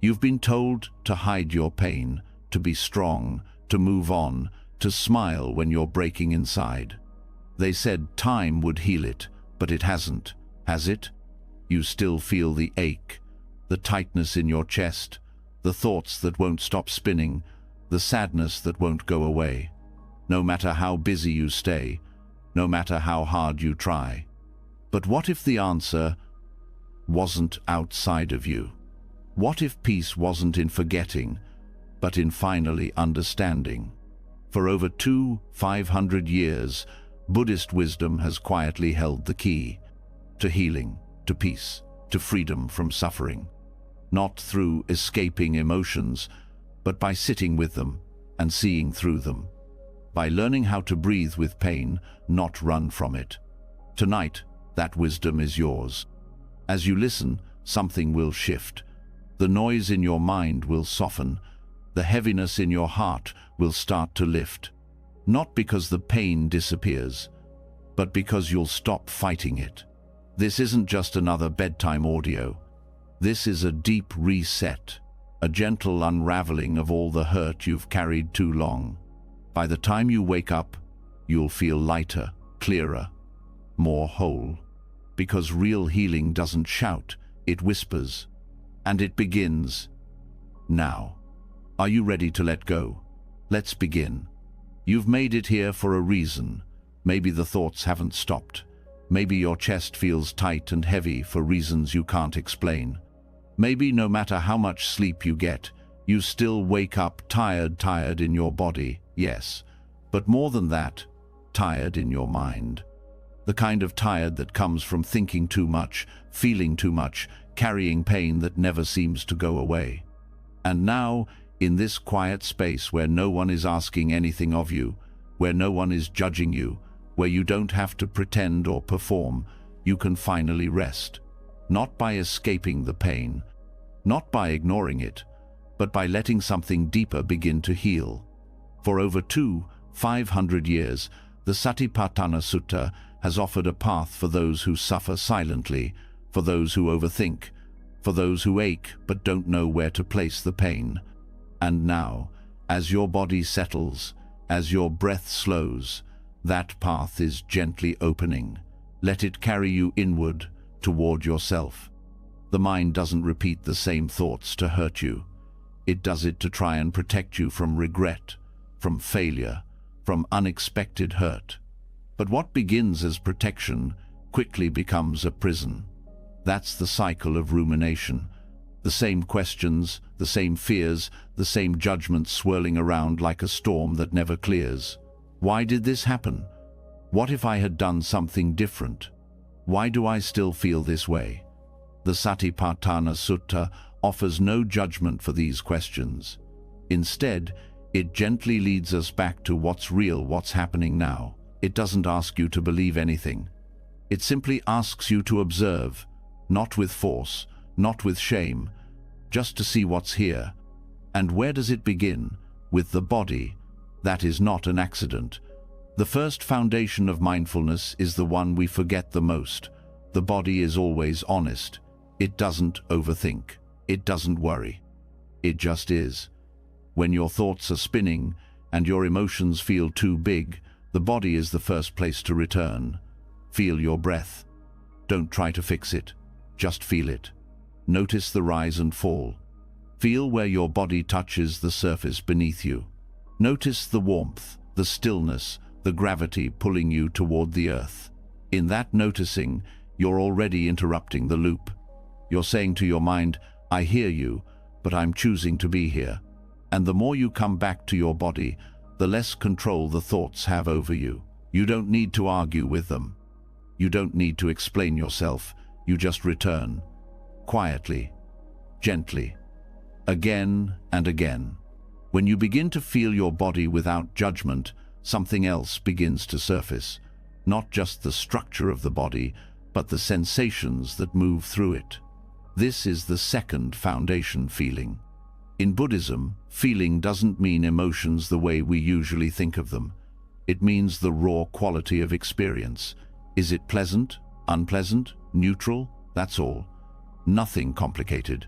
You've been told to hide your pain, to be strong, to move on, to smile when you're breaking inside. They said time would heal it, but it hasn't, has it? You still feel the ache, the tightness in your chest, the thoughts that won't stop spinning, the sadness that won't go away. No matter how busy you stay, no matter how hard you try. But what if the answer wasn't outside of you? What if peace wasn't in forgetting, but in finally understanding? For over 500 years, Buddhist wisdom has quietly held the key to healing, to peace, to freedom from suffering. Not through escaping emotions, but by sitting with them and seeing through them. By learning how to breathe with pain, not run from it. Tonight, that wisdom is yours. As you listen, something will shift. The noise in your mind will soften. The heaviness in your heart will start to lift. Not because the pain disappears, but because you'll stop fighting it. This isn't just another bedtime audio. This is a deep reset, a gentle unraveling of all the hurt you've carried too long. By the time you wake up, you'll feel lighter, clearer, more whole. Because real healing doesn't shout, it whispers. And it begins now. Are you ready to let go? Let's begin. You've made it here for a reason. Maybe the thoughts haven't stopped. Maybe your chest feels tight and heavy for reasons you can't explain. Maybe no matter how much sleep you get, you still wake up tired in your body, yes. But more than that, tired in your mind. The kind of tired that comes from thinking too much, feeling too much, carrying pain that never seems to go away. And now, in this quiet space where no one is asking anything of you, where no one is judging you, where you don't have to pretend or perform, you can finally rest. Not by escaping the pain, not by ignoring it, but by letting something deeper begin to heal. For over 500 years, the Satipatthana Sutta has offered a path for those who suffer silently, for those who overthink, for those who ache but don't know where to place the pain. And now, as your body settles, as your breath slows, that path is gently opening. Let it carry you inward, toward yourself. The mind doesn't repeat the same thoughts to hurt you. It does it to try and protect you from regret, from failure, from unexpected hurt. But what begins as protection quickly becomes a prison. That's the cycle of rumination. The same questions, the same fears, the same judgments swirling around like a storm that never clears. Why did this happen? What if I had done something different? Why do I still feel this way? The Satipatthana Sutta offers no judgment for these questions. Instead, it gently leads us back to what's real, what's happening now. It doesn't ask you to believe anything. It simply asks you to observe, not with force, not with shame, just to see what's here. And where does it begin? With the body. That is not an accident. The first foundation of mindfulness is the one we forget the most. The body is always honest. It doesn't overthink. It doesn't worry. It just is. When your thoughts are spinning and your emotions feel too big, the body is the first place to return. Feel your breath. Don't try to fix it. Just feel it. Notice the rise and fall. Feel where your body touches the surface beneath you. Notice the warmth, the stillness, the gravity pulling you toward the earth. In that noticing, you're already interrupting the loop. You're saying to your mind, I hear you, but I'm choosing to be here. And the more you come back to your body, the less control the thoughts have over you. You don't need to argue with them. You don't need to explain yourself. You just return. Quietly, gently, again and again. When you begin to feel your body without judgment, something else begins to surface. Not just the structure of the body, but the sensations that move through it. This is the second foundation, feeling. In Buddhism, feeling doesn't mean emotions the way we usually think of them. It means the raw quality of experience. Is it pleasant, unpleasant, neutral? That's all. Nothing complicated.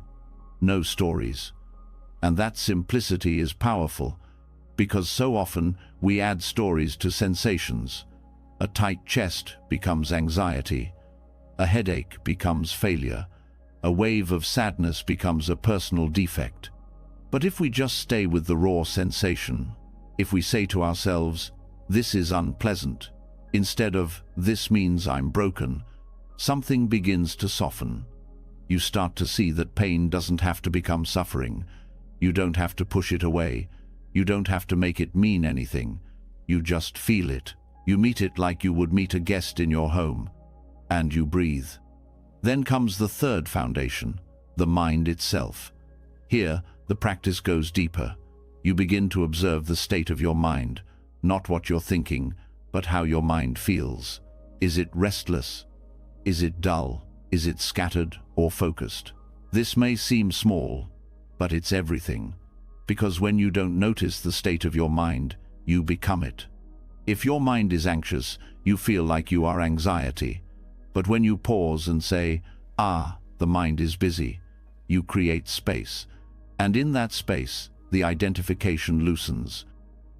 no stories. And that simplicity is powerful, because so often we add stories to sensations. A tight chest becomes anxiety. A headache becomes failure. A wave of sadness becomes a personal defect. But if we just stay with the raw sensation, if we say to ourselves, "This is unpleasant," instead of "This means I'm broken," something begins to soften. You start to see that pain doesn't have to become suffering. You don't have to push it away. You don't have to make it mean anything. You just feel it. You meet it like you would meet a guest in your home. And you breathe. Then comes the third foundation, the mind itself. Here, the practice goes deeper. You begin to observe the state of your mind, not what you're thinking, but how your mind feels. Is it restless? Is it dull? Is it scattered or focused? This may seem small, but it's everything. Because when you don't notice the state of your mind, you become it. If your mind is anxious, you feel like you are anxiety. But when you pause and say, "Ah, the mind is busy," you create space. And in that space, the identification loosens.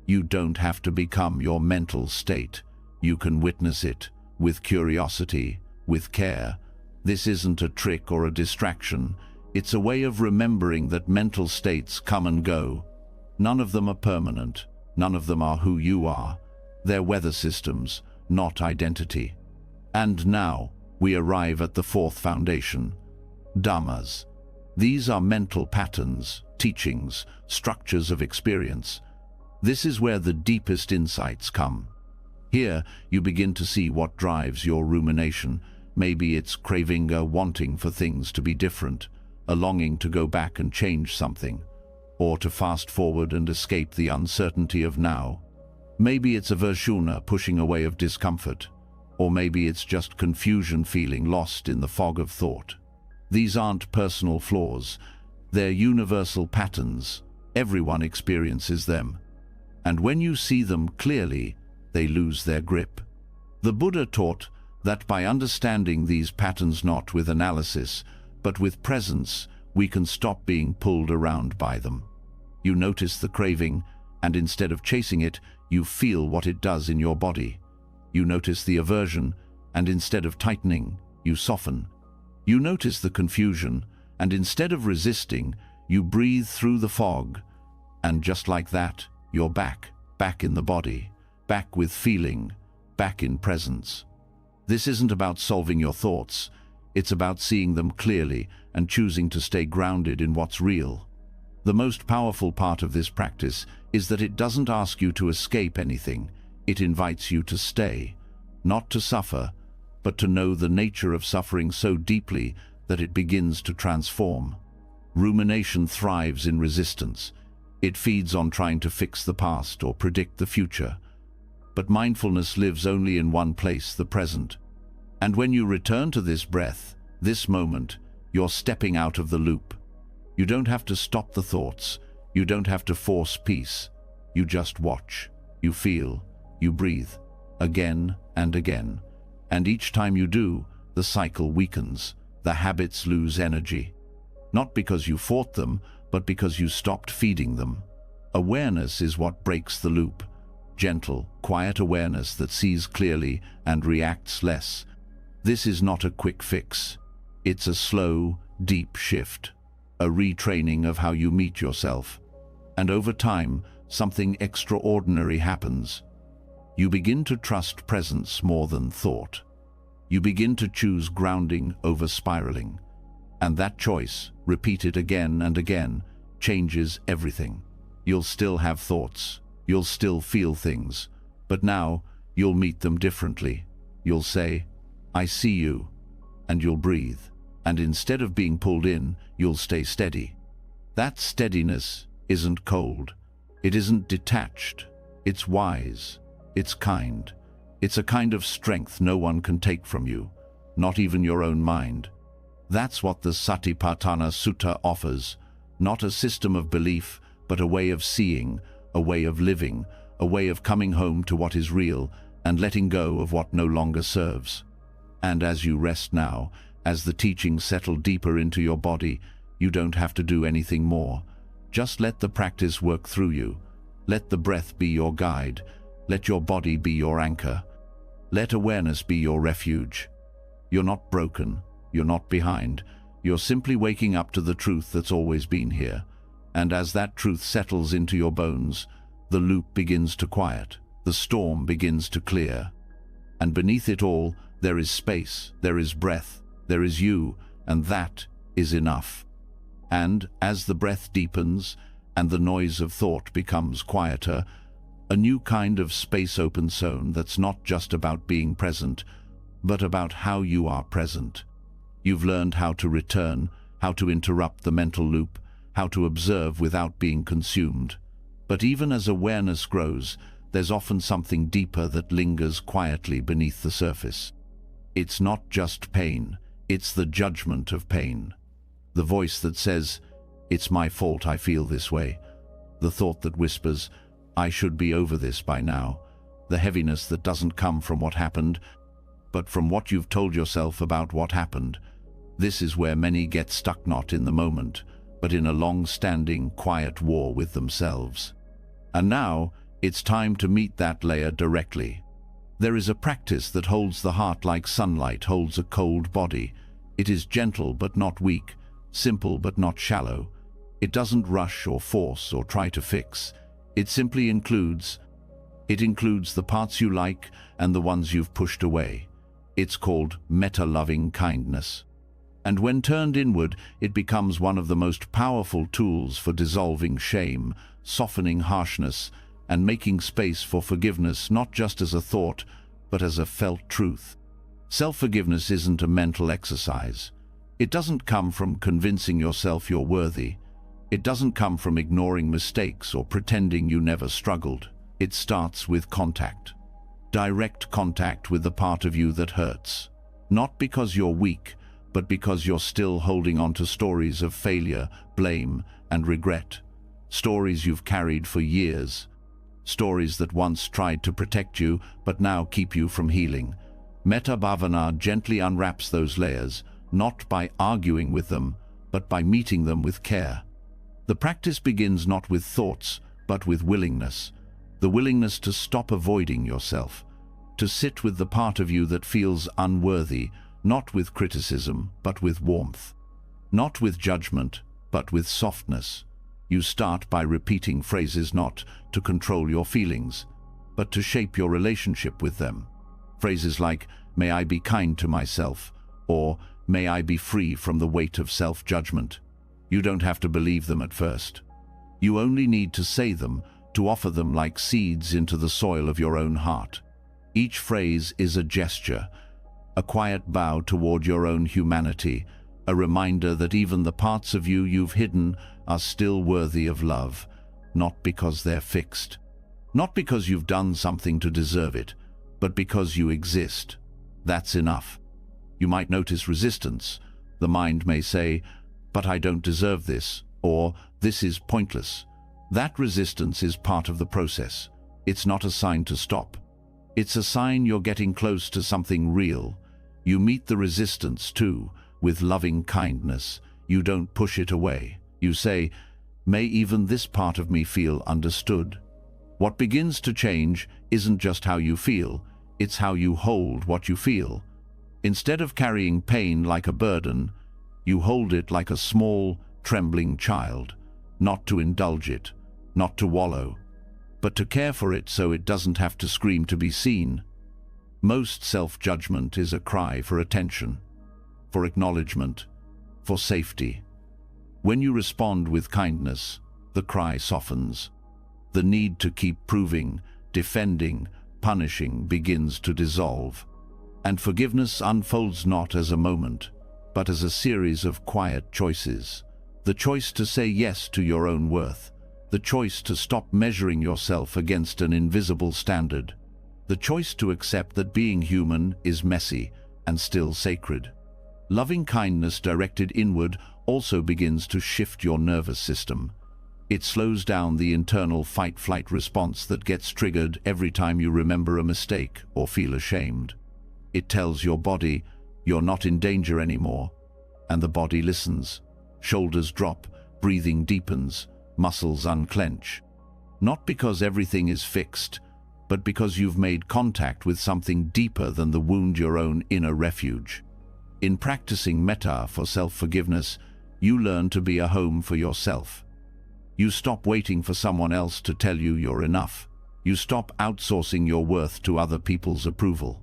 You don't have to become your mental state. You can witness it with curiosity, with care. This isn't a trick or a distraction. It's a way of remembering that mental states come and go. None of them are permanent. None of them are who you are. They're weather systems, not identity. And now we arrive at the fourth foundation, dhammas. These are mental patterns, teachings, structures of experience. This is where the deepest insights come. Here you begin to see what drives your rumination. Maybe it's craving, a wanting for things to be different, a longing to go back and change something, or to fast forward and escape the uncertainty of now. Maybe it's aversion, pushing away of discomfort, or maybe it's just confusion, feeling lost in the fog of thought. These aren't personal flaws. They're universal patterns. Everyone experiences them. And when you see them clearly, they lose their grip. The Buddha taught that by understanding these patterns not with analysis, but with presence, we can stop being pulled around by them. You notice the craving, and instead of chasing it, you feel what it does in your body. You notice the aversion, and instead of tightening, you soften. You notice the confusion, and instead of resisting, you breathe through the fog. And just like that, you're back in the body, back with feeling, back in presence. This isn't about solving your thoughts. It's about seeing them clearly and choosing to stay grounded in what's real. The most powerful part of this practice is that it doesn't ask you to escape anything. It invites you to stay, not to suffer, but to know the nature of suffering so deeply that it begins to transform. Rumination thrives in resistance. It feeds on trying to fix the past or predict the future. But mindfulness lives only in one place, the present. And when you return to this breath, this moment, you're stepping out of the loop. You don't have to stop the thoughts. You don't have to force peace. You just watch. You feel. You breathe. Again and again. And each time you do, the cycle weakens. The habits lose energy. Not because you fought them, but because you stopped feeding them. Awareness is what breaks the loop. Gentle, quiet awareness that sees clearly and reacts less. This is not a quick fix. It's a slow, deep shift. A retraining of how you meet yourself. And over time, something extraordinary happens. You begin to trust presence more than thought. You begin to choose grounding over spiraling. And that choice, repeated again and again, changes everything. You'll still have thoughts. You'll still feel things. But now, you'll meet them differently. You'll say, "I see you," and you'll breathe. And instead of being pulled in, you'll stay steady. That steadiness isn't cold. It isn't detached. It's wise. It's kind. It's a kind of strength no one can take from you, not even your own mind. That's what the Satipatthana Sutta offers, not a system of belief, but a way of seeing, a way of living, a way of coming home to what is real and letting go of what no longer serves. And as you rest now, as the teachings settle deeper into your body, You don't have to do anything more. Just let the practice work through you. Let the breath be your guide. Let your body be your anchor. Let awareness be your refuge. You're not broken. You're not behind. You're simply waking up to the truth that's always been here. And as that truth settles into your bones, the loop begins to quiet. The storm begins to clear. And beneath it all, there is space, there is breath, there is you, and that is enough. And as the breath deepens and the noise of thought becomes quieter, a new kind of space opens zone that's not just about being present, but about how you are present. You've learned how to return, how to interrupt the mental loop, how to observe without being consumed. But even as awareness grows, there's often something deeper that lingers quietly beneath the surface. It's not just pain, it's the judgment of pain. The voice that says, "It's my fault I feel this way." The thought that whispers, "I should be over this by now." The heaviness that doesn't come from what happened, but from what you've told yourself about what happened. This is where many get stuck, not in the moment, but in a long-standing, quiet war with themselves. And now, it's time to meet that layer directly. There is a practice that holds the heart like sunlight holds a cold body. It is gentle but not weak, simple but not shallow. It doesn't rush or force or try to fix. It simply includes. It includes the parts you like and the ones you've pushed away. It's called metta-loving kindness. And when turned inward, it becomes one of the most powerful tools for dissolving shame, softening harshness, and making space for forgiveness, not just as a thought, but as a felt truth. Self-forgiveness isn't a mental exercise. It doesn't come from convincing yourself you're worthy. It doesn't come from ignoring mistakes or pretending you never struggled. It starts with contact. Direct contact with the part of you that hurts. Not because you're weak, but because you're still holding on to stories of failure, blame, and regret. Stories you've carried for years. Stories that once tried to protect you, but now keep you from healing. Metta Bhavana gently unwraps those layers, not by arguing with them, but by meeting them with care. The practice begins not with thoughts, but with willingness. The willingness to stop avoiding yourself. To sit with the part of you that feels unworthy, not with criticism, but with warmth. Not with judgment, but with softness. You start by repeating phrases not to control your feelings, but to shape your relationship with them. Phrases like, "May I be kind to myself," or "May I be free from the weight of self-judgment." You don't have to believe them at first. You only need to say them, to offer them like seeds into the soil of your own heart. Each phrase is a gesture, a quiet bow toward your own humanity, a reminder that even the parts of you you've hidden are still worthy of love, not because they're fixed. Not because you've done something to deserve it, but because you exist. That's enough. You might notice resistance. The mind may say, "But I don't deserve this," or "This is pointless." That resistance is part of the process. It's not a sign to stop. It's a sign you're getting close to something real. You meet the resistance, too, with loving kindness. You don't push it away. You say, "May even this part of me feel understood." What begins to change isn't just how you feel, it's how you hold what you feel. Instead of carrying pain like a burden, you hold it like a small, trembling child, not to indulge it, not to wallow, but to care for it so it doesn't have to scream to be seen. Most self-judgment is a cry for attention, for acknowledgement, for safety. When you respond with kindness, the cry softens. The need to keep proving, defending, punishing begins to dissolve. And forgiveness unfolds not as a moment, but as a series of quiet choices. The choice to say yes to your own worth. The choice to stop measuring yourself against an invisible standard. The choice to accept that being human is messy and still sacred. Loving kindness directed inward also begins to shift your nervous system. It slows down the internal fight-flight response that gets triggered every time you remember a mistake or feel ashamed. It tells your body, "You're not in danger anymore," and the body listens. shoulders drop, breathing deepens, muscles unclench. Not because everything is fixed, but because you've made contact with something deeper than the wound, your own inner refuge. In practicing metta for self-forgiveness, you learn to be a home for yourself. You stop waiting for someone else to tell you you're enough. You stop outsourcing your worth to other people's approval.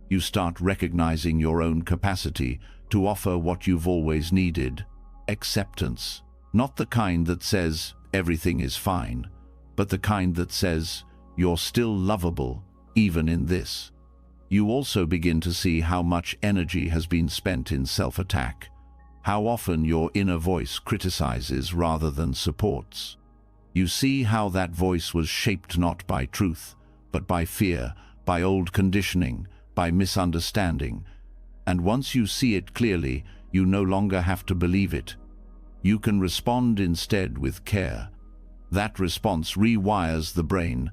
You start recognizing your own capacity to offer what you've always needed: acceptance. Not the kind that says everything is fine, but the kind that says you're still lovable, even in this. You also begin to see how much energy has been spent in self-attack, how often your inner voice criticizes rather than supports. You see how that voice was shaped not by truth, but by fear, by old conditioning, by misunderstanding. And once you see it clearly, you no longer have to believe it. You can respond instead with care. That response rewires the brain.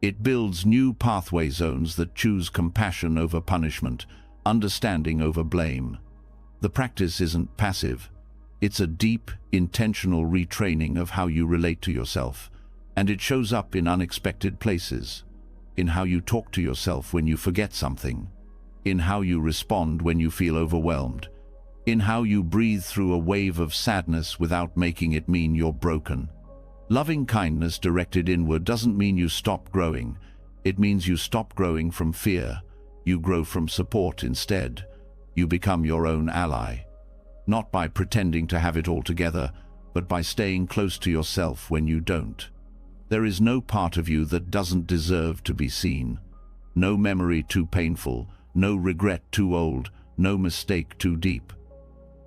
It builds new pathway zones that choose compassion over punishment, understanding over blame. The practice isn't passive. It's a deep, intentional retraining of how you relate to yourself, and it shows up in unexpected places, in how you talk to yourself when you forget something, in how you respond when you feel overwhelmed, in how you breathe through a wave of sadness without making it mean you're broken. Loving kindness directed inward doesn't mean you stop growing. It means you stop growing from fear. You grow from support instead. You become your own ally. Not by pretending to have it all together, but by staying close to yourself when you don't. There is no part of you that doesn't deserve to be seen. No memory too painful, no regret too old, no mistake too deep.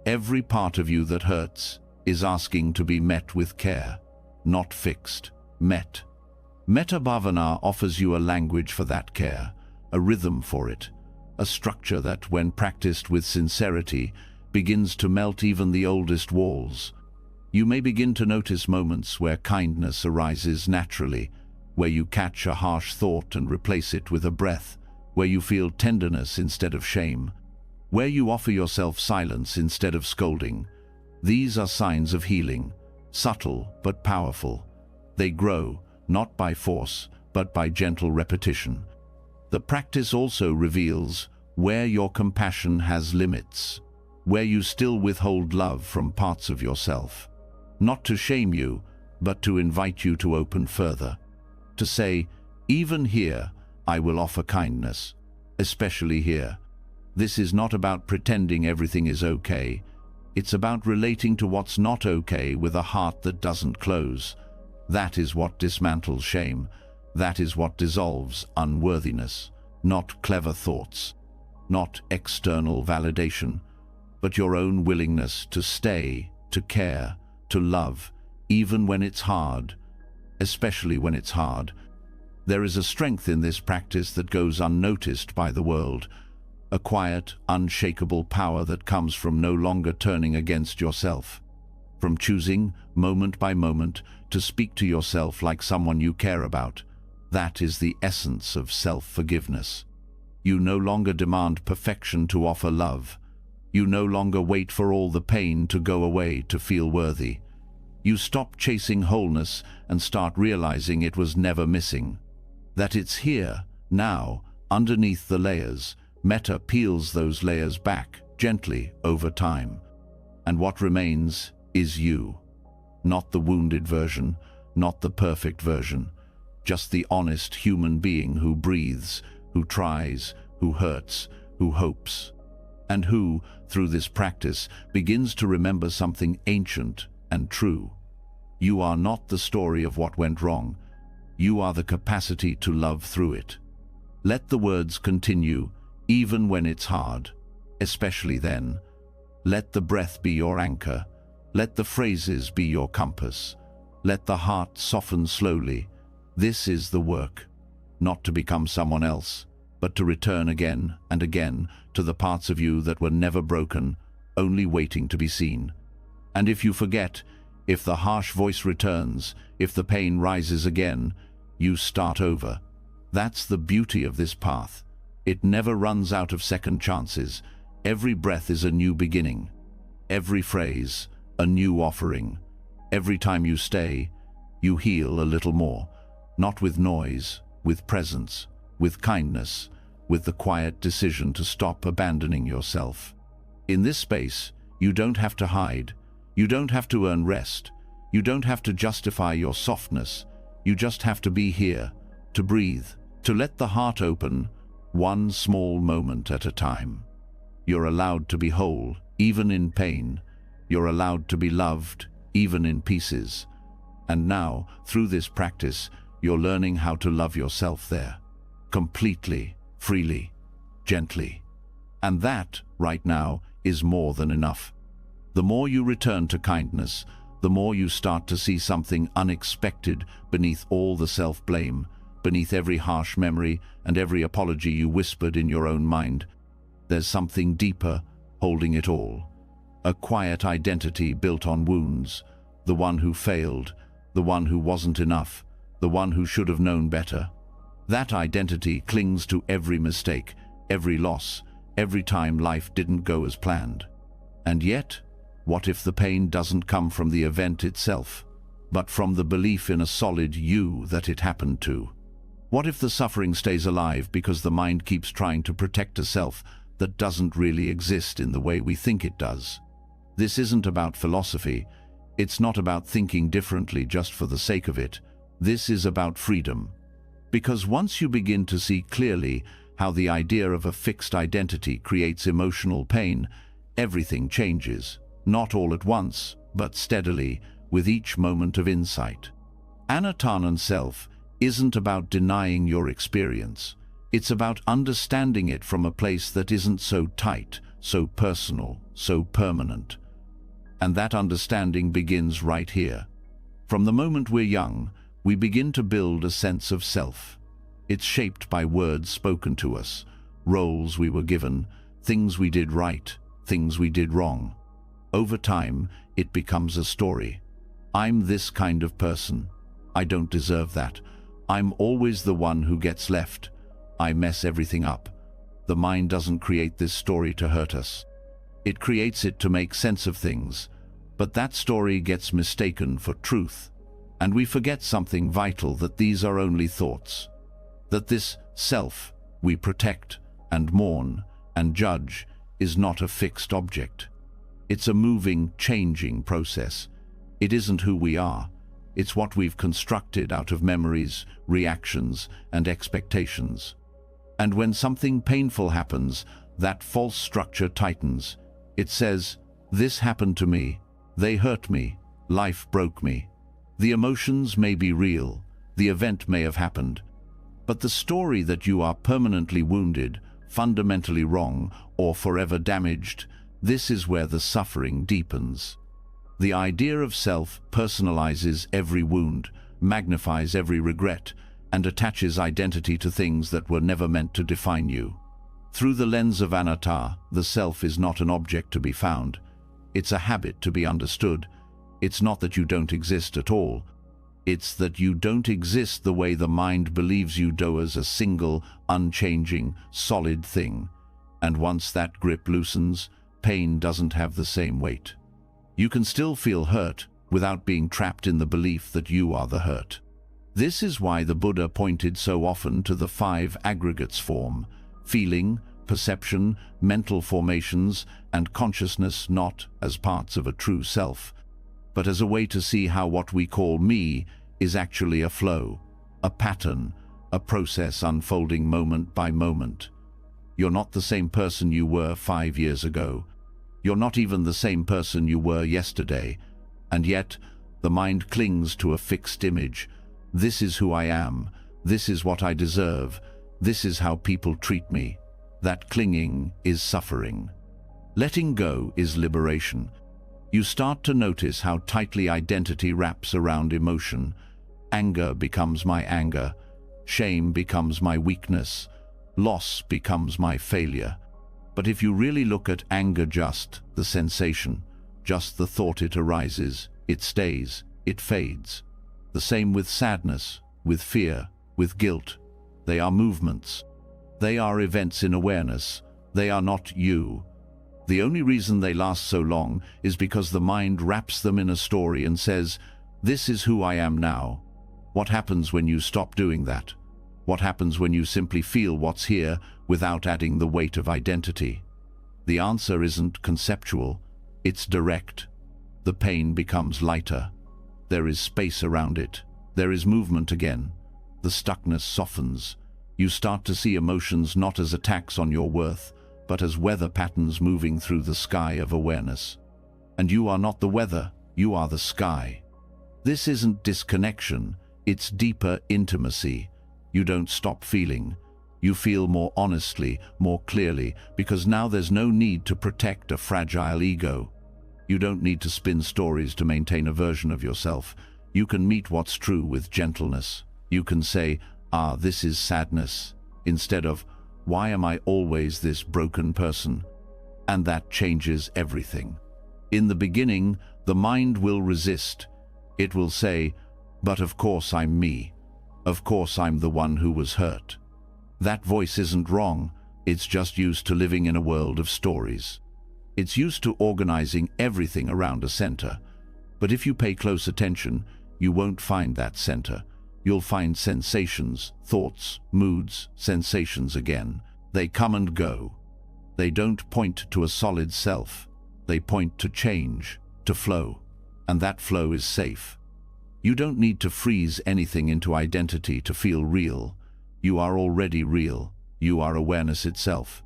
Every part of you that hurts is asking to be met with care. Not fixed, met. Metta Bhavana offers you a language for that care, a rhythm for it, a structure that, when practiced with sincerity, begins to melt even the oldest walls. You may begin to notice moments where kindness arises naturally, where you catch a harsh thought and replace it with a breath, where you feel tenderness instead of shame, where you offer yourself silence instead of scolding. These are signs of healing. Subtle but powerful. They grow, not by force, but by gentle repetition. The practice also reveals where your compassion has limits, where you still withhold love from parts of yourself. Not to shame you, but to invite you to open further. To say, even here, I will offer kindness, especially here. This is not about pretending everything is okay. It's about relating to what's not okay with a heart that doesn't close. That is what dismantles shame. That is what dissolves unworthiness. Not clever thoughts, not external validation, but your own willingness to stay, to care, to love, even when it's hard, especially when it's hard. There is a strength in this practice that goes unnoticed by the world. A quiet, unshakable power that comes from no longer turning against yourself, from choosing, moment by moment, to speak to yourself like someone you care about. That is the essence of self-forgiveness. You no longer demand perfection to offer love. You no longer wait for all the pain to go away to feel worthy. You stop chasing wholeness and start realizing it was never missing. That it's here, now, underneath the layers. Metta peels those layers back, gently, over time. And what remains is you. Not the wounded version, not the perfect version. Just the honest human being who breathes, who tries, who hurts, who hopes. And who, through this practice, begins to remember something ancient and true. You are not the story of what went wrong. You are the capacity to love through it. Let the words continue, even when it's hard, especially then. Let the breath be your anchor. Let the phrases be your compass. Let the heart soften slowly. This is the work, not to become someone else, but to return again and again to the parts of you that were never broken, only waiting to be seen. And if you forget, if the harsh voice returns, if the pain rises again, you start over. That's the beauty of this path. It never runs out of second chances. Every breath is a new beginning. Every phrase, a new offering. Every time you stay, you heal a little more, not with noise, with presence, with kindness, with the quiet decision to stop abandoning yourself. In this space, you don't have to hide, you don't have to earn rest, you don't have to justify your softness, you just have to be here, to breathe, to let the heart open, one small moment at a time. You're allowed to be whole, even in pain. You're allowed to be loved, even in pieces. And now, through this practice, you're learning how to love yourself there. Completely, freely, gently. And that, right now, is more than enough. The more you return to kindness, the more you start to see something unexpected beneath all the self-blame, beneath every harsh memory and every apology you whispered in your own mind. There's something deeper holding it all. A quiet identity built on wounds, the one who failed, the one who wasn't enough, the one who should have known better. That identity clings to every mistake, every loss, every time life didn't go as planned. And yet, what if the pain doesn't come from the event itself, but from the belief in a solid you that it happened to? What if the suffering stays alive because the mind keeps trying to protect a self that doesn't really exist in the way we think it does? This isn't about philosophy. It's not about thinking differently just for the sake of it. This is about freedom. Because once you begin to see clearly how the idea of a fixed identity creates emotional pain, everything changes. Not all at once, but steadily, with each moment of insight. Anattanand self isn't about denying your experience. It's about understanding it from a place that isn't so tight, so personal, so permanent. And that understanding begins right here. From the moment we're young, we begin to build a sense of self. It's shaped by words spoken to us, roles we were given, things we did right, things we did wrong. Over time, it becomes a story. I'm this kind of person. I don't deserve that. I'm always the one who gets left. I mess everything up. The mind doesn't create this story to hurt us. It creates it to make sense of things. But that story gets mistaken for truth. And we forget something vital, that these are only thoughts. That this self we protect and mourn and judge is not a fixed object. It's a moving, changing process. It isn't who we are. It's what we've constructed out of memories, reactions, and expectations. And when something painful happens, that false structure tightens. It says, "This happened to me. They hurt me. Life broke me." The emotions may be real. The event may have happened. But the story that you are permanently wounded, fundamentally wrong, or forever damaged, this is where the suffering deepens. The idea of self personalizes every wound, magnifies every regret, and attaches identity to things that were never meant to define you. Through the lens of anatta, the self is not an object to be found. It's a habit to be understood. It's not that you don't exist at all. It's that you don't exist the way the mind believes you do, as a single, unchanging, solid thing. And once that grip loosens, pain doesn't have the same weight. You can still feel hurt without being trapped in the belief that you are the hurt. This is why the Buddha pointed so often to the 5 aggregates form: feeling, perception, mental formations, and consciousness, not as parts of a true self, but as a way to see how what we call me is actually a flow, a pattern, a process unfolding moment by moment. You're not the same person you were 5 years ago. You're not even the same person you were yesterday. And yet, the mind clings to a fixed image. This is who I am. This is what I deserve. This is how people treat me. That clinging is suffering. Letting go is liberation. You start to notice how tightly identity wraps around emotion. Anger becomes my anger. Shame becomes my weakness. Loss becomes my failure. But if you really look at anger, just the sensation, just the thought it arises, it stays, it fades. The same with sadness, with fear, with guilt. They are movements. They are events in awareness. They are not you. The only reason they last so long is because the mind wraps them in a story and says, "This is who I am now." What happens when you stop doing that? What happens when you simply feel what's here without adding the weight of identity? The answer isn't conceptual, it's direct. The pain becomes lighter. There is space around it. There is movement again. The stuckness softens. You start to see emotions not as attacks on your worth, but as weather patterns moving through the sky of awareness. And you are not the weather, you are the sky. This isn't disconnection, it's deeper intimacy. You don't stop feeling. You feel more honestly, more clearly, because now there's no need to protect a fragile ego. You don't need to spin stories to maintain a version of yourself. You can meet what's true with gentleness. You can say, "Ah, this is sadness," instead of, "Why am I always this broken person?" And that changes everything. In the beginning, the mind will resist. It will say, "But of course I'm me. Of course I'm the one who was hurt." That voice isn't wrong, it's just used to living in a world of stories. It's used to organizing everything around a center. But if you pay close attention, you won't find that center. You'll find sensations, thoughts, moods, sensations again. They come and go. They don't point to a solid self. They point to change, to flow. And that flow is safe. You don't need to freeze anything into identity to feel real. You are already real. You are awareness itself.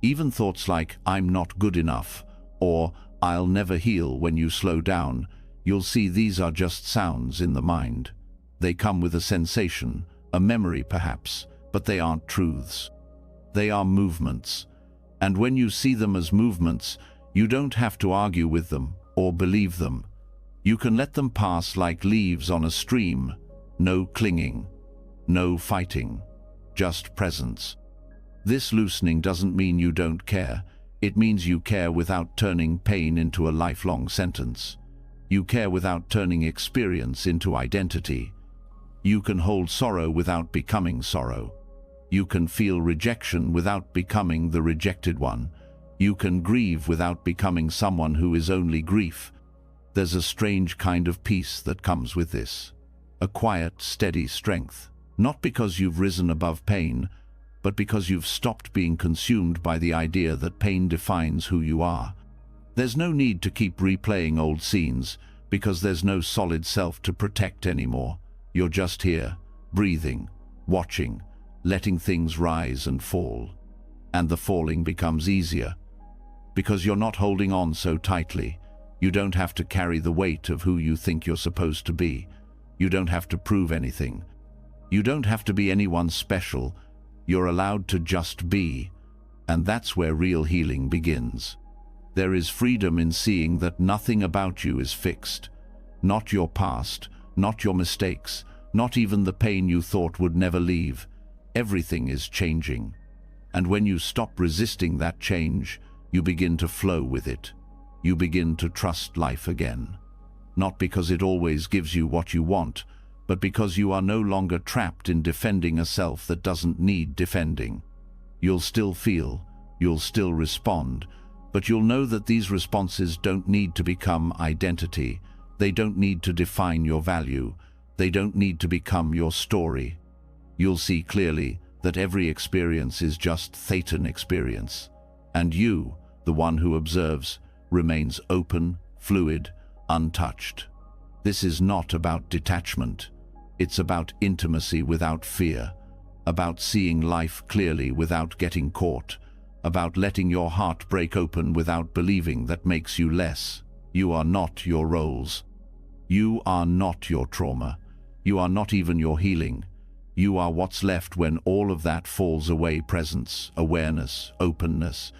Even thoughts like, "I'm not good enough," or "I'll never heal," when you slow down, you'll see these are just sounds in the mind. They come with a sensation, a memory perhaps, but they aren't truths. They are movements. And when you see them as movements, you don't have to argue with them or believe them. You can let them pass like leaves on a stream. No clinging, no fighting, just presence. This loosening doesn't mean you don't care. It means you care without turning pain into a lifelong sentence. You care without turning experience into identity. You can hold sorrow without becoming sorrow. You can feel rejection without becoming the rejected one. You can grieve without becoming someone who is only grief. There's a strange kind of peace that comes with this. A quiet, steady strength. Not because you've risen above pain, but because you've stopped being consumed by the idea that pain defines who you are. There's no need to keep replaying old scenes, because there's no solid self to protect anymore. You're just here, breathing, watching, letting things rise and fall. And the falling becomes easier, because you're not holding on so tightly. You don't have to carry the weight of who you think you're supposed to be. You don't have to prove anything. You don't have to be anyone special. You're allowed to just be, and that's where real healing begins. There is freedom in seeing that nothing about you is fixed. Not your past, not your mistakes, not even the pain you thought would never leave. Everything is changing. And when you stop resisting that change, you begin to flow with it. You begin to trust life again. Not because it always gives you what you want, but because you are no longer trapped in defending a self that doesn't need defending. You'll still feel, you'll still respond, but you'll know that these responses don't need to become identity. They don't need to define your value. They don't need to become your story. You'll see clearly that every experience is just Thetan experience. And you, the one who observes, remains open, fluid, untouched. This is not about detachment. It's about intimacy without fear, about seeing life clearly without getting caught, about letting your heart break open without believing that makes you less. You are not your roles. You are not your trauma. You are not even your healing. You are what's left when all of that falls away: presence, awareness, openness.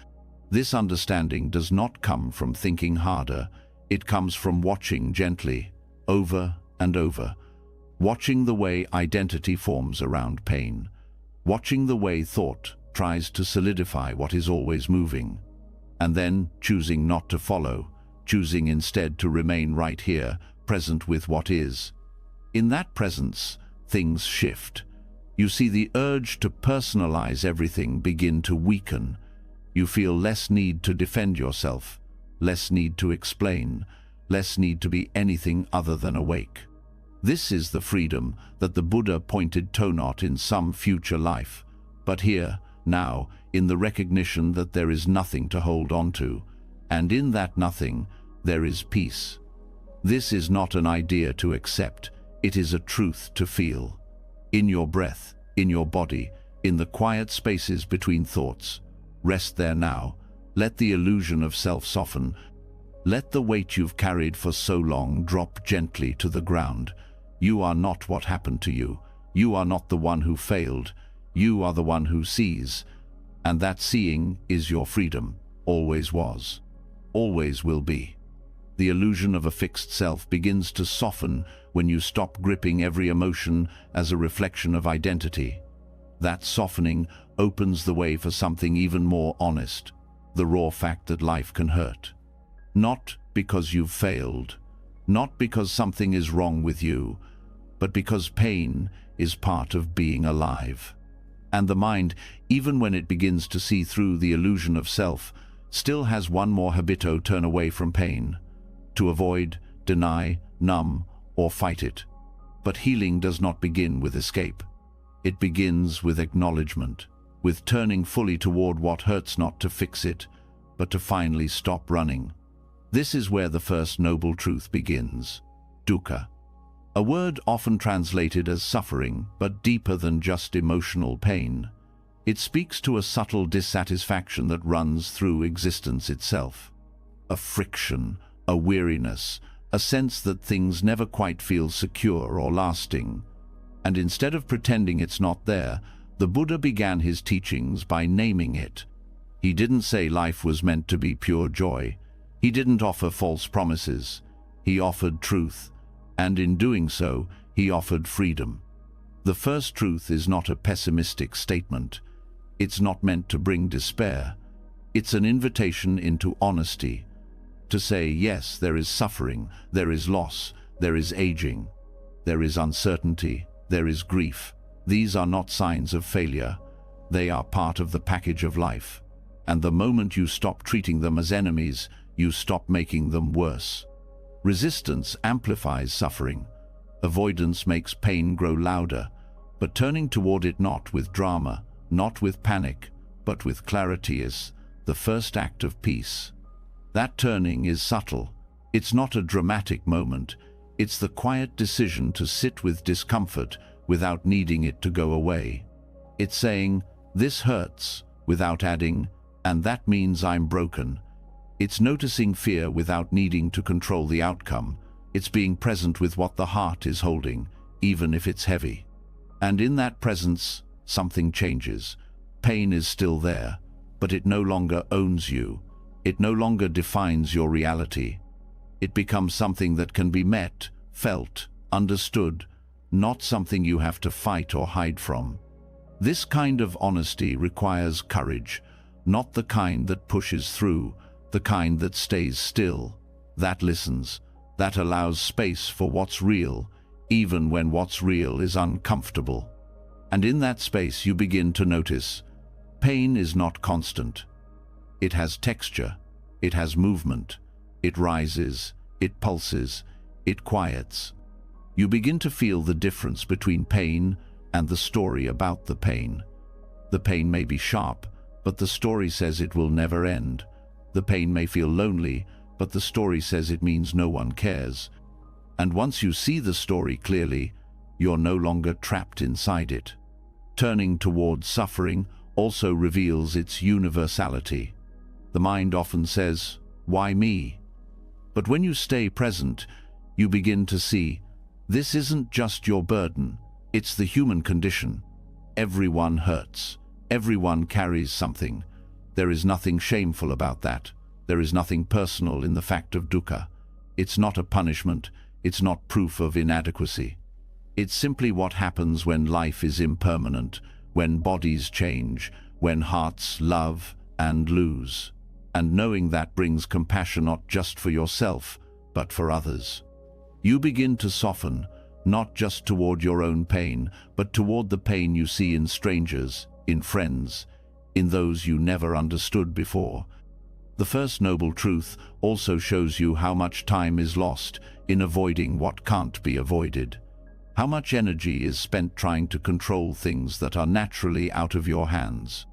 This understanding does not come from thinking harder. It comes from watching gently, over and over. Watching the way identity forms around pain. Watching the way thought tries to solidify what is always moving. And then choosing not to follow, choosing instead to remain right here, present with what is. In that presence, things shift. You see the urge to personalize everything begin to weaken. You feel less need to defend yourself, less need to explain, less need to be anything other than awake. This is the freedom that the Buddha pointed to not in some future life, but here, now, in the recognition that there is nothing to hold on to, and in that nothing, there is peace. This is not an idea to accept, it is a truth to feel. In your breath, in your body, in the quiet spaces between thoughts. Rest there now. Let the illusion of self soften. Let the weight you've carried for so long drop gently to the ground. You are not what happened to you. You are not the one who failed. You are the one who sees. And that seeing is your freedom. Always was. Always will be. The illusion of a fixed self begins to soften when you stop gripping every emotion as a reflection of identity. That softening opens the way for something even more honest, the raw fact that life can hurt. Not because you've failed, not because something is wrong with you, but because pain is part of being alive. And the mind, even when it begins to see through the illusion of self, still has one more habito: turn away from pain, to avoid, deny, numb, or fight it. But healing does not begin with escape. It begins with acknowledgement, with turning fully toward what hurts, not to fix it, but to finally stop running. This is where the first noble truth begins. Dukkha. A word often translated as suffering, but deeper than just emotional pain. It speaks to a subtle dissatisfaction that runs through existence itself. A friction, a weariness, a sense that things never quite feel secure or lasting. And instead of pretending it's not there, the Buddha began his teachings by naming it. He didn't say life was meant to be pure joy. He didn't offer false promises. He offered truth, and in doing so, he offered freedom. The first truth is not a pessimistic statement. It's not meant to bring despair. It's an invitation into honesty, to say, yes, there is suffering, there is loss, there is aging, there is uncertainty, there is grief. These are not signs of failure. They are part of the package of life. And the moment you stop treating them as enemies, you stop making them worse. Resistance amplifies suffering. Avoidance makes pain grow louder, but turning toward it not with drama, not with panic, but with clarity is the first act of peace. That turning is subtle. It's not a dramatic moment. It's the quiet decision to sit with discomfort without needing it to go away. It's saying, this hurts, without adding, and that means I'm broken. It's noticing fear without needing to control the outcome. It's being present with what the heart is holding, even if it's heavy. And in that presence, something changes. Pain is still there, but it no longer owns you. It no longer defines your reality. It becomes something that can be met, felt, understood, not something you have to fight or hide from. This kind of honesty requires courage, not the kind that pushes through, the kind that stays still, that listens, that allows space for what's real, even when what's real is uncomfortable. And in that space you begin to notice, pain is not constant. It has texture, it has movement, it rises, it pulses, it quiets. You begin to feel the difference between pain and the story about the pain. The pain may be sharp, but the story says it will never end. The pain may feel lonely, but the story says it means no one cares. And once you see the story clearly, you're no longer trapped inside it. Turning towards suffering also reveals its universality. The mind often says, why me? But when you stay present, you begin to see, this isn't just your burden, it's the human condition. Everyone hurts. Everyone carries something. There is nothing shameful about that. There is nothing personal in the fact of dukkha. It's not a punishment. It's not proof of inadequacy. It's simply what happens when life is impermanent, when bodies change, when hearts love and lose. And knowing that brings compassion not just for yourself, but for others. You begin to soften, not just toward your own pain, but toward the pain you see in strangers, in friends, in those you never understood before. The first noble truth also shows you how much time is lost in avoiding what can't be avoided. How much energy is spent trying to control things that are naturally out of your hands.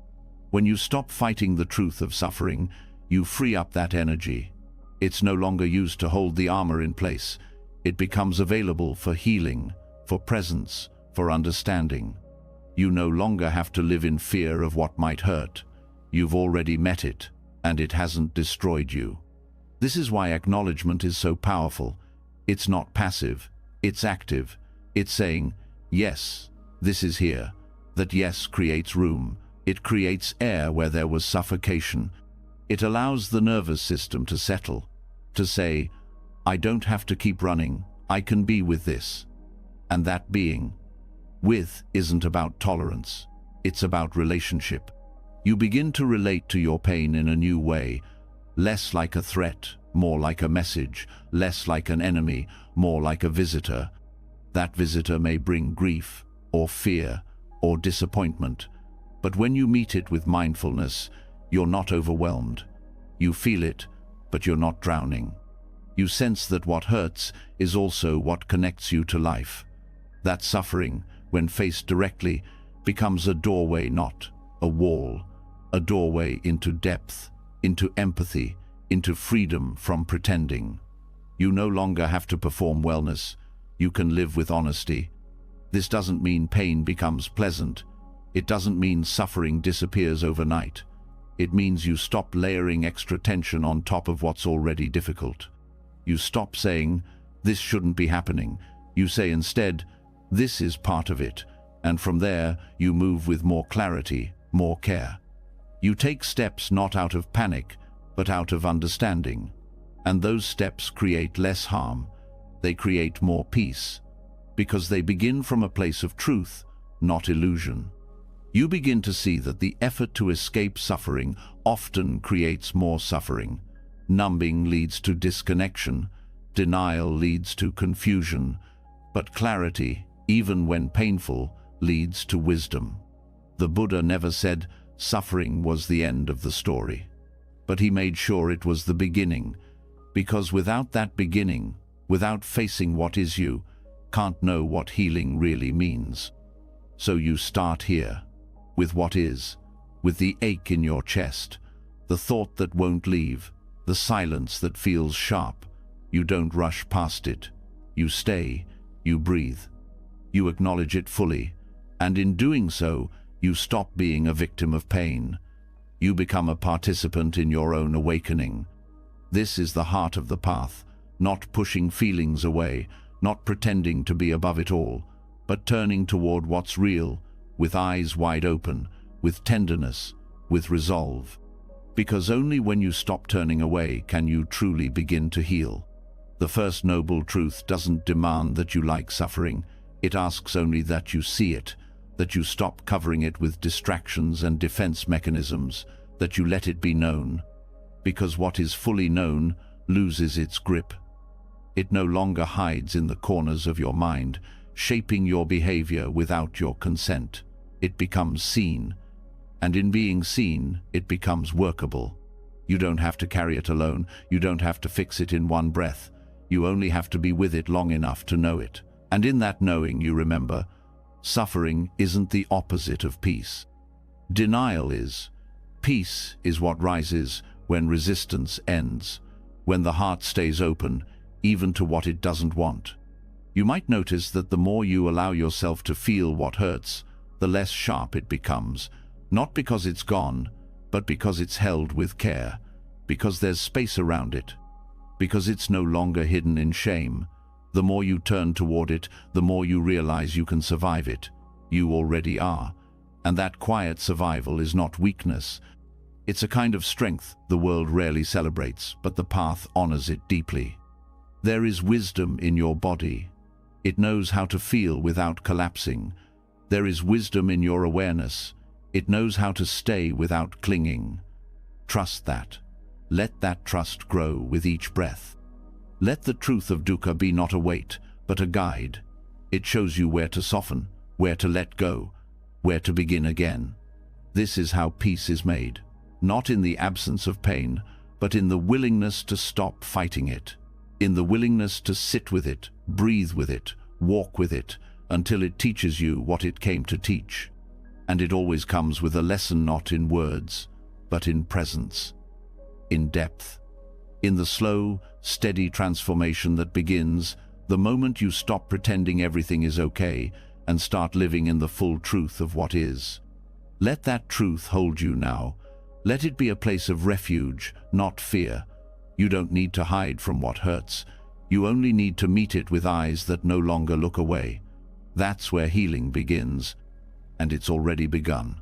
When you stop fighting the truth of suffering, you free up that energy. It's no longer used to hold the armor in place. It becomes available for healing, for presence, for understanding. You no longer have to live in fear of what might hurt. You've already met it, and it hasn't destroyed you. This is why acknowledgement is so powerful. It's not passive, it's active. It's saying, yes, this is here. That yes creates room. It creates air where there was suffocation. It allows the nervous system to settle, to say, I don't have to keep running, I can be with this. And that being with isn't about tolerance, it's about relationship. You begin to relate to your pain in a new way, less like a threat, more like a message, less like an enemy, more like a visitor. That visitor may bring grief, or fear, or disappointment, but when you meet it with mindfulness, you're not overwhelmed. You feel it, but you're not drowning. You sense that what hurts is also what connects you to life. That suffering, when faced directly, becomes a doorway, not a wall. A doorway into depth, into empathy, into freedom from pretending. You no longer have to perform wellness. You can live with honesty. This doesn't mean pain becomes pleasant. It doesn't mean suffering disappears overnight. It means you stop layering extra tension on top of what's already difficult. You stop saying, this shouldn't be happening. You say instead, this is part of it. And from there, you move with more clarity, more care. You take steps not out of panic, but out of understanding. And those steps create less harm. They create more peace, because they begin from a place of truth, not illusion. You begin to see that the effort to escape suffering often creates more suffering. Numbing leads to disconnection, denial leads to confusion, but clarity, even when painful, leads to wisdom. The Buddha never said suffering was the end of the story, but he made sure it was the beginning, because without that beginning, without facing what is, you can't know what healing really means. So you start here, with what is, with the ache in your chest, the thought that won't leave, the silence that feels sharp. You don't rush past it. You stay, you breathe. You acknowledge it fully, and in doing so, you stop being a victim of pain. You become a participant in your own awakening. This is the heart of the path, not pushing feelings away, not pretending to be above it all, but turning toward what's real, with eyes wide open, with tenderness, with resolve. Because only when you stop turning away can you truly begin to heal. The first noble truth doesn't demand that you like suffering. It asks only that you see it, that you stop covering it with distractions and defense mechanisms, that you let it be known. Because what is fully known loses its grip. It no longer hides in the corners of your mind, shaping your behavior without your consent. It becomes seen, and in being seen, it becomes workable. You don't have to carry it alone. You don't have to fix it in one breath. You only have to be with it long enough to know it. And in that knowing, you remember, suffering isn't the opposite of peace. Denial is. Peace is what rises when resistance ends, when the heart stays open, even to what it doesn't want. You might notice that the more you allow yourself to feel what hurts, the less sharp it becomes, not because it's gone, but because it's held with care, because there's space around it, because it's no longer hidden in shame. The more you turn toward it, the more you realize you can survive it. You already are. And that quiet survival is not weakness. It's a kind of strength the world rarely celebrates, but the path honors it deeply. There is wisdom in your body. It knows how to feel without collapsing. There is wisdom in your awareness. It knows how to stay without clinging. Trust that. Let that trust grow with each breath. Let the truth of dukkha be not a weight, but a guide. It shows you where to soften, where to let go, where to begin again. This is how peace is made, not in the absence of pain, but in the willingness to stop fighting it, in the willingness to sit with it, breathe with it, walk with it, until it teaches you what it came to teach. And it always comes with a lesson not in words, but in presence, in depth, in the slow, steady transformation that begins the moment you stop pretending everything is okay and start living in the full truth of what is. Let that truth hold you now. Let it be a place of refuge, not fear. You don't need to hide from what hurts. You only need to meet it with eyes that no longer look away. That's where healing begins, and it's already begun.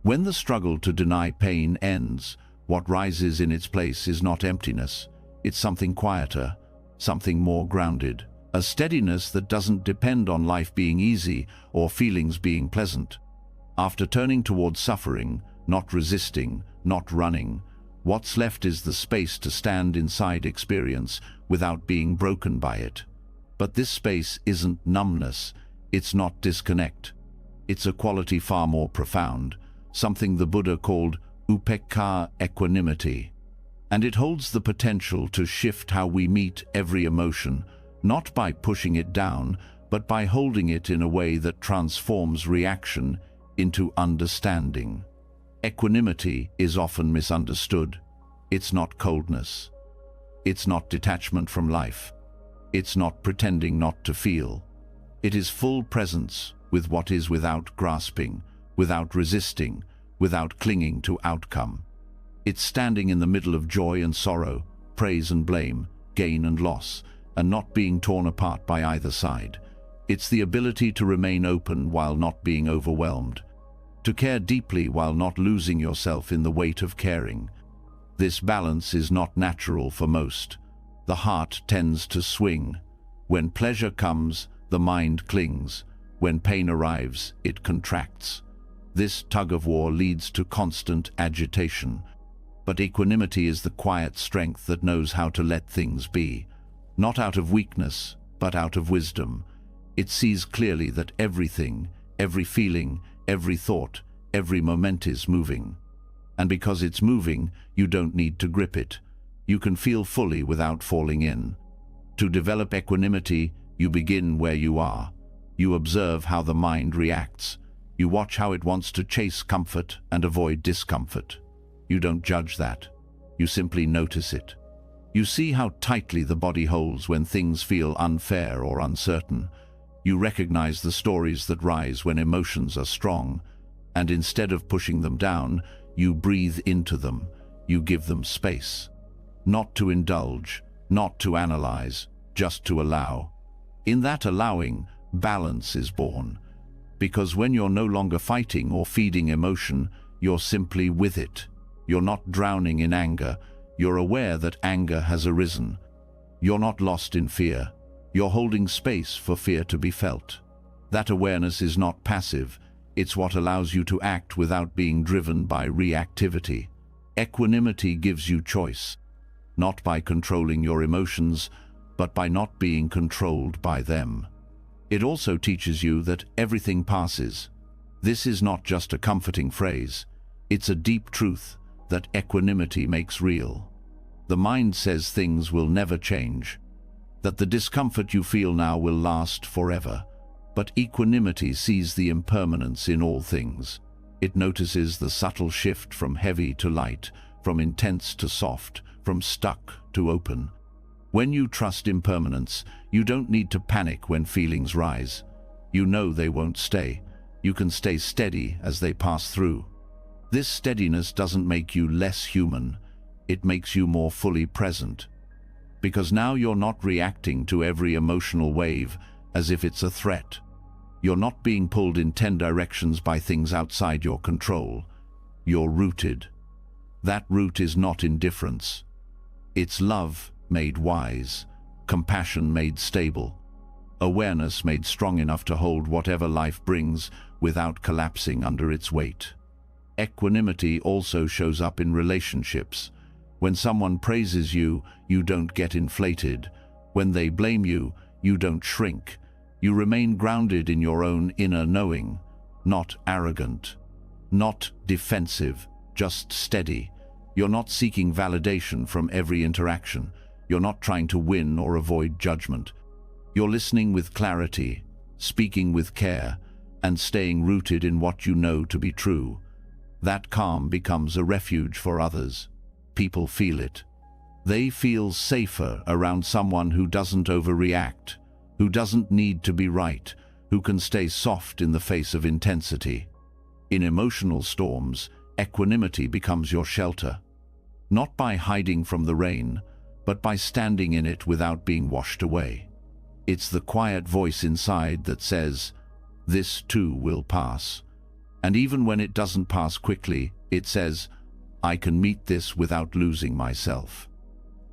When the struggle to deny pain ends, what rises in its place is not emptiness. It's something quieter, something more grounded, a steadiness that doesn't depend on life being easy or feelings being pleasant. After turning towards suffering, not resisting, not running, what's left is the space to stand inside experience without being broken by it. But this space isn't numbness, it's not disconnect. It's a quality far more profound, something the Buddha called upekkha, equanimity. And it holds the potential to shift how we meet every emotion, not by pushing it down, but by holding it in a way that transforms reaction into understanding. Equanimity is often misunderstood. It's not coldness. It's not detachment from life. It's not pretending not to feel. It is full presence with what is, without grasping, without resisting, without clinging to outcome. It's standing in the middle of joy and sorrow, praise and blame, gain and loss, and not being torn apart by either side. It's the ability to remain open while not being overwhelmed, to care deeply while not losing yourself in the weight of caring. This balance is not natural for most. The heart tends to swing. When pleasure comes, the mind clings. When pain arrives, it contracts. This tug-of-war leads to constant agitation. But equanimity is the quiet strength that knows how to let things be, not out of weakness, but out of wisdom. It sees clearly that everything, every feeling, every thought, every moment is moving. And because it's moving, you don't need to grip it. You can feel fully without falling in. To develop equanimity, you begin where you are. You observe how the mind reacts. You watch how it wants to chase comfort and avoid discomfort. You don't judge that. You simply notice it. You see how tightly the body holds when things feel unfair or uncertain. You recognize the stories that rise when emotions are strong, and instead of pushing them down, you breathe into them. You give them space. Not to indulge, not to analyze, just to allow. In that allowing, balance is born. Because when you're no longer fighting or feeding emotion, you're simply with it. You're not drowning in anger. You're aware that anger has arisen. You're not lost in fear. You're holding space for fear to be felt. That awareness is not passive. It's what allows you to act without being driven by reactivity. Equanimity gives you choice, not by controlling your emotions, but by not being controlled by them. It also teaches you that everything passes. This is not just a comforting phrase. It's a deep truth that equanimity makes real. The mind says things will never change, that the discomfort you feel now will last forever. But equanimity sees the impermanence in all things. It notices the subtle shift from heavy to light, from intense to soft, from stuck to open. When you trust impermanence, you don't need to panic when feelings rise. You know they won't stay. You can stay steady as they pass through. This steadiness doesn't make you less human. It makes you more fully present. Because now you're not reacting to every emotional wave as if it's a threat. You're not being pulled in 10 directions by things outside your control. You're rooted. That root is not indifference. It's love made wise, compassion made stable, awareness made strong enough to hold whatever life brings without collapsing under its weight. Equanimity also shows up in relationships. When someone praises you, you don't get inflated. When they blame you, you don't shrink. You remain grounded in your own inner knowing, not arrogant. Not defensive, just steady. You're not seeking validation from every interaction. You're not trying to win or avoid judgment. You're listening with clarity, speaking with care, and staying rooted in what you know to be true. That calm becomes a refuge for others. People feel it. They feel safer around someone who doesn't overreact, who doesn't need to be right, who can stay soft in the face of intensity. In emotional storms, equanimity becomes your shelter. Not by hiding from the rain, but by standing in it without being washed away. It's the quiet voice inside that says, "This too will pass." And even when it doesn't pass quickly, it says, "I can meet this without losing myself."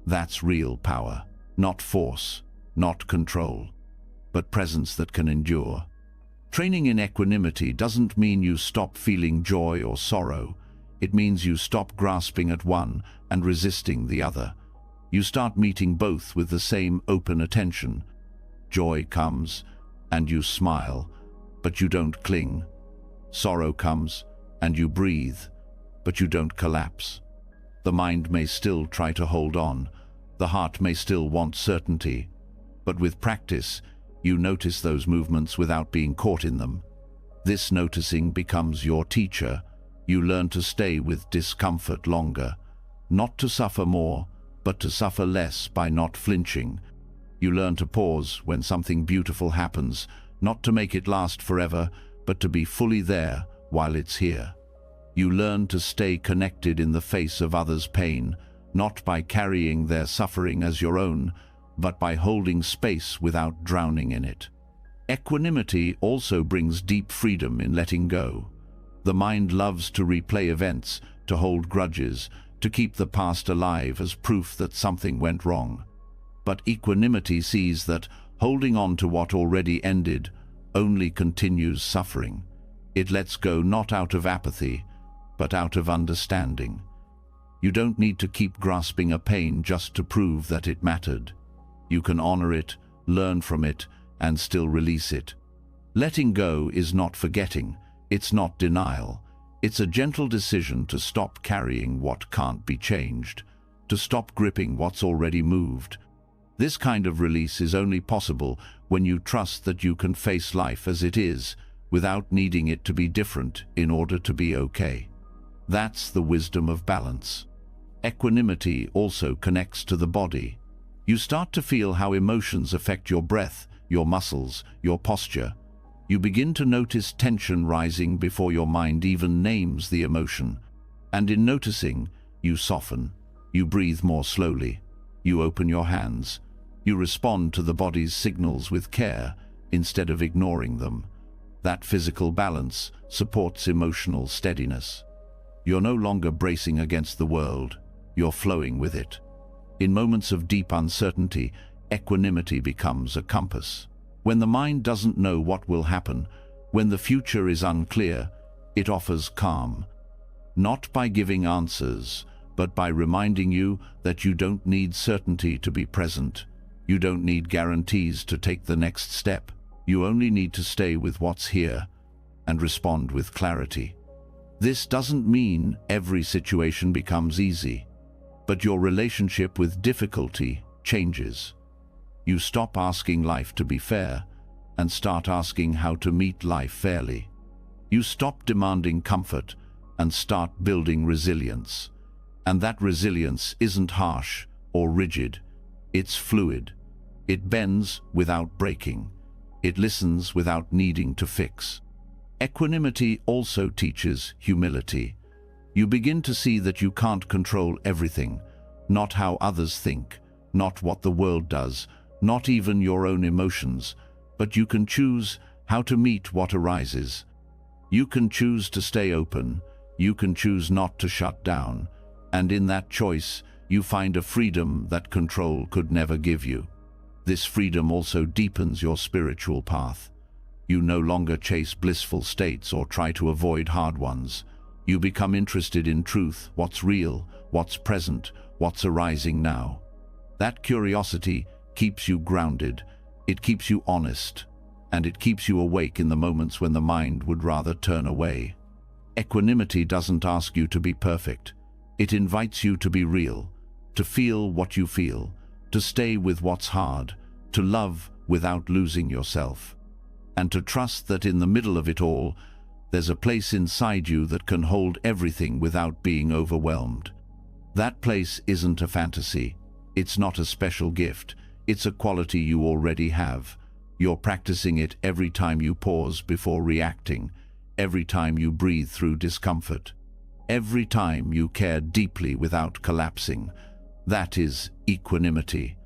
That's real power, not force, not control, but presence that can endure. Training in equanimity doesn't mean you stop feeling joy or sorrow. It means you stop grasping at one and resisting the other. You start meeting both with the same open attention. Joy comes, and you smile, but you don't cling. Sorrow comes, and you breathe, but you don't collapse. The mind may still try to hold on. The heart may still want certainty. But with practice, you notice those movements without being caught in them. This noticing becomes your teacher. You learn to stay with discomfort longer, not to suffer more, but to suffer less by not flinching. You learn to pause when something beautiful happens, not to make it last forever, but to be fully there while it's here. You learn to stay connected in the face of others' pain, not by carrying their suffering as your own, but by holding space without drowning in it. Equanimity also brings deep freedom in letting go. The mind loves to replay events, to hold grudges, to keep the past alive as proof that something went wrong. But equanimity sees that holding on to what already ended only continues suffering. It lets go not out of apathy, but out of understanding. You don't need to keep grasping a pain just to prove that it mattered. You can honor it, learn from it, and still release it. Letting go is not forgetting. It's not denial. It's a gentle decision to stop carrying what can't be changed, to stop gripping what's already moved. This kind of release is only possible when you trust that you can face life as it is, without needing it to be different in order to be okay. That's the wisdom of balance. Equanimity also connects to the body. You start to feel how emotions affect your breath, your muscles, your posture. You begin to notice tension rising before your mind even names the emotion. And in noticing, you soften. You breathe more slowly. You open your hands. You respond to the body's signals with care instead of ignoring them. That physical balance supports emotional steadiness. You're no longer bracing against the world. You're flowing with it. In moments of deep uncertainty, equanimity becomes a compass. When the mind doesn't know what will happen, when the future is unclear, it offers calm. Not by giving answers, but by reminding you that you don't need certainty to be present. You don't need guarantees to take the next step. You only need to stay with what's here and respond with clarity. This doesn't mean every situation becomes easy, but your relationship with difficulty changes. You stop asking life to be fair and start asking how to meet life fairly. You stop demanding comfort and start building resilience. And that resilience isn't harsh or rigid. It's fluid. It bends without breaking. It listens without needing to fix. Equanimity also teaches humility. You begin to see that you can't control everything, not how others think, not what the world does, not even your own emotions, but you can choose how to meet what arises. You can choose to stay open, you can choose not to shut down, and in that choice, you find a freedom that control could never give you. This freedom also deepens your spiritual path. You no longer chase blissful states or try to avoid hard ones. You become interested in truth, what's real, what's present, what's arising now. That curiosity keeps you grounded, it keeps you honest, and it keeps you awake in the moments when the mind would rather turn away. Equanimity doesn't ask you to be perfect. It invites you to be real, to feel what you feel, to stay with what's hard, to love without losing yourself, and to trust that in the middle of it all, there's a place inside you that can hold everything without being overwhelmed. That place isn't a fantasy. It's not a special gift. It's a quality you already have. You're practicing it every time you pause before reacting, every time you breathe through discomfort, every time you care deeply without collapsing. That is equanimity.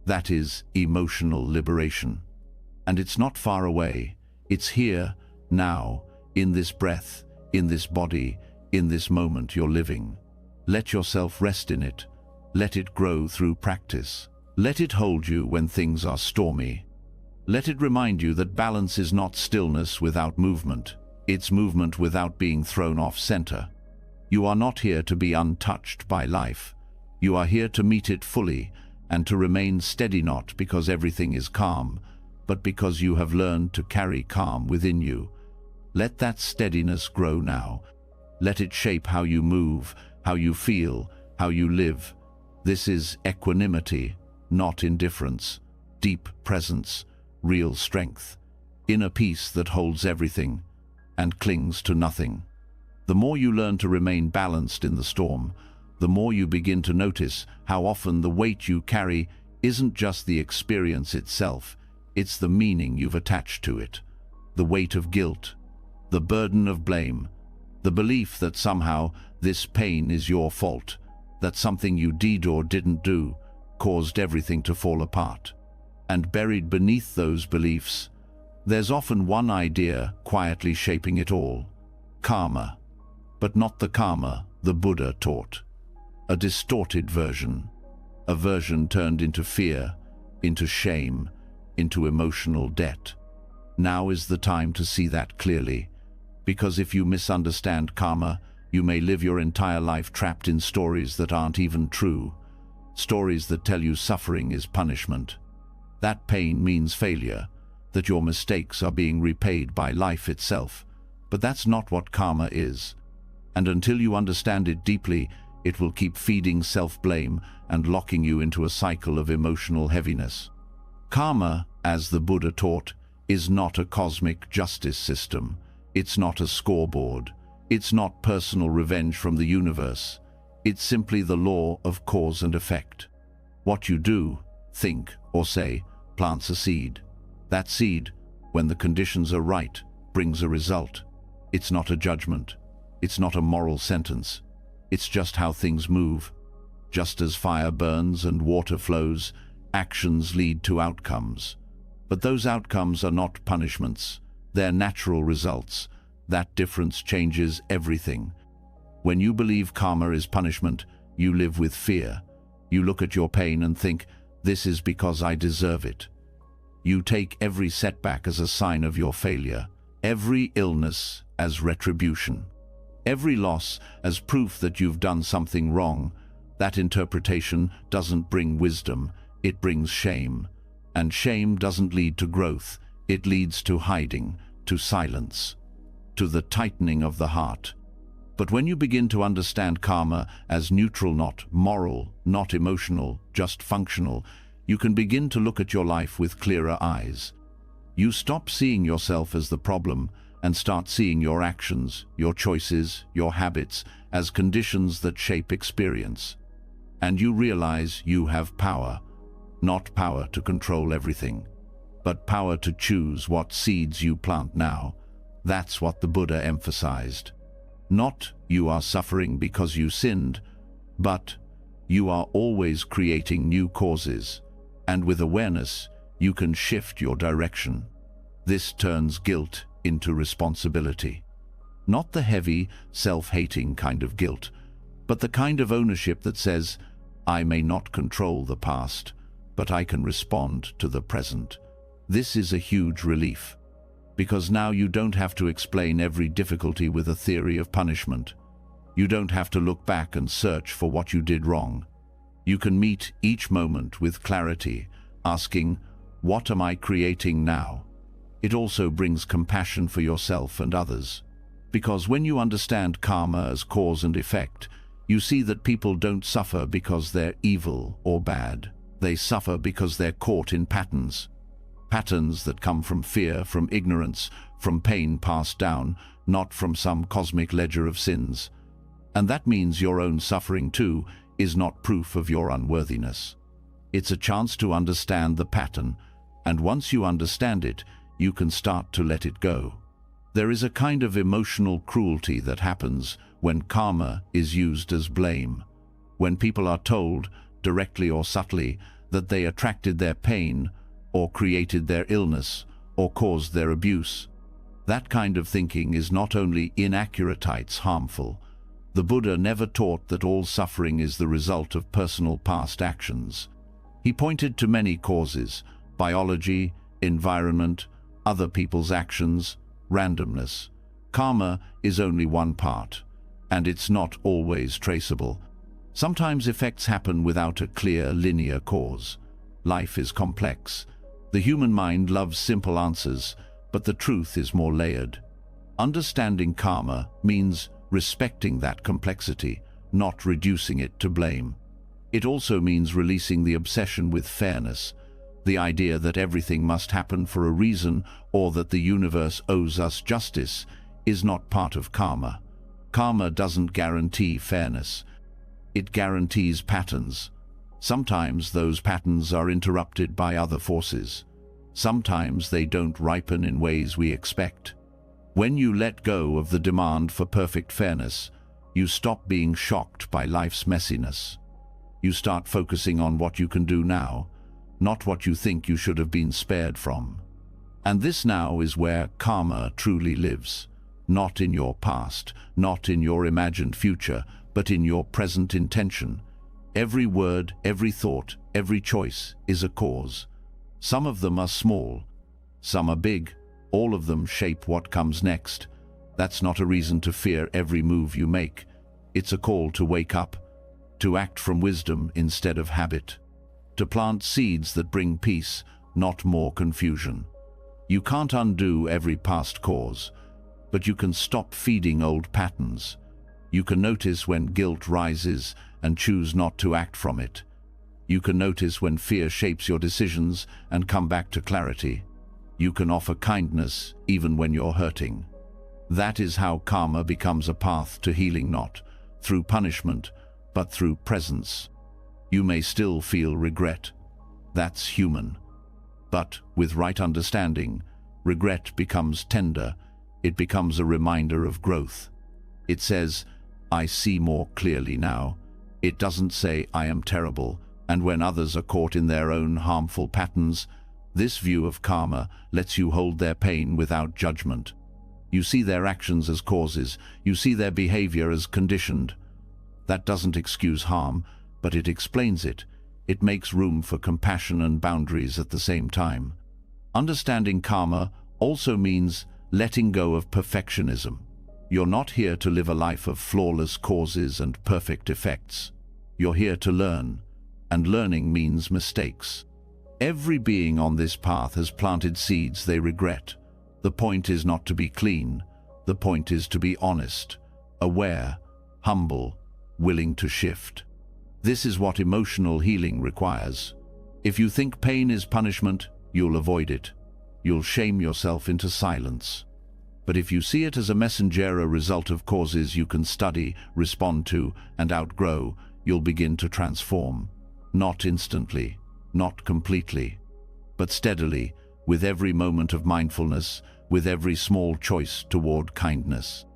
That is emotional liberation. And it's not far away. It's here, now, in this breath, in this body, in this moment you're living. Let yourself rest in it. Let it grow through practice. Let it hold you when things are stormy. Let it remind you that balance is not stillness without movement. It's movement without being thrown off center. You are not here to be untouched by life. You are here to meet it fully and to remain steady, not because everything is calm, but because you have learned to carry calm within you. Let that steadiness grow now. Let it shape how you move, how you feel, how you live. This is equanimity, not indifference, deep presence, real strength, inner peace that holds everything and clings to nothing. The more you learn to remain balanced in the storm, the more you begin to notice how often the weight you carry isn't just the experience itself, it's the meaning you've attached to it. The weight of guilt, the burden of blame, the belief that somehow this pain is your fault, that something you did or didn't do caused everything to fall apart. And buried beneath those beliefs, there's often one idea quietly shaping it all: karma. But not the karma the Buddha taught. A distorted version. A version turned into fear, into shame, into emotional debt. Now is the time to see that clearly, because if you misunderstand karma, you may live your entire life trapped in stories that aren't even true, stories that tell you suffering is punishment. That pain means failure, that your mistakes are being repaid by life itself. But that's not what karma is. And until you understand it deeply, it will keep feeding self-blame and locking you into a cycle of emotional heaviness. Karma, as the Buddha taught, is not a cosmic justice system. It's not a scoreboard. It's not personal revenge from the universe. It's simply the law of cause and effect. What you do, think, or say plants a seed. That seed, when the conditions are right, brings a result. It's not a judgment. It's not a moral sentence. It's just how things move. Just as fire burns and water flows, actions lead to outcomes. But those outcomes are not punishments. They're natural results. That difference changes everything. When you believe karma is punishment, you live with fear. You look at your pain and think, this is because I deserve it. You take every setback as a sign of your failure, every illness as retribution, every loss as proof that you've done something wrong. That interpretation doesn't bring wisdom, it brings shame. And shame doesn't lead to growth, it leads to hiding, to silence, to the tightening of the heart. But when you begin to understand karma as neutral, not moral, not emotional, just functional, you can begin to look at your life with clearer eyes. You stop seeing yourself as the problem and start seeing your actions, your choices, your habits as conditions that shape experience. And you realize you have power, not power to control everything, but power to choose what seeds you plant now. That's what the Buddha emphasized. Not you are suffering because you sinned, but you are always creating new causes, and with awareness, you can shift your direction. This turns guilt into responsibility. Not the heavy, self-hating kind of guilt, but the kind of ownership that says, I may not control the past, but I can respond to the present. This is a huge relief, because now you don't have to explain every difficulty with a theory of punishment. You don't have to look back and search for what you did wrong. You can meet each moment with clarity, asking, what am I creating now? It also brings compassion for yourself and others. Because when you understand karma as cause and effect, you see that people don't suffer because they're evil or bad. They suffer because they're caught in patterns. Patterns that come from fear, from ignorance, from pain passed down, not from some cosmic ledger of sins. And that means your own suffering too is not proof of your unworthiness. It's a chance to understand the pattern, and once you understand it, you can start to let it go. There is a kind of emotional cruelty that happens when karma is used as blame. When people are told, directly or subtly, that they attracted their pain, or created their illness, or caused their abuse. That kind of thinking is not only inaccurate, it's harmful. The Buddha never taught that all suffering is the result of personal past actions. He pointed to many causes: biology, environment, other people's actions, randomness. Karma is only one part, and it's not always traceable. Sometimes effects happen without a clear, linear cause. Life is complex. The human mind loves simple answers, but the truth is more layered. Understanding karma means respecting that complexity, not reducing it to blame. It also means releasing the obsession with fairness, the idea that everything must happen for a reason or that the universe owes us justice is not part of karma. Karma doesn't guarantee fairness. It guarantees patterns. Sometimes those patterns are interrupted by other forces. Sometimes they don't ripen in ways we expect. When you let go of the demand for perfect fairness, you stop being shocked by life's messiness. You start focusing on what you can do now, not what you think you should have been spared from. And this now is where karma truly lives. Not in your past, not in your imagined future, but in your present intention. Every word, every thought, every choice is a cause. Some of them are small, some are big. All of them shape what comes next. That's not a reason to fear every move you make. It's a call to wake up, to act from wisdom instead of habit, to plant seeds that bring peace, not more confusion. You can't undo every past cause, but you can stop feeding old patterns. You can notice when guilt rises and choose not to act from it. You can notice when fear shapes your decisions and come back to clarity. You can offer kindness even when you're hurting. That is how karma becomes a path to healing, not through punishment, but through presence. You may still feel regret. That's human. But with right understanding, regret becomes tender. It becomes a reminder of growth. It says, I see more clearly now. It doesn't say, I am terrible. And when others are caught in their own harmful patterns, this view of karma lets you hold their pain without judgment. You see their actions as causes. You see their behavior as conditioned. That doesn't excuse harm, but it explains it. It makes room for compassion and boundaries at the same time. Understanding karma also means letting go of perfectionism. You're not here to live a life of flawless causes and perfect effects. You're here to learn, and learning means mistakes. Every being on this path has planted seeds they regret. The point is not to be clean. The point is to be honest, aware, humble, willing to shift. This is what emotional healing requires. If you think pain is punishment, you'll avoid it. You'll shame yourself into silence. But if you see it as a messenger, a result of causes you can study, respond to, and outgrow, you'll begin to transform. Not instantly, not completely, but steadily, with every moment of mindfulness, with every small choice toward kindness.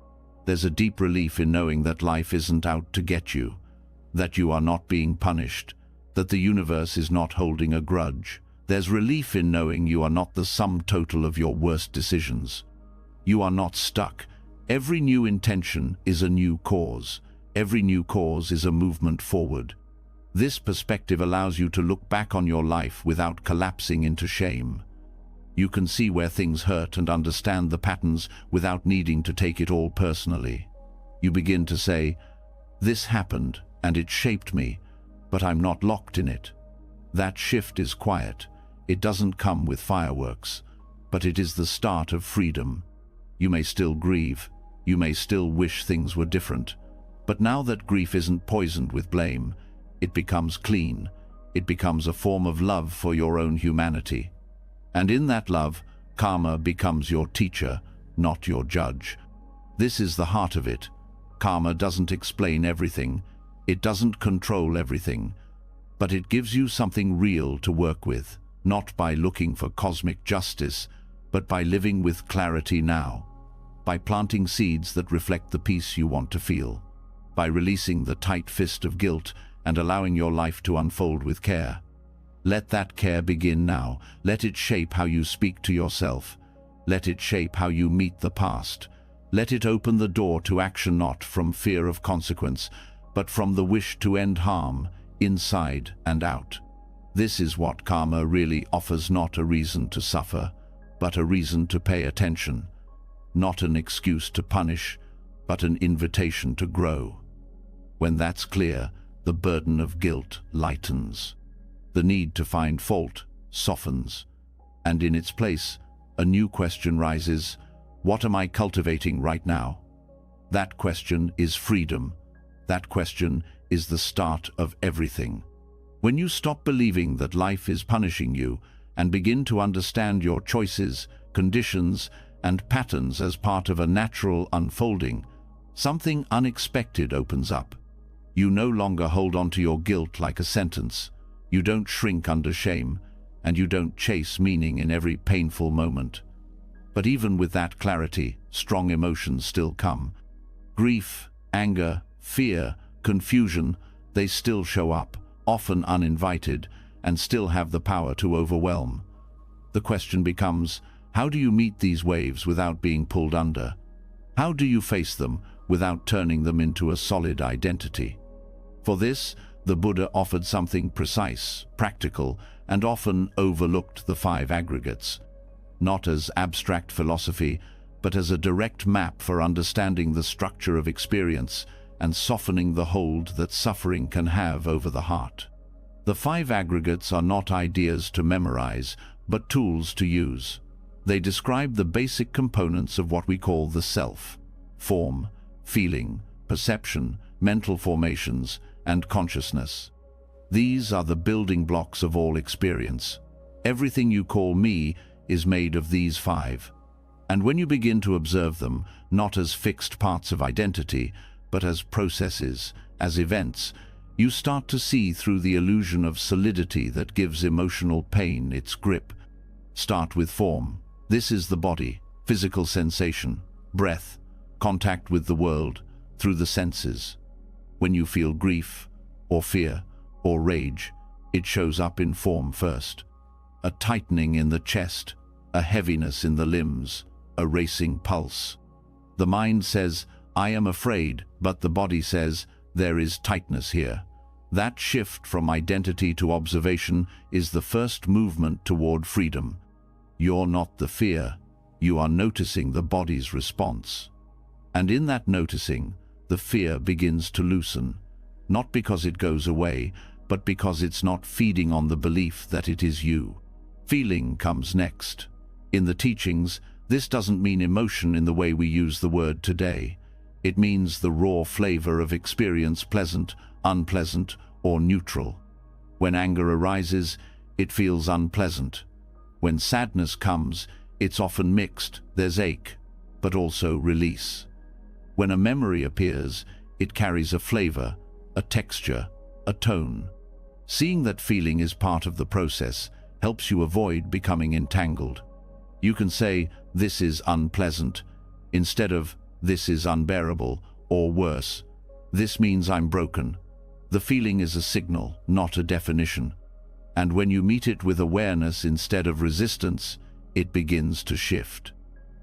There's a deep relief in knowing that life isn't out to get you, that you are not being punished, that the universe is not holding a grudge. There's relief in knowing you are not the sum total of your worst decisions. You are not stuck. Every new intention is a new cause. Every new cause is a movement forward. This perspective allows you to look back on your life without collapsing into shame. You can see where things hurt and understand the patterns without needing to take it all personally. You begin to say, this happened and it shaped me, but I'm not locked in it. That shift is quiet. It doesn't come with fireworks, but it is the start of freedom. You may still grieve. You may still wish things were different. But now that grief isn't poisoned with blame, it becomes clean. It becomes a form of love for your own humanity. And in that love, karma becomes your teacher, not your judge. This is the heart of it. Karma doesn't explain everything. It doesn't control everything. But it gives you something real to work with, not by looking for cosmic justice, but by living with clarity now, by planting seeds that reflect the peace you want to feel, by releasing the tight fist of guilt and allowing your life to unfold with care. Let that care begin now. Let it shape how you speak to yourself. Let it shape how you meet the past. Let it open the door to action, not from fear of consequence, but from the wish to end harm, inside and out. This is what karma really offers, not a reason to suffer, but a reason to pay attention. Not an excuse to punish, but an invitation to grow. When that's clear, the burden of guilt lightens. The need to find fault softens. And in its place, a new question rises: what am I cultivating right now? That question is freedom. That question is the start of everything. When you stop believing that life is punishing you and begin to understand your choices, conditions, and patterns as part of a natural unfolding, something unexpected opens up. You no longer hold on to your guilt like a sentence. You don't shrink under shame, and you don't chase meaning in every painful moment. But even with that clarity, strong emotions still come. Grief, anger, fear, confusion, they still show up, often uninvited, and still have the power to overwhelm. The question becomes, how do you meet these waves without being pulled under? How do you face them without turning them into a solid identity? For this, the Buddha offered something precise, practical, and often overlooked: the 5 aggregates. Not as abstract philosophy, but as a direct map for understanding the structure of experience and softening the hold that suffering can have over the heart. The 5 aggregates are not ideas to memorize, but tools to use. They describe the basic components of what we call the self: form, feeling, perception, mental formations, and consciousness. These are the building blocks of all experience. Everything you call me is made of these 5. And when you begin to observe them, not as fixed parts of identity, but as processes, as events, you start to see through the illusion of solidity that gives emotional pain its grip. Start with form. This is the body, physical sensation, breath, contact with the world, through the senses. When you feel grief, or fear, or rage, it shows up in form first. A tightening in the chest, a heaviness in the limbs, a racing pulse. The mind says, I am afraid, but the body says, there is tightness here. That shift from identity to observation is the first movement toward freedom. You're not the fear, you are noticing the body's response. And in that noticing, the fear begins to loosen, not because it goes away, but because it's not feeding on the belief that it is you. Feeling comes next. In the teachings, this doesn't mean emotion in the way we use the word today. It means the raw flavor of experience, pleasant, unpleasant, or neutral. When anger arises, it feels unpleasant. When sadness comes, it's often mixed. There's ache, but also release. When a memory appears, it carries a flavor, a texture, a tone. Seeing that feeling is part of the process helps you avoid becoming entangled. You can say, this is unpleasant, instead of, this is unbearable, or worse, this means I'm broken. The feeling is a signal, not a definition. And when you meet it with awareness instead of resistance, it begins to shift.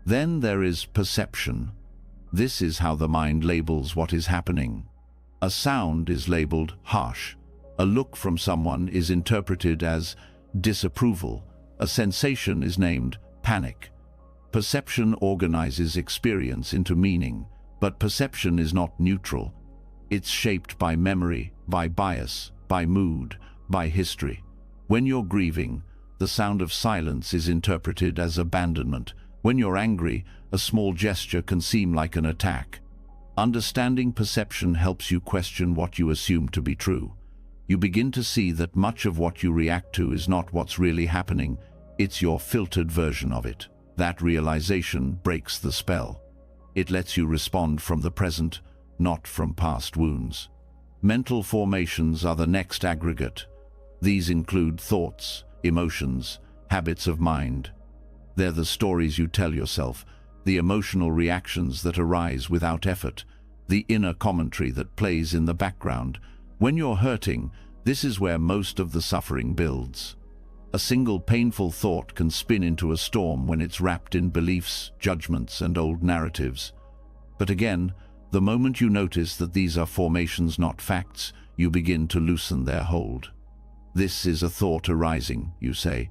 Then there is perception. This is how the mind labels what is happening. A sound is labeled harsh. A look from someone is interpreted as disapproval. A sensation is named panic. Perception organizes experience into meaning, but perception is not neutral. It's shaped by memory, by bias, by mood, by history. When you're grieving, the sound of silence is interpreted as abandonment. When you're angry, a small gesture can seem like an attack. Understanding perception helps you question what you assume to be true. You begin to see that much of what you react to is not what's really happening, it's your filtered version of it. That realization breaks the spell. It lets you respond from the present, not from past wounds. Mental formations are the next aggregate. These include thoughts, emotions, habits of mind. They're the stories you tell yourself, the emotional reactions that arise without effort, the inner commentary that plays in the background. When you're hurting, this is where most of the suffering builds. A single painful thought can spin into a storm when it's wrapped in beliefs, judgments, and old narratives. But again, the moment you notice that these are formations, not facts, you begin to loosen their hold. This is a thought arising, you say.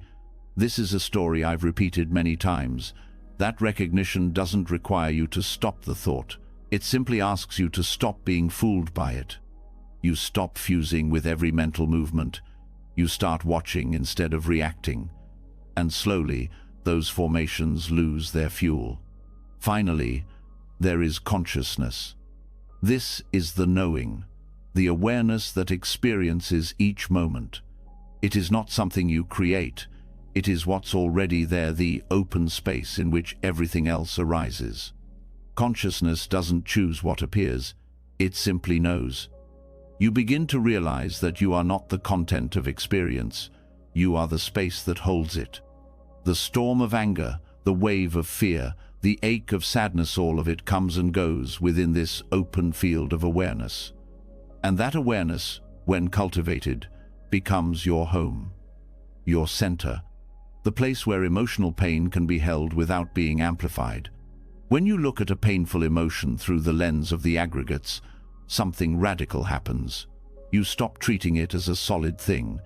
This is a story I've repeated many times. That recognition doesn't require you to stop the thought. It simply asks you to stop being fooled by it. You stop fusing with every mental movement. You start watching instead of reacting. And slowly, those formations lose their fuel. Finally, there is consciousness. This is the knowing, the awareness that experiences each moment. It is not something you create. It is what's already there, the open space in which everything else arises. Consciousness doesn't choose what appears. It simply knows. You begin to realize that you are not the content of experience. You are the space that holds it. The storm of anger, the wave of fear, the ache of sadness, all of it comes and goes within this open field of awareness. And that awareness, when cultivated, becomes your home, your center, the place where emotional pain can be held without being amplified. When you look at a painful emotion through the lens of the aggregates, something radical happens. You stop treating it as a solid thing.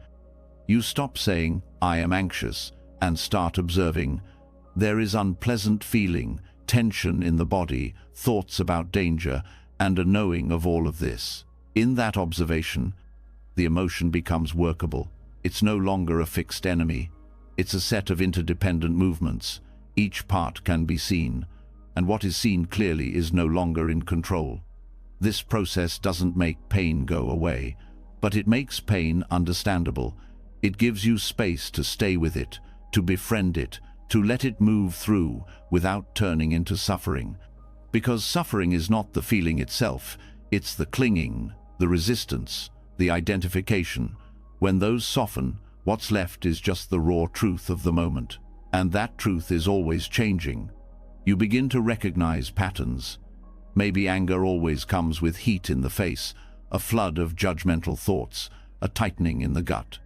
You stop saying, "I am anxious," and start observing. There is unpleasant feeling, tension in the body, thoughts about danger, and a knowing of all of this. In that observation, the emotion becomes workable. It's no longer a fixed enemy. It's a set of interdependent movements. Each part can be seen, and what is seen clearly is no longer in control. This process doesn't make pain go away, but it makes pain understandable. It gives you space to stay with it, to befriend it, to let it move through without turning into suffering. Because suffering is not the feeling itself, it's the clinging, the resistance, the identification. When those soften, what's left is just the raw truth of the moment. And that truth is always changing. You begin to recognize patterns. Maybe anger always comes with heat in the face, a flood of judgmental thoughts, a tightening in the gut.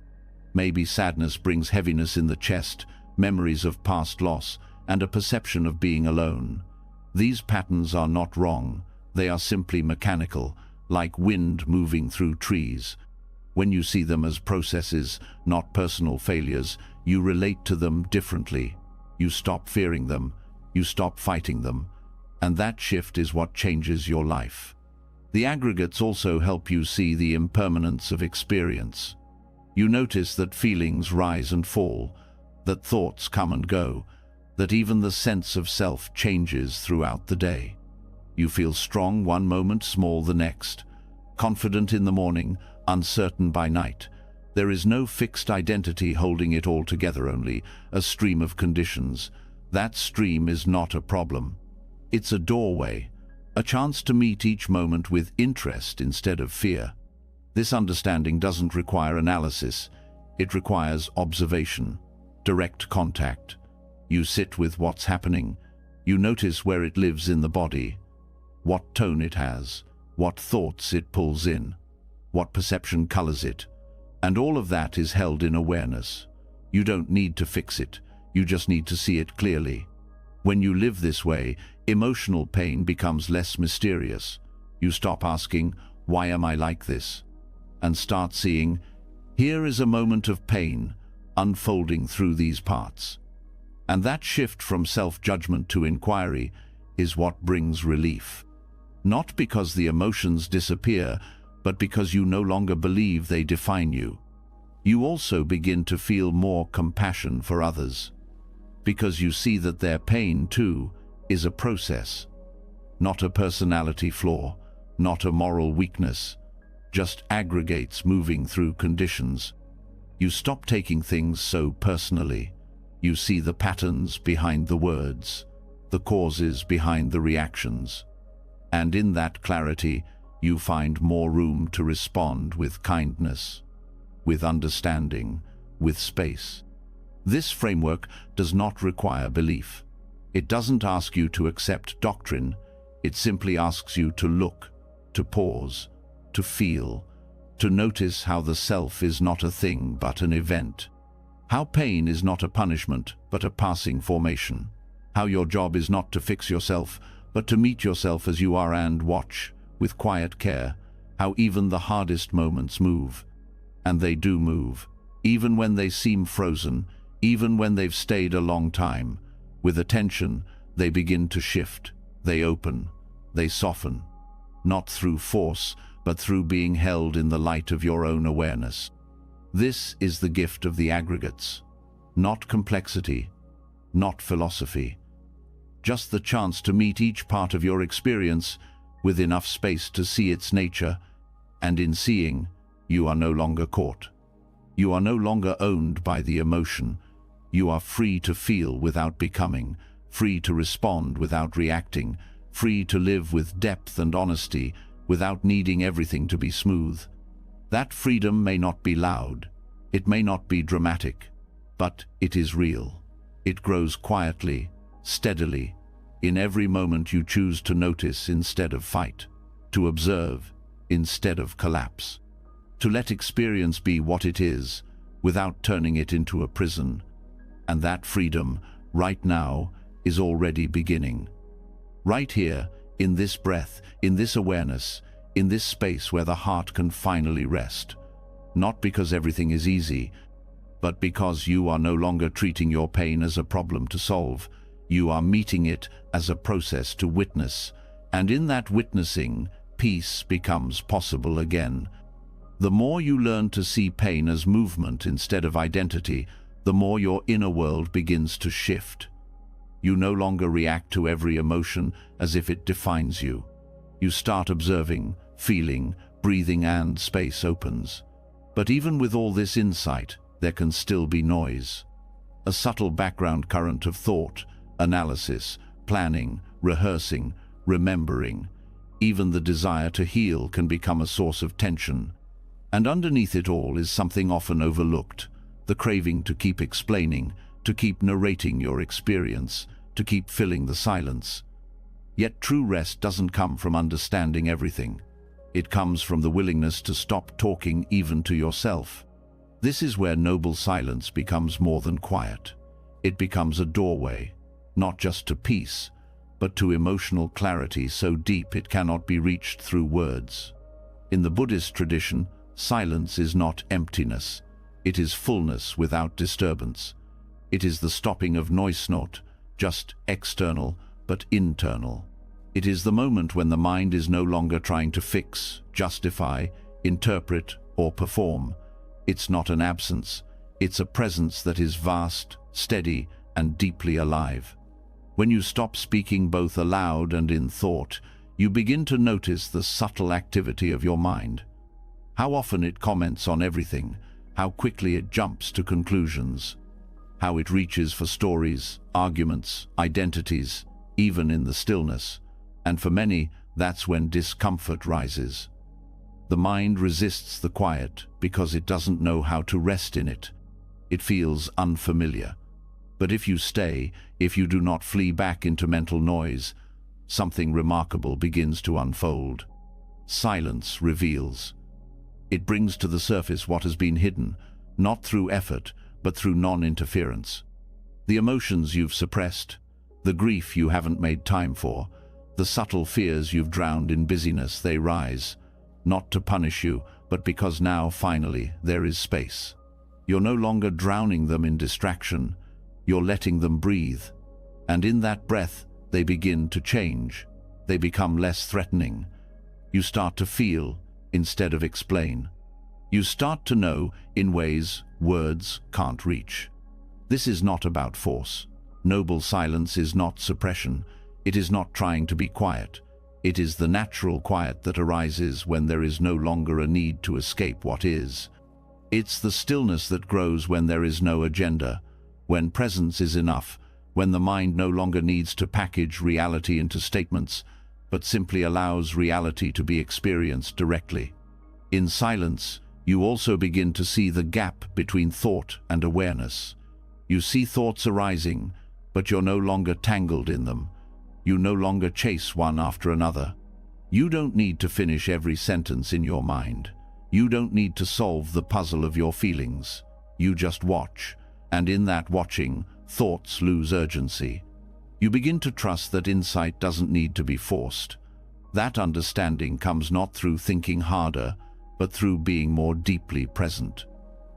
Maybe sadness brings heaviness in the chest, memories of past loss, and a perception of being alone. These patterns are not wrong. They are simply mechanical, like wind moving through trees. When you see them as processes, not personal failures, you relate to them differently. You stop fearing them. You stop fighting them. And that shift is what changes your life. The aggregates also help you see the impermanence of experience. You notice that feelings rise and fall, that thoughts come and go, that even the sense of self changes throughout the day. You feel strong one moment, small the next, confident in the morning, uncertain by night. There is no fixed identity holding it all together, only a stream of conditions. That stream is not a problem. It's a doorway, a chance to meet each moment with interest instead of fear. This understanding doesn't require analysis. It requires observation, direct contact. You sit with what's happening. You notice where it lives in the body, what tone it has, what thoughts it pulls in, what perception colors it. And all of that is held in awareness. You don't need to fix it. You just need to see it clearly. When you live this way, emotional pain becomes less mysterious. You stop asking, "Why am I like this?" and start seeing, "Here is a moment of pain unfolding through these parts." And that shift from self-judgment to inquiry is what brings relief. Not because the emotions disappear, but because you no longer believe they define you. You also begin to feel more compassion for others. because you see that their pain, too, is a process, not a personality flaw, not a moral weakness, just aggregates moving through conditions. You stop taking things so personally. You see the patterns behind the words, the causes behind the reactions. And in that clarity, you find more room to respond with kindness, with understanding, with space. This framework does not require belief. It doesn't ask you to accept doctrine. It simply asks you to look, to pause, to feel, to notice how the self is not a thing but an event. How pain is not a punishment but a passing formation. How your job is not to fix yourself but to meet yourself as you are and watch, with quiet care, how even the hardest moments move. And they do move, even when they seem frozen, even when they've stayed a long time. With attention, they begin to shift, they open, they soften. Not through force, but through being held in the light of your own awareness. This is the gift of the aggregates. Not complexity, not philosophy. Just the chance to meet each part of your experience with enough space to see its nature, and in seeing, you are no longer caught. You are no longer owned by the emotion. You are free to feel without becoming, free to respond without reacting, free to live with depth and honesty without needing everything to be smooth. That freedom may not be loud, it may not be dramatic, but it is real. It grows quietly, steadily, in every moment you choose to notice instead of fight, to observe instead of collapse, to let experience be what it is without turning it into a prison. And that freedom, right now, is already beginning. Right here, in this breath, in this awareness, in this space where the heart can finally rest. Not because everything is easy, but because you are no longer treating your pain as a problem to solve. You are meeting it as a process to witness, and in that witnessing, peace becomes possible again. The more you learn to see pain as movement instead of identity, the more your inner world begins to shift. You no longer react to every emotion as if it defines you. You start observing, feeling, breathing, and space opens. But even with all this insight, there can still be noise. A subtle background current of thought, analysis, planning, rehearsing, remembering. Even the desire to heal can become a source of tension. And underneath it all is something often overlooked, the craving to keep explaining, to keep narrating your experience, to keep filling the silence. Yet true rest doesn't come from understanding everything. It comes from the willingness to stop talking even to yourself. This is where noble silence becomes more than quiet. It becomes a doorway, not just to peace, but to emotional clarity so deep it cannot be reached through words. In the Buddhist tradition, silence is not emptiness. It is fullness without disturbance. It is the stopping of noise, not just external, but internal. It is the moment when the mind is no longer trying to fix, justify, interpret, or perform. It's not an absence. It's a presence that is vast, steady, and deeply alive. When you stop speaking both aloud and in thought, you begin to notice the subtle activity of your mind. How often it comments on everything, how quickly it jumps to conclusions, how it reaches for stories, arguments, identities, even in the stillness. And for many, that's when discomfort rises. The mind resists the quiet because it doesn't know how to rest in it. It feels unfamiliar. But if you stay, if you do not flee back into mental noise, something remarkable begins to unfold. Silence reveals. It brings to the surface what has been hidden, not through effort, but through non-interference. The emotions you've suppressed, the grief you haven't made time for, the subtle fears you've drowned in busyness, they rise, not to punish you, but because now, finally, there is space. You're no longer drowning them in distraction, you're letting them breathe. And in that breath, they begin to change. They become less threatening. You start to feel instead of explain. You start to know in ways words can't reach. This is not about force. Noble silence is not suppression. It is not trying to be quiet. It is the natural quiet that arises when there is no longer a need to escape what is. It's the stillness that grows when there is no agenda, when presence is enough, when the mind no longer needs to package reality into statements, but simply allows reality to be experienced directly. In silence, you also begin to see the gap between thought and awareness. You see thoughts arising, but you're no longer tangled in them. You no longer chase one after another. You don't need to finish every sentence in your mind. You don't need to solve the puzzle of your feelings. You just watch, and in that watching, thoughts lose urgency. You begin to trust that insight doesn't need to be forced. That understanding comes not through thinking harder, but through being more deeply present.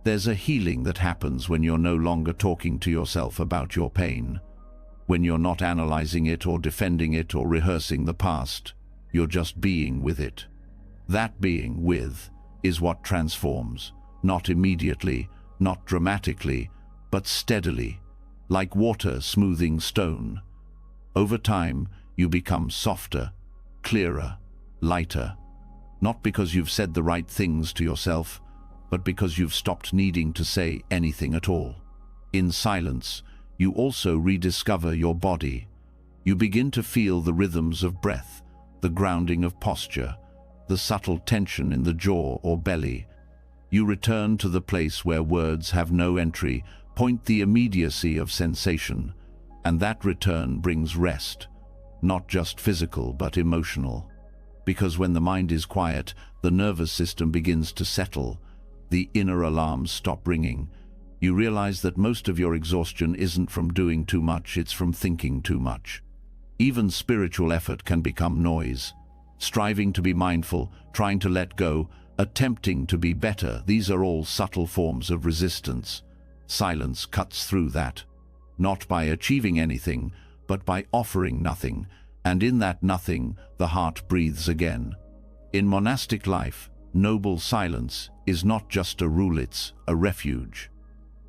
There's a healing that happens when you're no longer talking to yourself about your pain. When you're not analyzing it or defending it or rehearsing the past, you're just being with it. That being with is what transforms, not immediately, not dramatically, but steadily, like water smoothing stone. Over time, you become softer, clearer, lighter, not because you've said the right things to yourself, but because you've stopped needing to say anything at all. In silence, you also rediscover your body. You begin to feel the rhythms of breath, the grounding of posture, the subtle tension in the jaw or belly. You return to the place where words have no entry, point the immediacy of sensation, and that return brings rest, not just physical but emotional. Because when the mind is quiet, the nervous system begins to settle, the inner alarms stop ringing. You realize that most of your exhaustion isn't from doing too much, it's from thinking too much. Even spiritual effort can become noise. Striving to be mindful, trying to let go, attempting to be better, these are all subtle forms of resistance. Silence cuts through that, not by achieving anything, but by offering nothing, and in that nothing, the heart breathes again. In monastic life, noble silence is not just a rule, it's a refuge.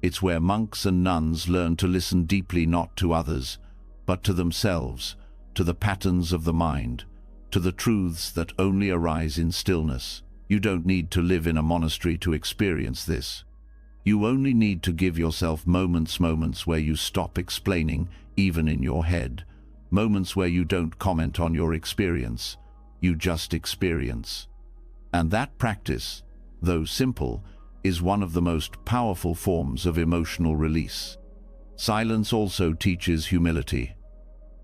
It's where monks and nuns learn to listen deeply not to others, but to themselves, to the patterns of the mind, to the truths that only arise in stillness. You don't need to live in a monastery to experience this. You only need to give yourself moments where you stop explaining, even in your head. Moments where you don't comment on your experience, you just experience. And that practice, though simple, is one of the most powerful forms of emotional release. Silence also teaches humility.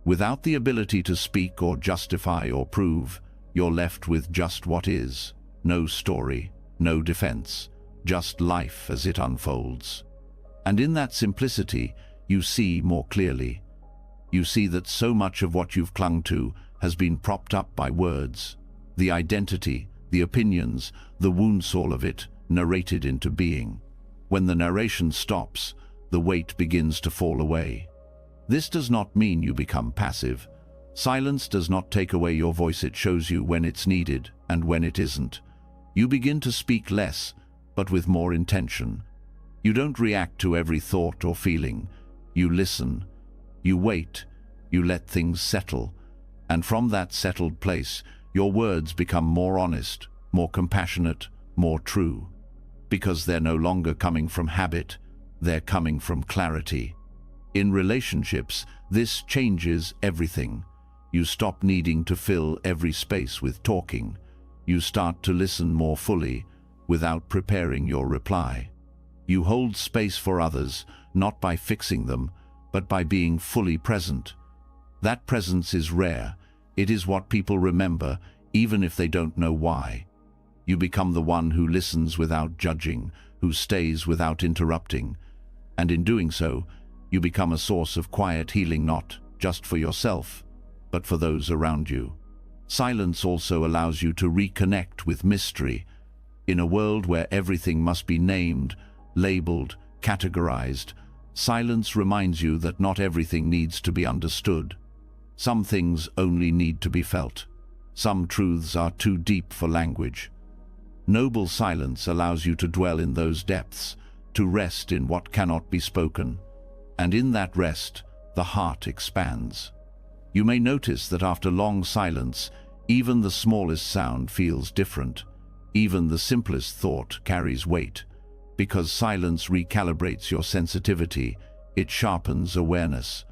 Without the ability to speak or justify or prove, you're left with just what is. No story, no defense, just life as it unfolds. And in that simplicity, you see more clearly. You see that so much of what you've clung to has been propped up by words. The identity, the opinions, the wounds, all of it, narrated into being. When the narration stops, the weight begins to fall away. This does not mean you become passive. Silence does not take away your voice, it shows you when it's needed and when it isn't. You begin to speak less, but with more intention. You don't react to every thought or feeling. You listen. You wait. You let things settle. And from that settled place, your words become more honest, more compassionate, more true. Because they're no longer coming from habit, they're coming from clarity. In relationships, this changes everything. You stop needing to fill every space with talking. You start to listen more fully, without preparing your reply. You hold space for others, not by fixing them, but by being fully present. That presence is rare. It is what people remember, even if they don't know why. You become the one who listens without judging, who stays without interrupting. And in doing so, you become a source of quiet healing, not just for yourself, but for those around you. Silence also allows you to reconnect with mystery. In a world where everything must be named, labeled, categorized, silence reminds you that not everything needs to be understood. Some things only need to be felt. Some truths are too deep for language. Noble silence allows you to dwell in those depths, to rest in what cannot be spoken. And in that rest, the heart expands. You may notice that after long silence, even the smallest sound feels different. Even the simplest thought carries weight, because silence recalibrates your sensitivity. It sharpens awareness.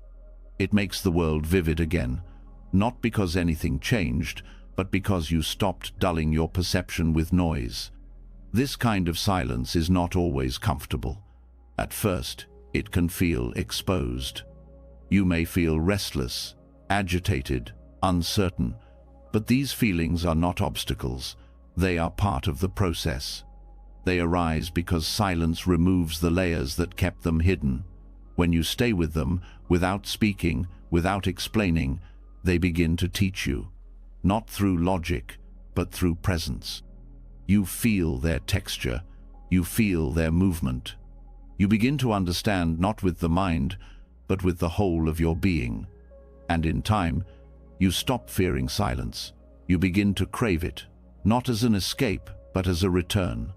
It makes the world vivid again, not because anything changed, but because you stopped dulling your perception with noise. This kind of silence is not always comfortable. At first, it can feel exposed. You may feel restless, agitated, uncertain, but these feelings are not obstacles. They are part of the process. They arise because silence removes the layers that kept them hidden. When you stay with them, without speaking, without explaining, they begin to teach you, not through logic, but through presence. You feel their texture, you feel their movement. You begin to understand not with the mind, but with the whole of your being. And in time, you stop fearing silence. You begin to crave it, not as an escape, but as a return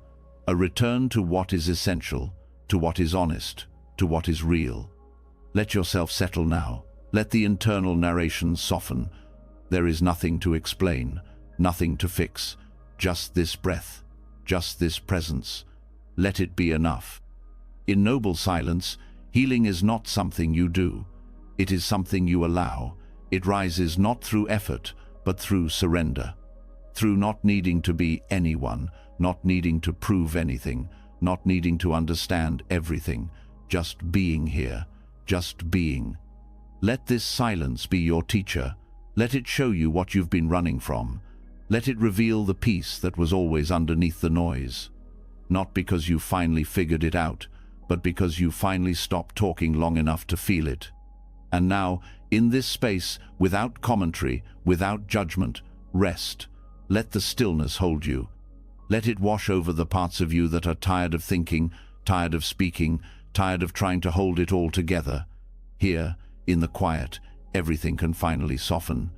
to what is essential, to what is honest, to what is real. Let yourself settle now. Let the internal narration soften. There is nothing to explain, nothing to fix, just this breath, just this presence. Let it be enough. In noble silence, healing is not something you do. It is something you allow. It rises not through effort, but through surrender. Through not needing to be anyone, not needing to prove anything, not needing to understand everything, just being here, just being. Let this silence be your teacher. Let it show you what you've been running from. Let it reveal the peace that was always underneath the noise. Not because you finally figured it out, but because you finally stopped talking long enough to feel it. And now, in this space, without commentary, without judgment, rest. Let the stillness hold you. Let it wash over the parts of you that are tired of thinking, tired of speaking, tired of trying to hold it all together. Here, in the quiet, everything can finally soften.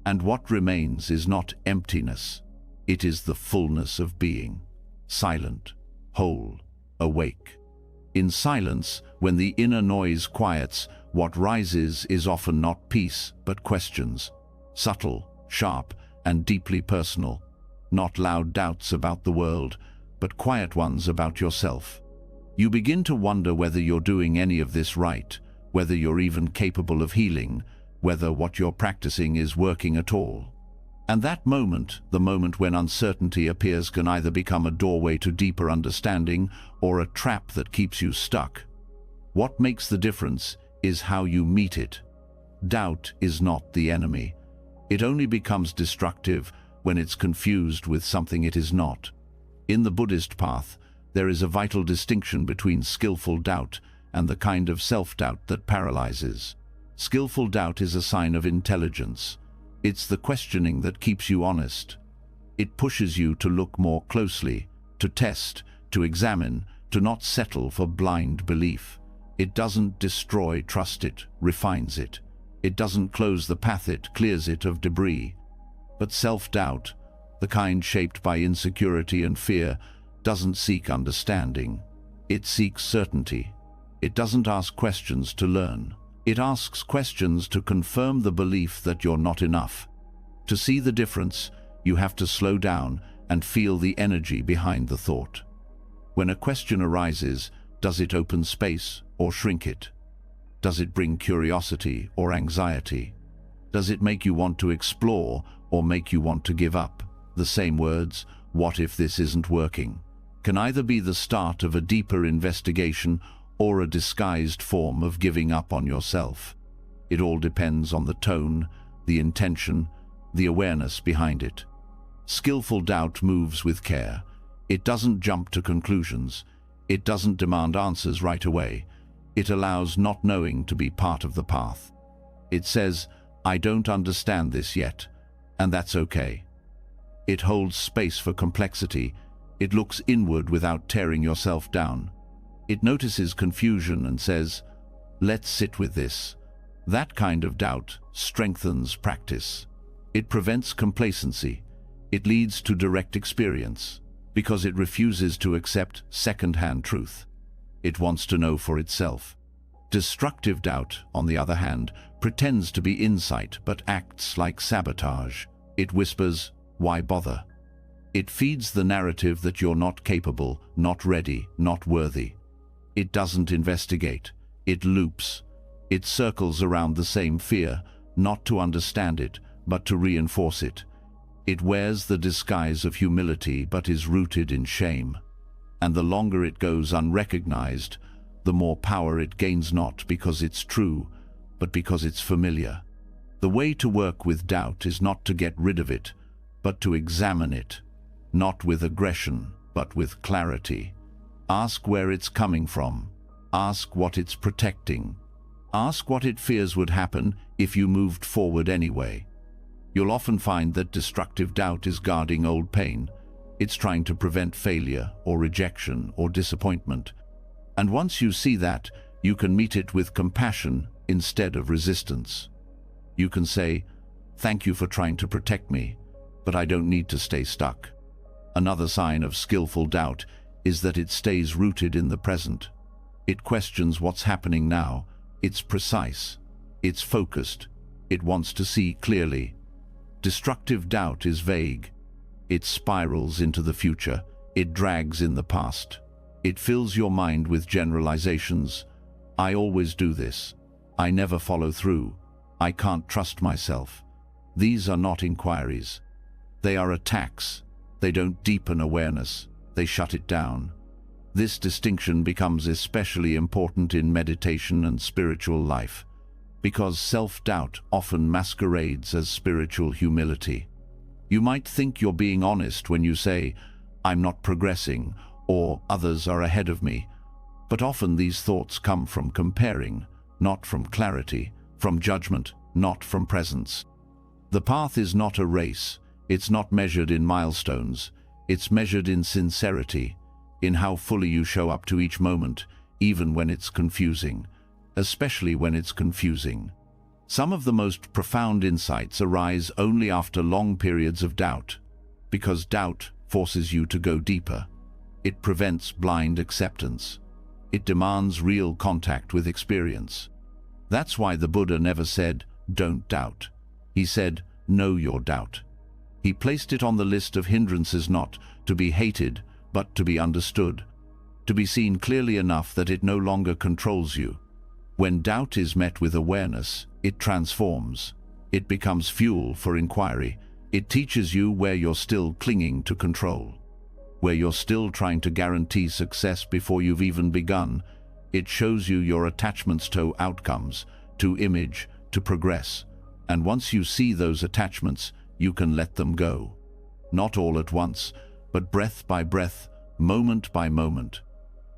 And what remains is not emptiness. It is the fullness of being. Silent, whole, awake. In silence, when the inner noise quiets, what rises is often not peace, but questions. Subtle, sharp, and deeply personal. Not loud doubts about the world, but quiet ones about yourself. You begin to wonder whether you're doing any of this right, whether you're even capable of healing, whether what you're practicing is working at all. And that moment, the moment when uncertainty appears, can either become a doorway to deeper understanding or a trap that keeps you stuck. What makes the difference is how you meet it. Doubt is not the enemy. It only becomes destructive when it's confused with something it is not. In the Buddhist path, there is a vital distinction between skillful doubt and the kind of self-doubt that paralyzes. Skillful doubt is a sign of intelligence. It's the questioning that keeps you honest. It pushes you to look more closely, to test, to examine, to not settle for blind belief. It doesn't destroy trust, it refines it. It doesn't close the path, it clears it of debris. But self-doubt, the kind shaped by insecurity and fear, doesn't seek understanding. It seeks certainty. It doesn't ask questions to learn. It asks questions to confirm the belief that you're not enough. To see the difference, you have to slow down and feel the energy behind the thought. When a question arises, does it open space or shrink it? Does it bring curiosity or anxiety? Does it make you want to explore or make you want to give up? The same words, "What if this isn't working?" can either be the start of a deeper investigation or a disguised form of giving up on yourself. It all depends on the tone, the intention, the awareness behind it. Skillful doubt moves with care. It doesn't jump to conclusions. It doesn't demand answers right away. It allows not knowing to be part of the path. It says, "I don't understand this yet," and that's okay. It holds space for complexity. It looks inward without tearing yourself down. It notices confusion and says, "Let's sit with this." That kind of doubt strengthens practice. It prevents complacency. It leads to direct experience, because it refuses to accept second-hand truth. It wants to know for itself. Destructive doubt, on the other hand, pretends to be insight but acts like sabotage. It whispers, "Why bother?" It feeds the narrative that you're not capable, not ready, not worthy. It doesn't investigate. It loops. It circles around the same fear, not to understand it, but to reinforce it. It wears the disguise of humility but is rooted in shame. And the longer it goes unrecognized, the more power it gains, not because it's true, but because it's familiar. The way to work with doubt is not to get rid of it, but to examine it, not with aggression, but with clarity. Ask where it's coming from. Ask what it's protecting. Ask what it fears would happen if you moved forward anyway. You'll often find that destructive doubt is guarding old pain. It's trying to prevent failure or rejection or disappointment. And once you see that, you can meet it with compassion instead of resistance. You can say, "Thank you for trying to protect me, but I don't need to stay stuck." Another sign of skillful doubt is that it stays rooted in the present. It questions what's happening now. It's precise. It's focused. It wants to see clearly. Destructive doubt is vague. It spirals into the future. It drags in the past. It fills your mind with generalizations. "I always do this. I never follow through. I can't trust myself." These are not inquiries. They are attacks. They don't deepen awareness. They shut it down. This distinction becomes especially important in meditation and spiritual life, because self-doubt often masquerades as spiritual humility. You might think you're being honest when you say, "I'm not progressing," or "others are ahead of me," but often these thoughts come from comparing, not from clarity, from judgment, not from presence. The path is not a race. It's not measured in milestones. It's measured in sincerity, in how fully you show up to each moment, even when it's confusing, especially when it's confusing. Some of the most profound insights arise only after long periods of doubt, because doubt forces you to go deeper. It prevents blind acceptance. It demands real contact with experience. That's why the Buddha never said, "Don't doubt." He said, "Know your doubt." He placed it on the list of hindrances, not to be hated, but to be understood, to be seen clearly enough that it no longer controls you. When doubt is met with awareness, it transforms. It becomes fuel for inquiry. It teaches you where you're still clinging to control, where you're still trying to guarantee success before you've even begun. It shows you your attachments to outcomes, to image, to progress. And once you see those attachments, you can let them go. Not all at once, but breath by breath, moment by moment.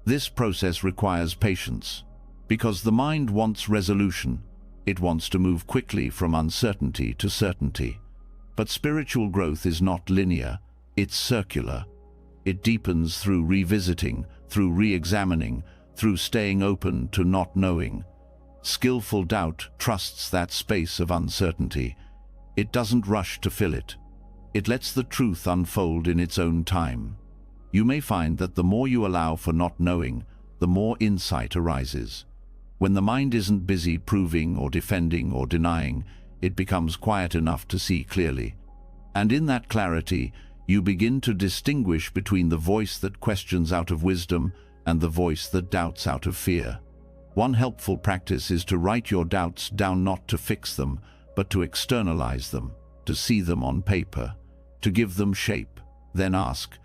This process requires patience, because the mind wants resolution. It wants to move quickly from uncertainty to certainty. But spiritual growth is not linear, it's circular. It deepens through revisiting, through re-examining, through staying open to not knowing. Skillful doubt trusts that space of uncertainty. It doesn't rush to fill it. It lets the truth unfold in its own time. You may find that the more you allow for not knowing, the more insight arises. When the mind isn't busy proving or defending or denying, it becomes quiet enough to see clearly. And in that clarity, you begin to distinguish between the voice that questions out of wisdom and the voice that doubts out of fear. One helpful practice is to write your doubts down, not to fix them, but to externalize them, to see them on paper, to give them shape. Then ask,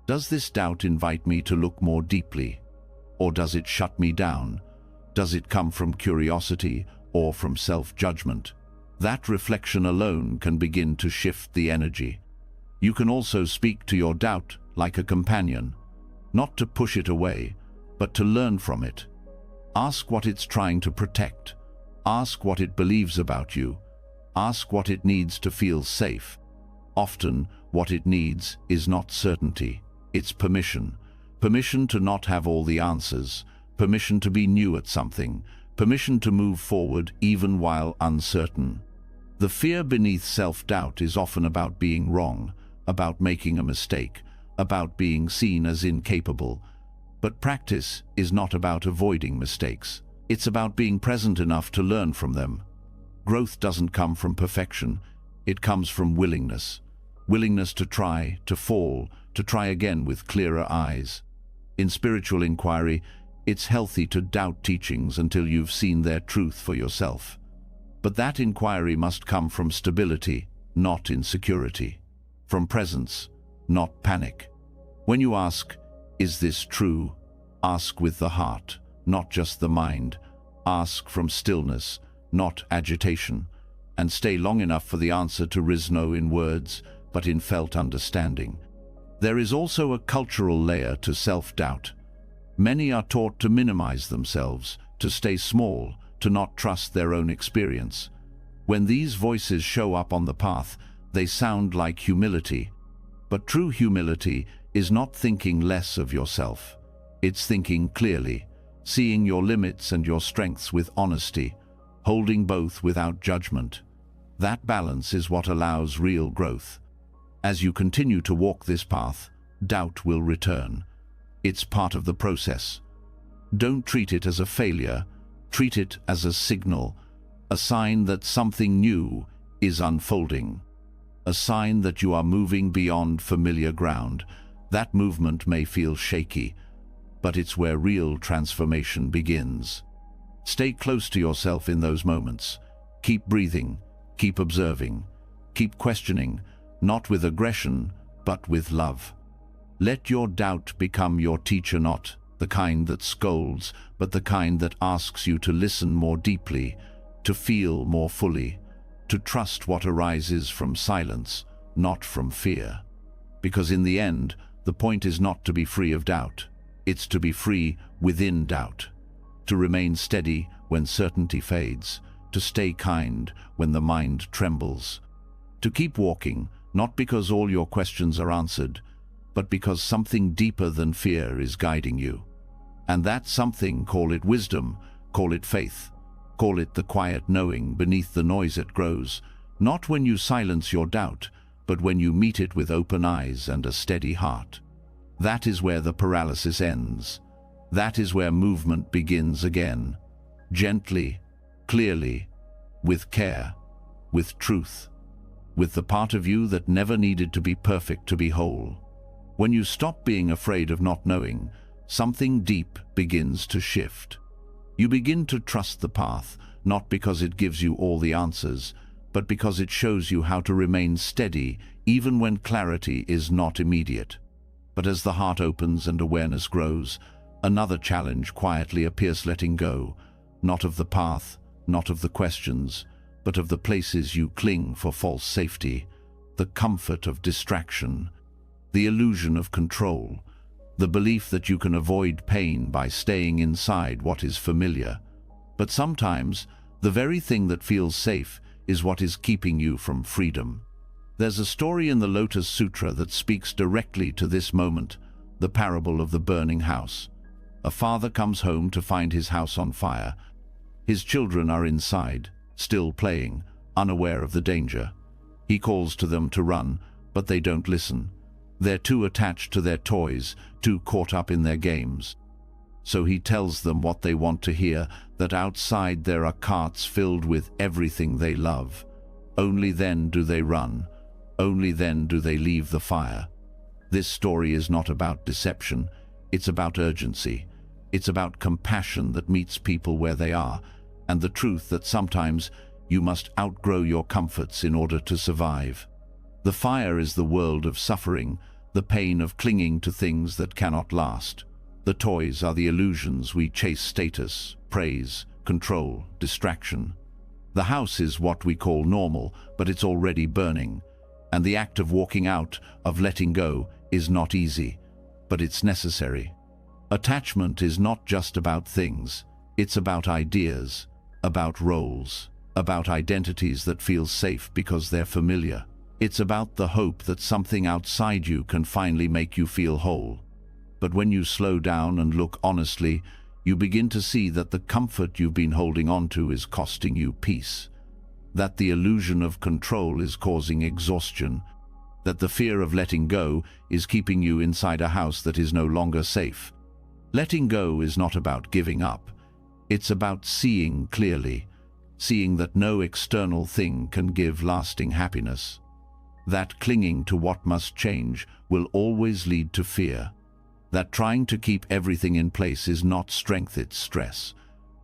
does this doubt invite me to look more deeply? Or does it shut me down? Does it come from curiosity or from self-judgment? That reflection alone can begin to shift the energy. You can also speak to your doubt like a companion, not to push it away, but to learn from it. Ask what it's trying to protect. Ask what it believes about you. Ask what it needs to feel safe. Often, what it needs is not certainty. It's permission. Permission to not have all the answers. Permission to be new at something. Permission to move forward even while uncertain. The fear beneath self-doubt is often about being wrong, about making a mistake, about being seen as incapable. But practice is not about avoiding mistakes. It's about being present enough to learn from them. Growth doesn't come from perfection. It comes from willingness. Willingness to try, to fall, to try again with clearer eyes. In spiritual inquiry, it's healthy to doubt teachings until you've seen their truth for yourself. But that inquiry must come from stability, not insecurity. From presence, not panic. When you ask, "Is this true?" ask with the heart, not just the mind. Ask from stillness, not agitation. And stay long enough for the answer to resonate in words, but in felt understanding. There is also a cultural layer to self-doubt. Many are taught to minimize themselves, to stay small, to not trust their own experience. When these voices show up on the path, they sound like humility. But true humility is not thinking less of yourself. It's thinking clearly, seeing your limits and your strengths with honesty, holding both without judgment. That balance is what allows real growth. As you continue to walk this path, doubt will return. It's part of the process. Don't treat it as a failure. Treat it as a signal, a sign that something new is unfolding, a sign that you are moving beyond familiar ground. That movement may feel shaky, but it's where real transformation begins. Stay close to yourself in those moments. Keep breathing, keep observing, keep questioning, not with aggression, but with love. Let your doubt become your teacher, not the kind that scolds, but the kind that asks you to listen more deeply, to feel more fully, to trust what arises from silence, not from fear. Because in the end, the point is not to be free of doubt. It's to be free within doubt, to remain steady when certainty fades, to stay kind when the mind trembles, to keep walking, not because all your questions are answered, but because something deeper than fear is guiding you. And that something, call it wisdom, call it faith, call it the quiet knowing beneath the noise it grows, not when you silence your doubt, but when you meet it with open eyes and a steady heart. That is where the paralysis ends. That is where movement begins again. Gently, clearly, with care, with truth, with the part of you that never needed to be perfect to be whole. When you stop being afraid of not knowing, something deep begins to shift. You begin to trust the path, not because it gives you all the answers, but because it shows you how to remain steady even when clarity is not immediate. But as the heart opens and awareness grows, another challenge quietly appears: letting go, not of the path, not of the questions, but of the places you cling for false safety, the comfort of distraction, the illusion of control, the belief that you can avoid pain by staying inside what is familiar. But sometimes, the very thing that feels safe is what is keeping you from freedom. There's a story in the Lotus Sutra that speaks directly to this moment, the parable of the burning house. A father comes home to find his house on fire. His children are inside, still playing, unaware of the danger. He calls to them to run, but they don't listen. They're too attached to their toys, too caught up in their games. So he tells them what they want to hear, that outside there are carts filled with everything they love. Only then do they run. Only then do they leave the fire. This story is not about deception. It's about urgency. It's about compassion that meets people where they are, and the truth that sometimes you must outgrow your comforts in order to survive. The fire is the world of suffering, the pain of clinging to things that cannot last. The toys are the illusions we chase: status, praise, control, distraction. The house is what we call normal, but it's already burning. And the act of walking out, of letting go, is not easy, but it's necessary. Attachment is not just about things. It's about ideas, about roles, about identities that feel safe because they're familiar. It's about the hope that something outside you can finally make you feel whole. But when you slow down and look honestly, you begin to see that the comfort you've been holding on to is costing you peace. That the illusion of control is causing exhaustion. That the fear of letting go is keeping you inside a house that is no longer safe. Letting go is not about giving up. It's about seeing clearly, seeing that no external thing can give lasting happiness. That clinging to what must change will always lead to fear. That trying to keep everything in place is not strength, it's stress.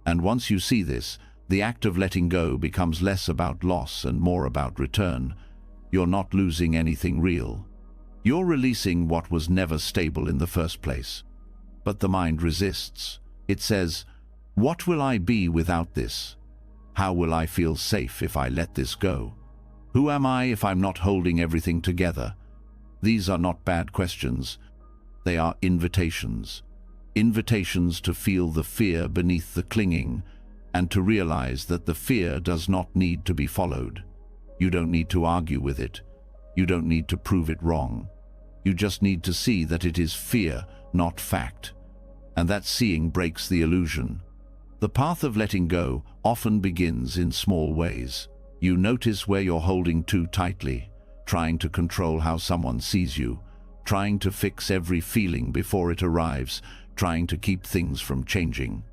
And once you see this, the act of letting go becomes less about loss and more about return. You're not losing anything real. You're releasing what was never stable in the first place. But the mind resists. It says, "What will I be without this? How will I feel safe if I let this go? Who am I if I'm not holding everything together?" These are not bad questions. They are invitations. Invitations to feel the fear beneath the clinging, and to realize that the fear does not need to be followed. You don't need to argue with it. You don't need to prove it wrong. You just need to see that it is fear, not fact. And that seeing breaks the illusion. The path of letting go often begins in small ways. You notice where you're holding too tightly, trying to control how someone sees you, trying to fix every feeling before it arrives, trying to keep things from changing.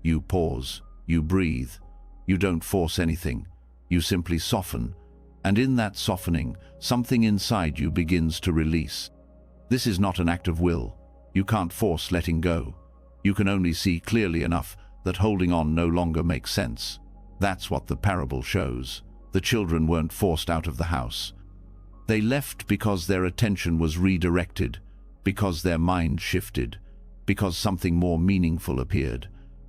You pause, you breathe, you don't force anything, you simply soften, and in that softening, something inside you begins to release. This is not an act of will. You can't force letting go. You can only see clearly enough that holding on no longer makes sense. That's what the parable shows. The children weren't forced out of the house. They left because their attention was redirected, because their mind shifted, because something more meaningful appeared.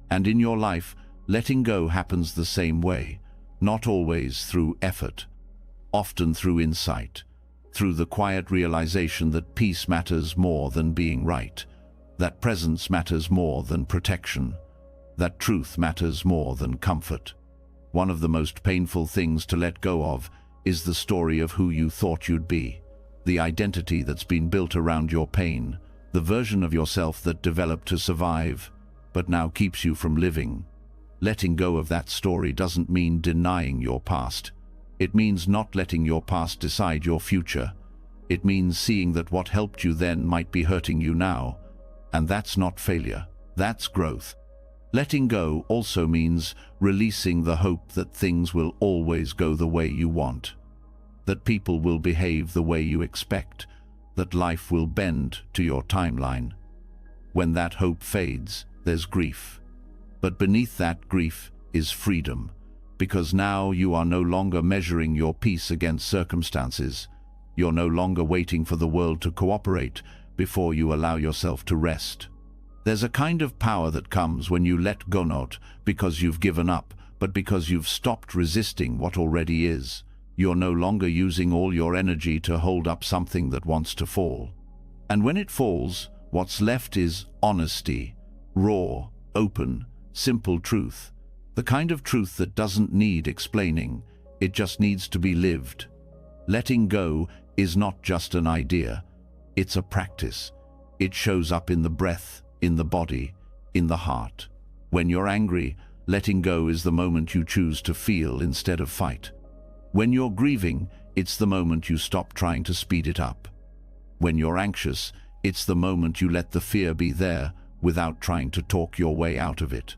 And in your life, letting go happens the same way, not always through effort, often through insight, through the quiet realization that peace matters more than being right, that presence matters more than protection, that truth matters more than comfort. One of the most painful things to let go of is the story of who you thought you'd be, the identity that's been built around your pain, the version of yourself that developed to survive, but now keeps you from living. Letting go of that story doesn't mean denying your past. It means not letting your past decide your future. It means seeing that what helped you then might be hurting you now. And that's not failure, that's growth. Letting go also means releasing the hope that things will always go the way you want, that people will behave the way you expect, that life will bend to your timeline. When that hope fades, there's grief. But beneath that grief is freedom, because now you are no longer measuring your peace against circumstances. You're no longer waiting for the world to cooperate before you allow yourself to rest. There's a kind of power that comes when you let go, not because you've given up, but because you've stopped resisting what already is. You're no longer using all your energy to hold up something that wants to fall. And when it falls, what's left is honesty, raw, open, simple truth. The kind of truth that doesn't need explaining, it just needs to be lived. Letting go is not just an idea, it's a practice. It shows up in the breath, in the body, in the heart. When you're angry, letting go is the moment you choose to feel instead of fight. When you're grieving, it's the moment you stop trying to speed it up. When you're anxious, it's the moment you let the fear be there without trying to talk your way out of it.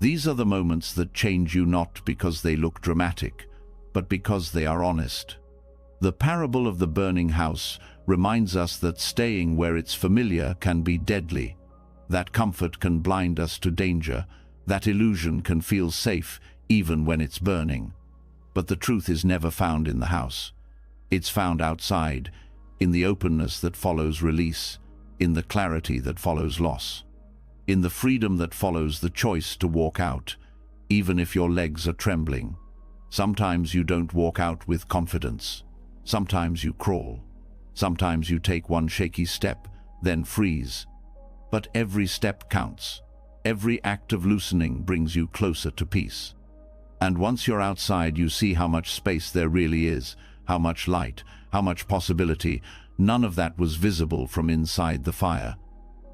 These are the moments that change you, not because they look dramatic, but because they are honest. The parable of the burning house reminds us that staying where it's familiar can be deadly. That comfort can blind us to danger. That illusion can feel safe even when it's burning. But the truth is never found in the house. It's found outside, in the openness that follows release, in the clarity that follows loss, in the freedom that follows the choice to walk out, even if your legs are trembling. Sometimes you don't walk out with confidence. Sometimes you crawl. Sometimes you take one shaky step, then freeze. But every step counts. Every act of loosening brings you closer to peace. And once you're outside, you see how much space there really is, how much light, how much possibility. None of that was visible from inside the fire.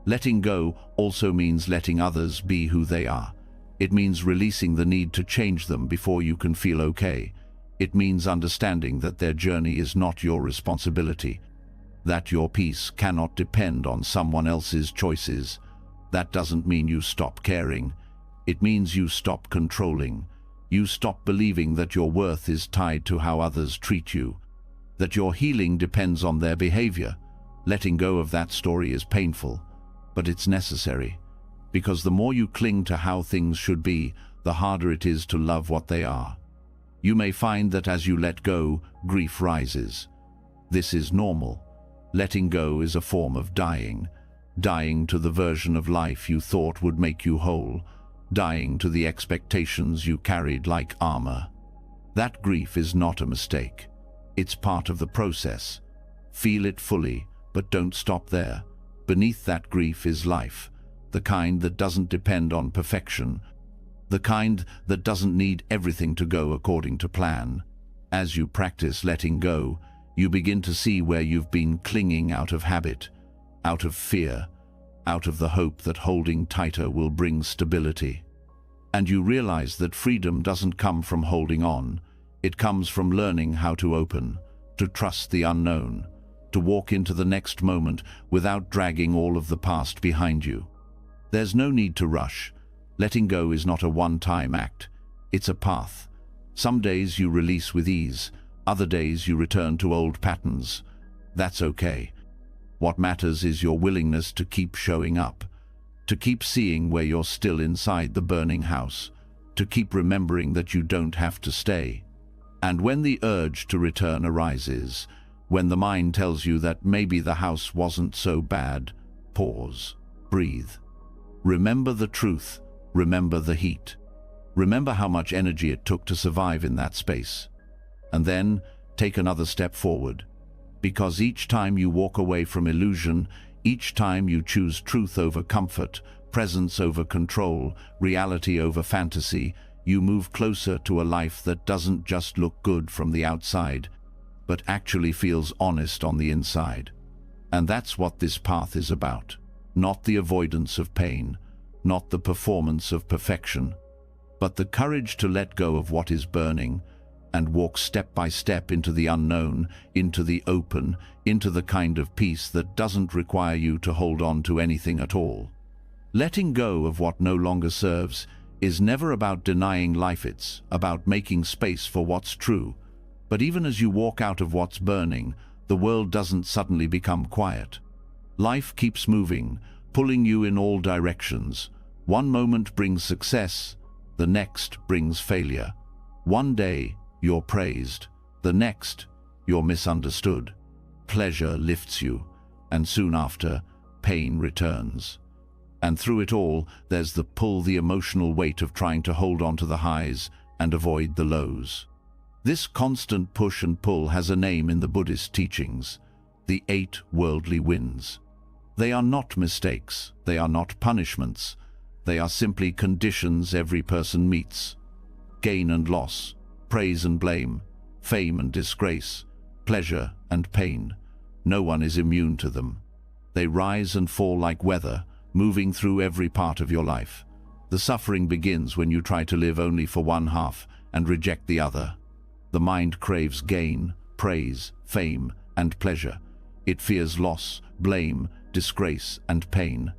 Letting go also means letting others be who they are. It means releasing the need to change them before you can feel okay. It means understanding that their journey is not your responsibility, that your peace cannot depend on someone else's choices. That doesn't mean you stop caring. It means you stop controlling. You stop believing that your worth is tied to how others treat you, that your healing depends on their behavior. Letting go of that story is painful, but it's necessary, because the more you cling to how things should be, the harder it is to love what they are. You may find that as you let go, grief rises. This is normal. Letting go is a form of dying. Dying to the version of life you thought would make you whole. Dying to the expectations you carried like armor. That grief is not a mistake. It's part of the process. Feel it fully, but don't stop there. Beneath that grief is life, the kind that doesn't depend on perfection, the kind that doesn't need everything to go according to plan. As you practice letting go, you begin to see where you've been clinging out of habit, out of fear, out of the hope that holding tighter will bring stability. And you realize that freedom doesn't come from holding on. It comes from learning how to open, to trust the unknown, to walk into the next moment without dragging all of the past behind you. There's no need to rush. Letting go is not a one-time act. It's a path. Some days you release with ease, other days you return to old patterns. That's okay. What matters is your willingness to keep showing up, to keep seeing where you're still inside the burning house, to keep remembering that you don't have to stay. And when the urge to return arises, when the mind tells you that maybe the house wasn't so bad, pause, breathe. Remember the truth, remember the heat. Remember how much energy it took to survive in that space. And then take another step forward. Because each time you walk away from illusion, each time you choose truth over comfort, presence over control, reality over fantasy, you move closer to a life that doesn't just look good from the outside, but actually feels honest on the inside. And that's what this path is about. Not the avoidance of pain, not the performance of perfection, but the courage to let go of what is burning and walk step by step into the unknown, into the open, into the kind of peace that doesn't require you to hold on to anything at all. Letting go of what no longer serves is never about denying life, it's about making space for what's true. But even as you walk out of what's burning, the world doesn't suddenly become quiet. Life keeps moving, pulling you in all directions. One moment brings success, the next brings failure. One day, you're praised, the next, you're misunderstood. Pleasure lifts you, and soon after, pain returns. And through it all, there's the pull, the emotional weight of trying to hold on to the highs and avoid the lows. This constant push and pull has a name in the Buddhist teachings, the 8 worldly winds. They are not mistakes, they are not punishments, they are simply conditions every person meets. Gain and loss, praise and blame, fame and disgrace, pleasure and pain. No one is immune to them. They rise and fall like weather, moving through every part of your life. The suffering begins when you try to live only for one half and reject the other. The mind craves gain, praise, fame, and pleasure. It fears loss, blame, disgrace, and pain.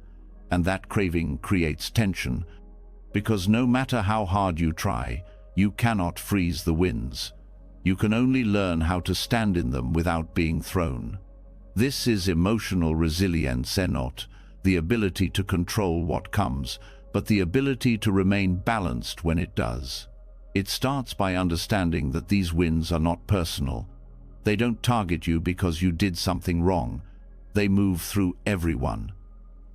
And that craving creates tension, because no matter how hard you try, you cannot freeze the winds. You can only learn how to stand in them without being thrown. This is emotional resilience, not the ability to control what comes, but the ability to remain balanced when it does. It starts by understanding that these winds are not personal. They don't target you because you did something wrong. They move through everyone.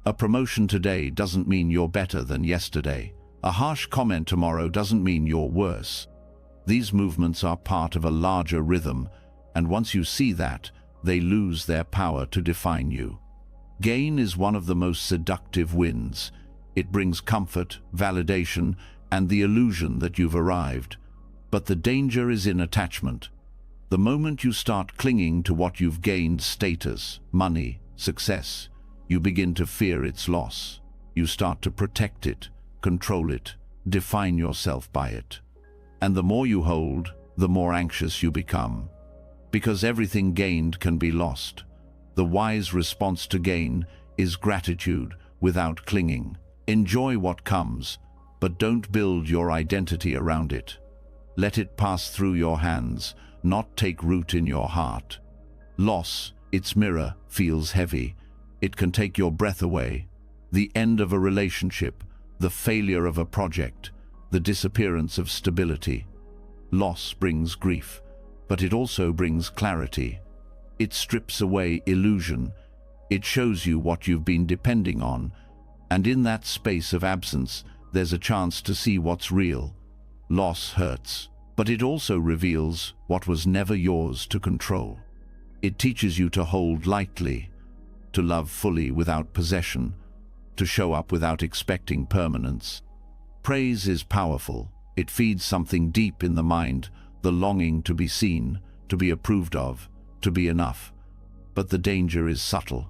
A promotion today doesn't mean you're better than yesterday. A harsh comment tomorrow doesn't mean you're worse. These movements are part of a larger rhythm, and once you see that, they lose their power to define you. Gain is one of the most seductive winds. It brings comfort, validation, and the illusion that you've arrived. But the danger is in attachment. The moment you start clinging to what you've gained, status, money, success, you begin to fear its loss. You start to protect it, control it, define yourself by it. And the more you hold, the more anxious you become. Because everything gained can be lost. The wise response to gain is gratitude without clinging. Enjoy what comes, but don't build your identity around it. Let it pass through your hands, not take root in your heart. Loss, its mirror, feels heavy. It can take your breath away. The end of a relationship, the failure of a project, the disappearance of stability. Loss brings grief, but it also brings clarity. It strips away illusion. It shows you what you've been depending on, and in that space of absence, there's a chance to see what's real. Loss hurts, but it also reveals what was never yours to control. It teaches you to hold lightly, to love fully without possession, to show up without expecting permanence. Praise is powerful. It feeds something deep in the mind, the longing to be seen, to be approved of, to be enough. But the danger is subtle.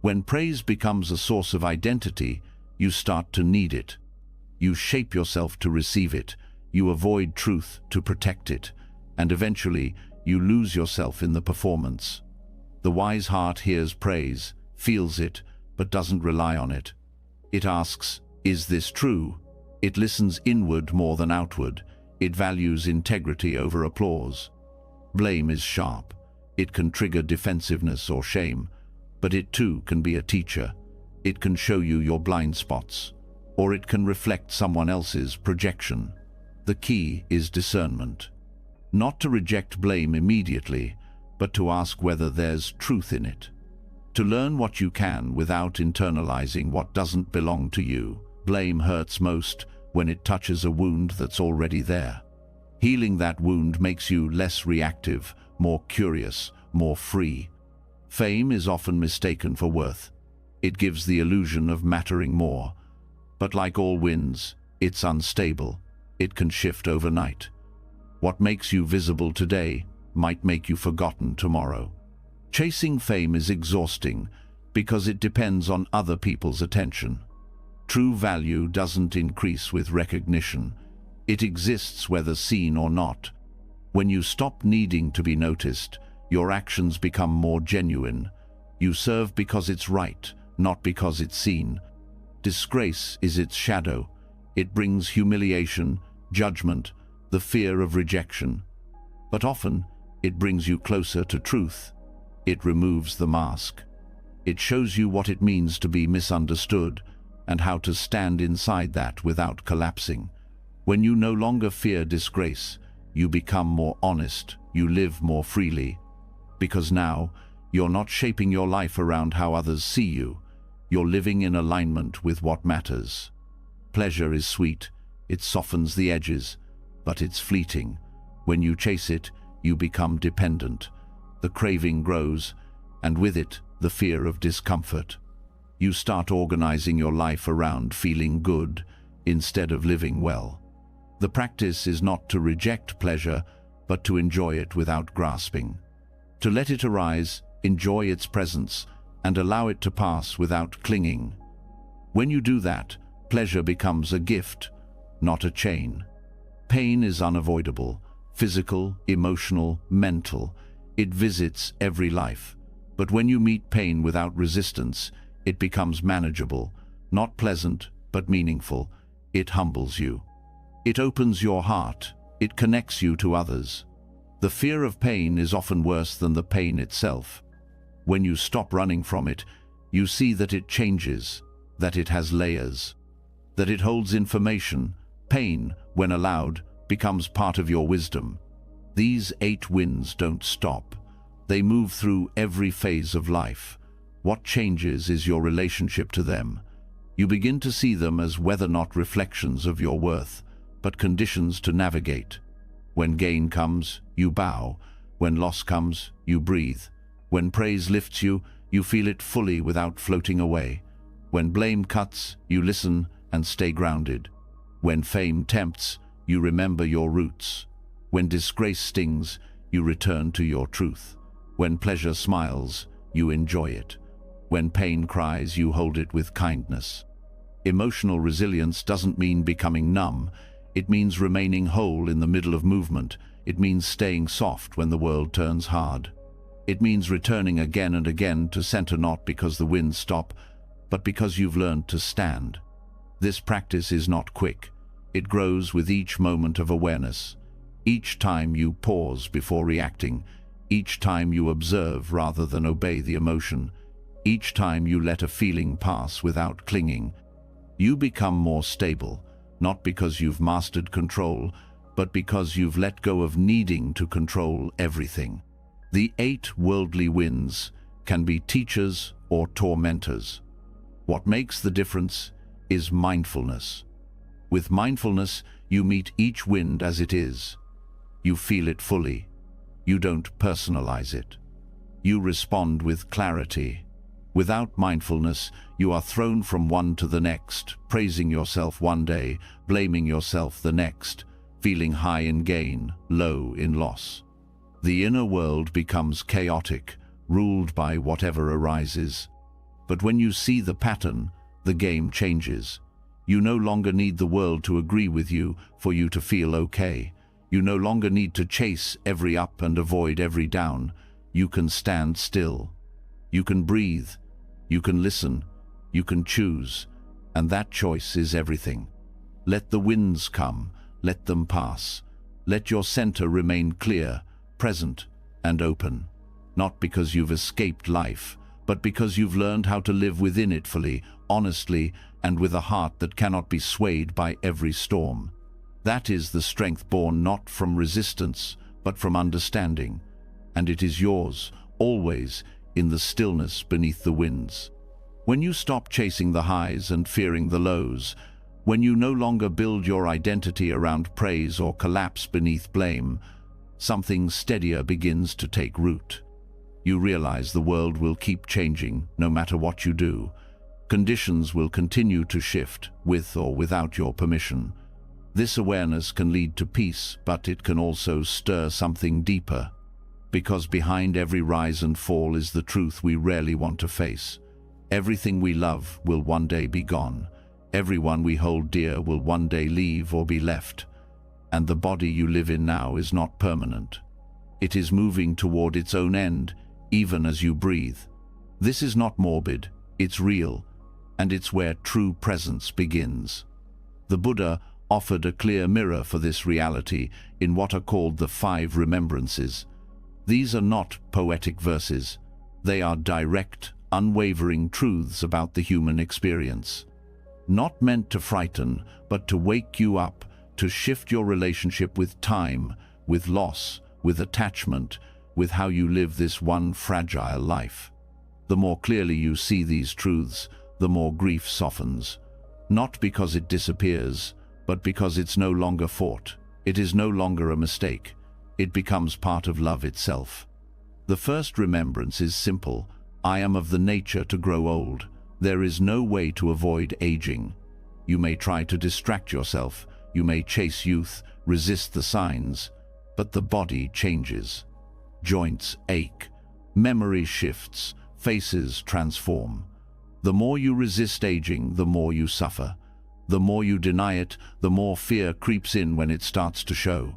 When praise becomes a source of identity, you start to need it. You shape yourself to receive it. You avoid truth to protect it. And eventually, you lose yourself in the performance. The wise heart hears praise, feels it, but doesn't rely on it. It asks, "Is this true?" It listens inward more than outward. It values integrity over applause. Blame is sharp. It can trigger defensiveness or shame, but it too can be a teacher. It can show you your blind spots, or it can reflect someone else's projection. The key is discernment. Not to reject blame immediately, but to ask whether there's truth in it. To learn what you can without internalizing what doesn't belong to you. Blame hurts most when it touches a wound that's already there. Healing that wound makes you less reactive, more curious, more free. Fame is often mistaken for worth. It gives the illusion of mattering more. But like all winds, it's unstable. It can shift overnight. What makes you visible today might make you forgotten tomorrow. Chasing fame is exhausting because it depends on other people's attention. True value doesn't increase with recognition. It exists whether seen or not. When you stop needing to be noticed, your actions become more genuine. You serve because it's right, not because it's seen. Disgrace is its shadow. It brings humiliation, judgment, the fear of rejection. But often, it brings you closer to truth. It removes the mask. It shows you what it means to be misunderstood and how to stand inside that without collapsing. When you no longer fear disgrace, you become more honest, you live more freely. Because now, you're not shaping your life around how others see you. You're living in alignment with what matters. Pleasure is sweet, it softens the edges, but it's fleeting. When you chase it, you become dependent. The craving grows, and with it, the fear of discomfort. You start organizing your life around feeling good instead of living well. The practice is not to reject pleasure, but to enjoy it without grasping. To let it arise, enjoy its presence, and allow it to pass without clinging. When you do that, pleasure becomes a gift, not a chain. Pain is unavoidable, physical, emotional, mental. It visits every life. But when you meet pain without resistance, it becomes manageable, not pleasant, but meaningful. It humbles you. It opens your heart. It connects you to others. The fear of pain is often worse than the pain itself. When you stop running from it, you see that it changes, that it has layers, that it holds information. Pain, when allowed, becomes part of your wisdom. These 8 winds don't stop. They move through every phase of life. What changes is your relationship to them. You begin to see them as whether not reflections of your worth, but conditions to navigate. When gain comes, you bow. When loss comes, you breathe. When praise lifts you, you feel it fully without floating away. When blame cuts, you listen and stay grounded. When fame tempts, you remember your roots. When disgrace stings, you return to your truth. When pleasure smiles, you enjoy it. When pain cries, you hold it with kindness. Emotional resilience doesn't mean becoming numb. It means remaining whole in the middle of movement. It means staying soft when the world turns hard. It means returning again and again to center, not because the winds stop, but because you've learned to stand. This practice is not quick. It grows with each moment of awareness. Each time you pause before reacting, each time you observe rather than obey the emotion, each time you let a feeling pass without clinging, you become more stable, not because you've mastered control, but because you've let go of needing to control everything. The 8 worldly winds can be teachers or tormentors. What makes the difference is mindfulness. With mindfulness, you meet each wind as it is. You feel it fully. You don't personalize it. You respond with clarity. Without mindfulness, you are thrown from one to the next, praising yourself one day, blaming yourself the next, feeling high in gain, low in loss. The inner world becomes chaotic, ruled by whatever arises. But when you see the pattern, the game changes. You no longer need the world to agree with you for you to feel okay. You no longer need to chase every up and avoid every down. You can stand still. You can breathe. You can listen. You can choose. And that choice is everything. Let the winds come. Let them pass. Let your center remain clear, present, and open. Not because you've escaped life, but because you've learned how to live within it fully, honestly, and with a heart that cannot be swayed by every storm. That is the strength born not from resistance, but from understanding. And it is yours, always, in the stillness beneath the winds. When you stop chasing the highs and fearing the lows, when you no longer build your identity around praise or collapse beneath blame, something steadier begins to take root. You realize the world will keep changing, no matter what you do. Conditions will continue to shift, with or without your permission. This awareness can lead to peace, but it can also stir something deeper. Because behind every rise and fall is the truth we rarely want to face. Everything we love will one day be gone. Everyone we hold dear will one day leave or be left. And the body you live in now is not permanent. It is moving toward its own end, even as you breathe. This is not morbid, it's real, and it's where true presence begins. The Buddha offered a clear mirror for this reality in what are called the 5 remembrances. These are not poetic verses. They are direct, unwavering truths about the human experience. Not meant to frighten, but to wake you up, to shift your relationship with time, with loss, with attachment, with how you live this one fragile life. The more clearly you see these truths, the more grief softens. Not because it disappears, but because it's no longer fought. It is no longer a mistake. It becomes part of love itself. The first remembrance is simple. I am of the nature to grow old. There is no way to avoid aging. You may try to distract yourself. You may chase youth, resist the signs. But the body changes. Joints ache. Memory shifts. Faces transform. The more you resist aging, the more you suffer. The more you deny it, the more fear creeps in when it starts to show.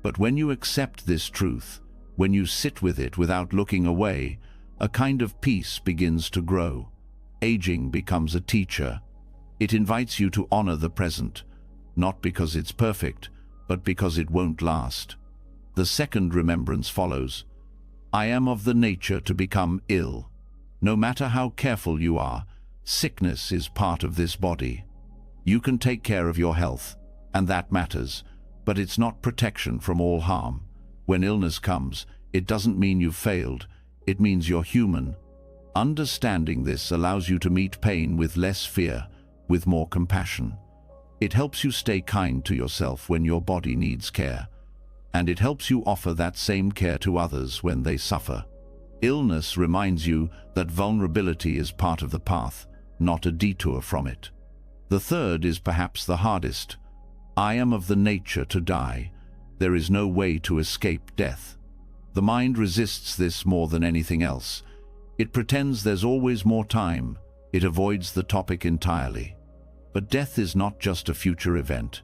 But when you accept this truth, when you sit with it without looking away, a kind of peace begins to grow. Aging becomes a teacher. It invites you to honor the present, not because it's perfect, but because it won't last. The second remembrance follows. I am of the nature to become ill. No matter how careful you are, sickness is part of this body. You can take care of your health, and that matters, but it's not protection from all harm. When illness comes, it doesn't mean you've failed. It means you're human. Understanding this allows you to meet pain with less fear, with more compassion. It helps you stay kind to yourself when your body needs care, and it helps you offer that same care to others when they suffer. Illness reminds you that vulnerability is part of the path, not a detour from it. The third is perhaps the hardest. I am of the nature to die. There is no way to escape death. The mind resists this more than anything else. It pretends there's always more time. It avoids the topic entirely. But death is not just a future event.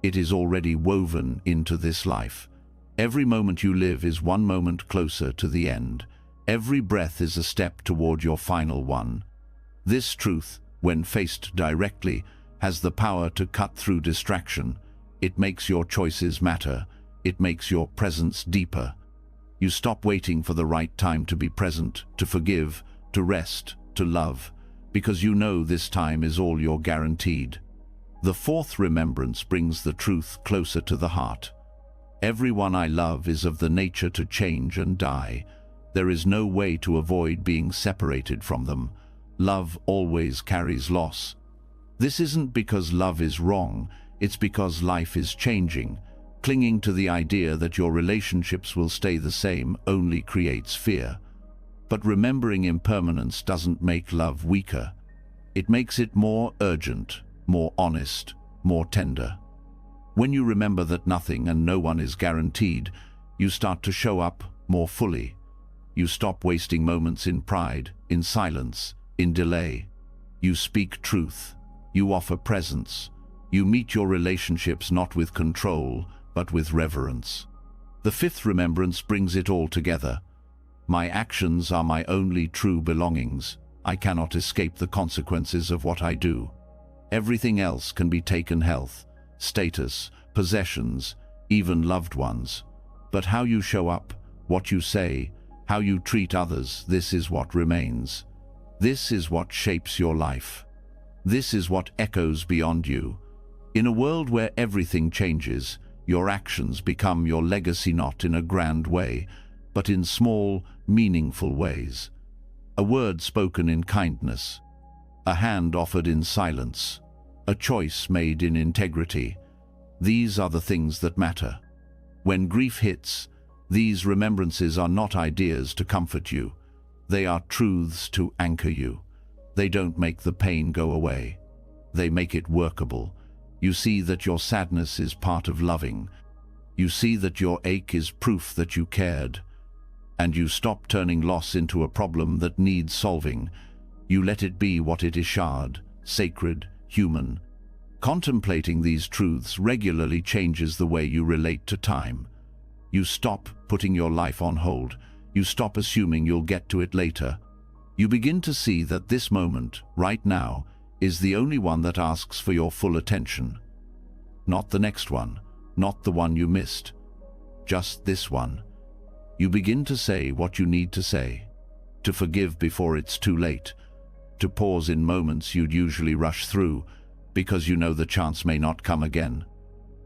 It is already woven into this life. Every moment you live is one moment closer to the end. Every breath is a step toward your final one. This truth, when faced directly, has the power to cut through distraction. It makes your choices matter. It makes your presence deeper. You stop waiting for the right time to be present, to forgive, to rest, to love, because you know this time is all you're guaranteed. The fourth remembrance brings the truth closer to the heart. Everyone I love is of the nature to change and die. There is no way to avoid being separated from them. Love always carries loss. This isn't because love is wrong, it's because life is changing. Clinging to the idea that your relationships will stay the same only creates fear. But remembering impermanence doesn't make love weaker. It makes it more urgent, more honest, more tender. When you remember that nothing and no one is guaranteed, you start to show up more fully. You stop wasting moments in pride, in silence, in delay. You speak truth. You offer presence. You meet your relationships not with control, but with reverence. The fifth remembrance brings it all together. My actions are my only true belongings. I cannot escape the consequences of what I do. Everything else can be taken: health, status, possessions, even loved ones. But how you show up, what you say, how you treat others, this is what remains. This is what shapes your life. This is what echoes beyond you. In a world where everything changes, your actions become your legacy, not in a grand way, but in small, meaningful ways. A word spoken in kindness, a hand offered in silence, a choice made in integrity. These are the things that matter. When grief hits, these remembrances are not ideas to comfort you. They are truths to anchor you. They don't make the pain go away. They make it workable. You see that your sadness is part of loving. You see that your ache is proof that you cared. And you stop turning loss into a problem that needs solving. You let it be what it is: shard, sacred, human. Contemplating these truths regularly changes the way you relate to time. You stop putting your life on hold. You stop assuming you'll get to it later. You begin to see that this moment, right now, is the only one that asks for your full attention. Not the next one, not the one you missed, just this one. You begin to say what you need to say, to forgive before it's too late, to pause in moments you'd usually rush through, because you know the chance may not come again.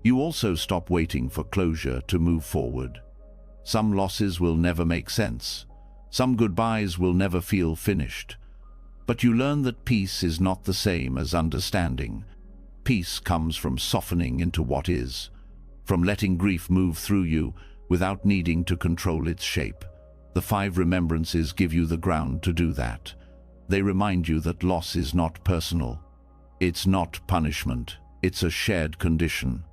You also stop waiting for closure to move forward. Some losses will never make sense. Some goodbyes will never feel finished. But you learn that peace is not the same as understanding. Peace comes from softening into what is, from letting grief move through you without needing to control its shape. The 5 remembrances give you the ground to do that. They remind you that loss is not personal. It's not punishment. It's a shared condition,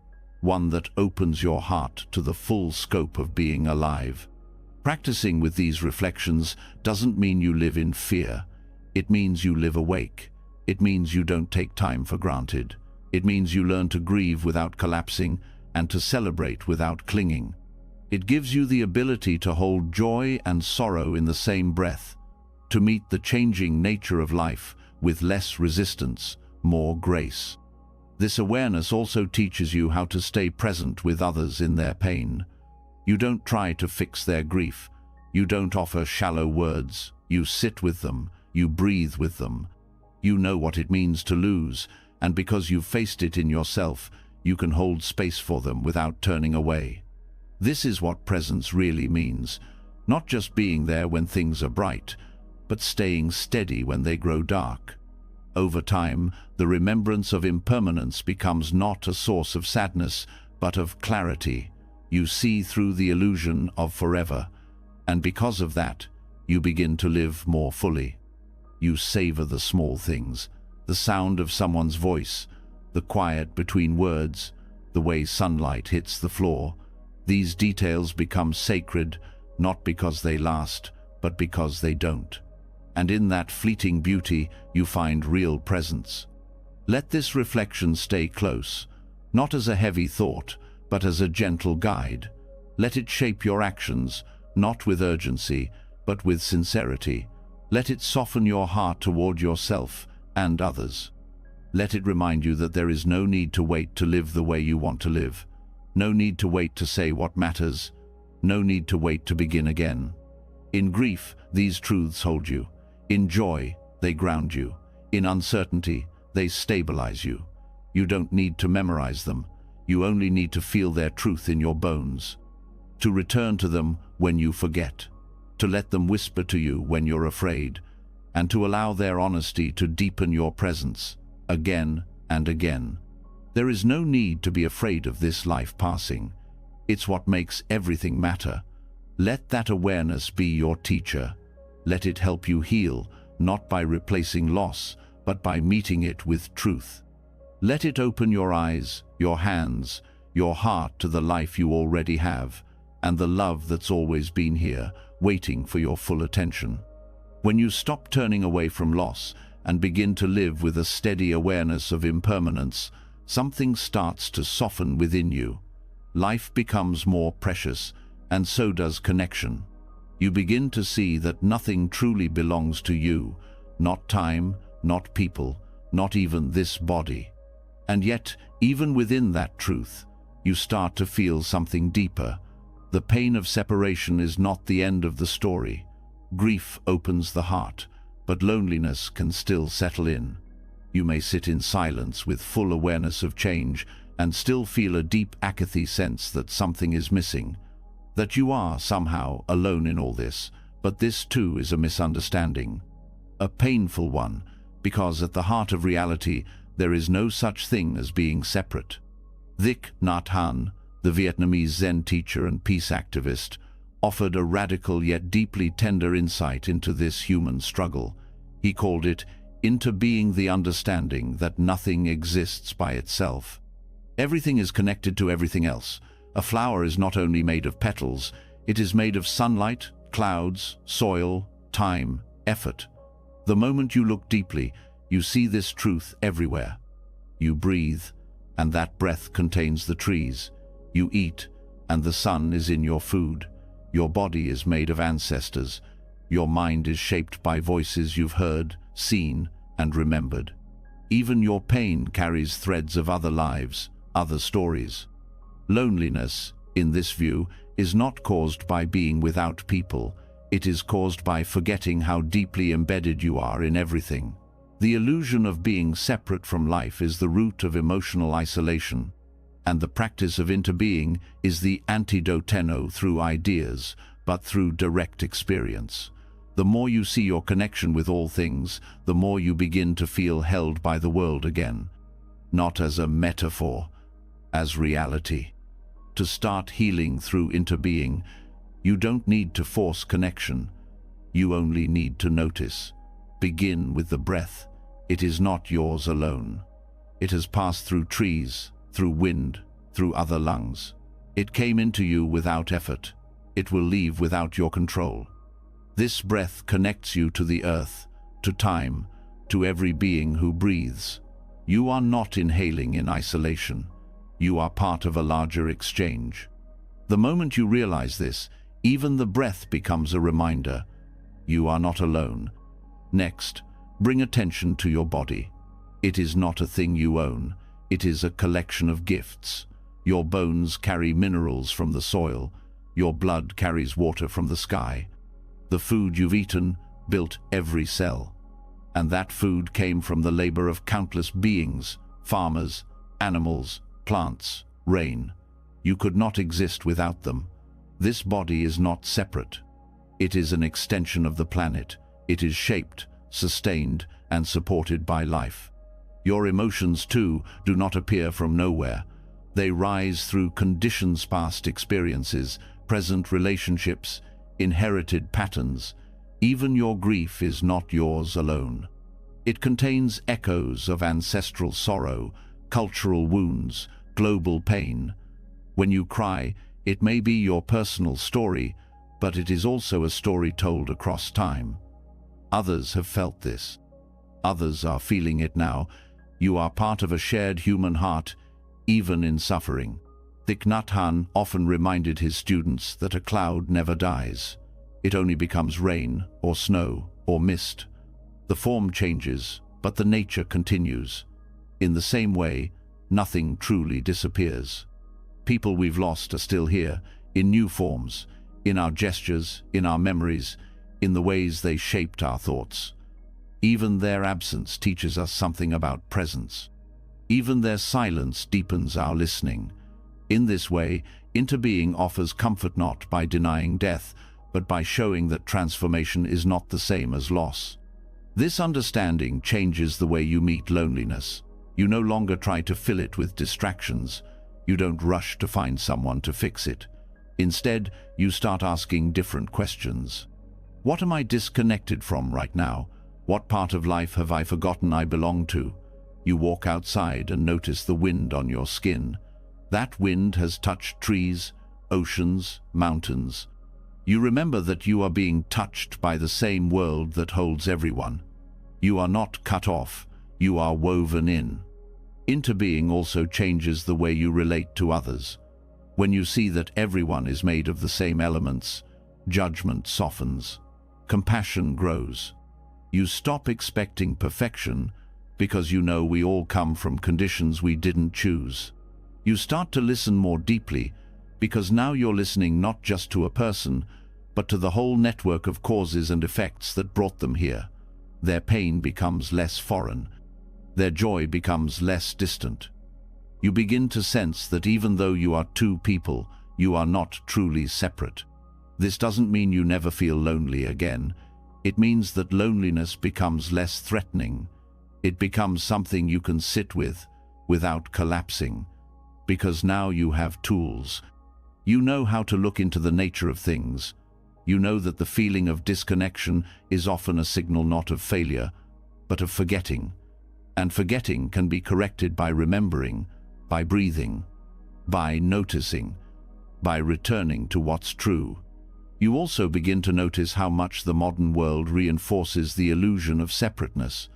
one that opens your heart to the full scope of being alive. Practicing with these reflections doesn't mean you live in fear. It means you live awake. It means you don't take time for granted. It means you learn to grieve without collapsing and to celebrate without clinging. It gives you the ability to hold joy and sorrow in the same breath, to meet the changing nature of life with less resistance, more grace. This awareness also teaches you how to stay present with others in their pain. You don't try to fix their grief. You don't offer shallow words. You sit with them. You breathe with them. You know what it means to lose, and because you've faced it in yourself, you can hold space for them without turning away. This is what presence really means, not just being there when things are bright, but staying steady when they grow dark. Over time, the remembrance of impermanence becomes not a source of sadness, but of clarity. You see through the illusion of forever, and because of that, you begin to live more fully. You savor the small things, the sound of someone's voice, the quiet between words, the way sunlight hits the floor. These details become sacred, not because they last, but because they don't. And in that fleeting beauty, you find real presence. Let this reflection stay close, not as a heavy thought, but as a gentle guide. Let it shape your actions, not with urgency, but with sincerity. Let it soften your heart toward yourself and others. Let it remind you that there is no need to wait to live the way you want to live. No need to wait to say what matters. No need to wait to begin again. In grief, these truths hold you. In joy, they ground you. In uncertainty, they stabilize you. You don't need to memorize them. You only need to feel their truth in your bones. To return to them when you forget. To let them whisper to you when you're afraid. And to allow their honesty to deepen your presence, again and again. There is no need to be afraid of this life passing. It's what makes everything matter. Let that awareness be your teacher. Let it help you heal, not by replacing loss, but by meeting it with truth. Let it open your eyes, your hands, your heart to the life you already have, and the love that's always been here, waiting for your full attention. When you stop turning away from loss and begin to live with a steady awareness of impermanence, something starts to soften within you. Life becomes more precious, and so does connection. You begin to see that nothing truly belongs to you, not time, not people, not even this body. And yet, even within that truth, you start to feel something deeper. The pain of separation is not the end of the story. Grief opens the heart, but loneliness can still settle in. You may sit in silence with full awareness of change and still feel a deep apathy sense that something is missing, that you are somehow alone in all this, but this too is a misunderstanding. A painful one, because at the heart of reality there is no such thing as being separate. Thich Nhat Hanh, the Vietnamese Zen teacher and peace activist, offered a radical yet deeply tender insight into this human struggle. He called it into being the understanding that nothing exists by itself. Everything is connected to everything else. A flower is not only made of petals, it is made of sunlight, clouds, soil, time, effort. The moment you look deeply, you see this truth everywhere. You breathe, and that breath contains the trees. You eat, and the sun is in your food. Your body is made of ancestors. Your mind is shaped by voices you've heard, seen, and remembered. Even your pain carries threads of other lives, other stories. Loneliness, in this view, is not caused by being without people. It is caused by forgetting how deeply embedded you are in everything. The illusion of being separate from life is the root of emotional isolation, and the practice of interbeing is the antidote through ideas, but through direct experience. The more you see your connection with all things, the more you begin to feel held by the world again, not as a metaphor, as reality. To start healing through interbeing, you don't need to force connection. You only need to notice. Begin with the breath. It is not yours alone. It has passed through trees, through wind, through other lungs. It came into you without effort. It will leave without your control. This breath connects you to the earth, to time, to every being who breathes. You are not inhaling in isolation. You are part of a larger exchange. The moment you realize this, even the breath becomes a reminder. You are not alone. Next, bring attention to your body. It is not a thing you own. It is a collection of gifts. Your bones carry minerals from the soil. Your blood carries water from the sky. The food you've eaten built every cell. And that food came from the labor of countless beings, farmers, animals, plants, rain. You could not exist without them. This body is not separate. It is an extension of the planet. It is shaped, sustained, and supported by life. Your emotions, too, do not appear from nowhere. They rise through conditions, past experiences, present relationships, inherited patterns. Even your grief is not yours alone. It contains echoes of ancestral sorrow, cultural wounds, global pain. When you cry, it may be your personal story, but it is also a story told across time. Others have felt this. Others are feeling it now. You are part of a shared human heart, even in suffering. Thich Nhat Hanh often reminded his students that a cloud never dies. It only becomes rain, or snow, or mist. The form changes, but the nature continues. In the same way, nothing truly disappears. People we've lost are still here, in new forms, in our gestures, in our memories, in the ways they shaped our thoughts. Even their absence teaches us something about presence. Even their silence deepens our listening. In this way, interbeing offers comfort not by denying death, but by showing that transformation is not the same as loss. This understanding changes the way you meet loneliness. You no longer try to fill it with distractions. You don't rush to find someone to fix it. Instead, you start asking different questions. What am I disconnected from right now? What part of life have I forgotten I belong to? You walk outside and notice the wind on your skin. That wind has touched trees, oceans, mountains. You remember that you are being touched by the same world that holds everyone. You are not cut off, you are woven in. Interbeing also changes the way you relate to others. When you see that everyone is made of the same elements, judgment softens, compassion grows. You stop expecting perfection because you know we all come from conditions we didn't choose. You start to listen more deeply because now you're listening not just to a person, but to the whole network of causes and effects that brought them here. Their pain becomes less foreign. Their joy becomes less distant. You begin to sense that even though you are two people, you are not truly separate. This doesn't mean you never feel lonely again. It means that loneliness becomes less threatening. It becomes something you can sit with without collapsing, because now you have tools. You know how to look into the nature of things. You know that the feeling of disconnection is often a signal not of failure, but of forgetting. And forgetting can be corrected by remembering, by breathing, by noticing, by returning to what's true. You also begin to notice how much the modern world reinforces the illusion of separateness.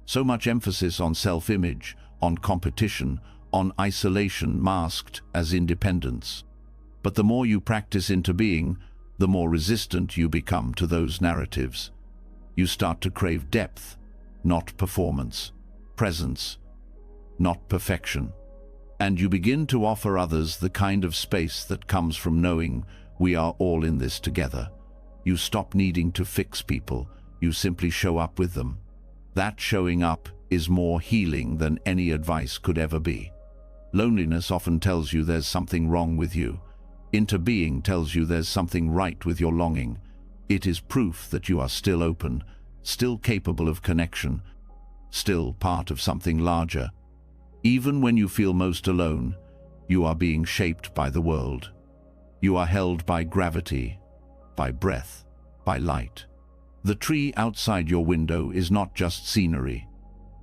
So much emphasis on self-image, on competition, on isolation masked as independence. But the more you practice interbeing, the more resistant you become to those narratives. You start to crave depth, not performance, presence, not perfection. And you begin to offer others the kind of space that comes from knowing we are all in this together. You stop needing to fix people, you simply show up with them. That showing up is more healing than any advice could ever be. Loneliness often tells you there's something wrong with you. Interbeing tells you there's something right with your longing. It is proof that you are still open, still capable of connection, still part of something larger. Even when you feel most alone, you are being shaped by the world. You are held by gravity, by breath, by light. The tree outside your window is not just scenery.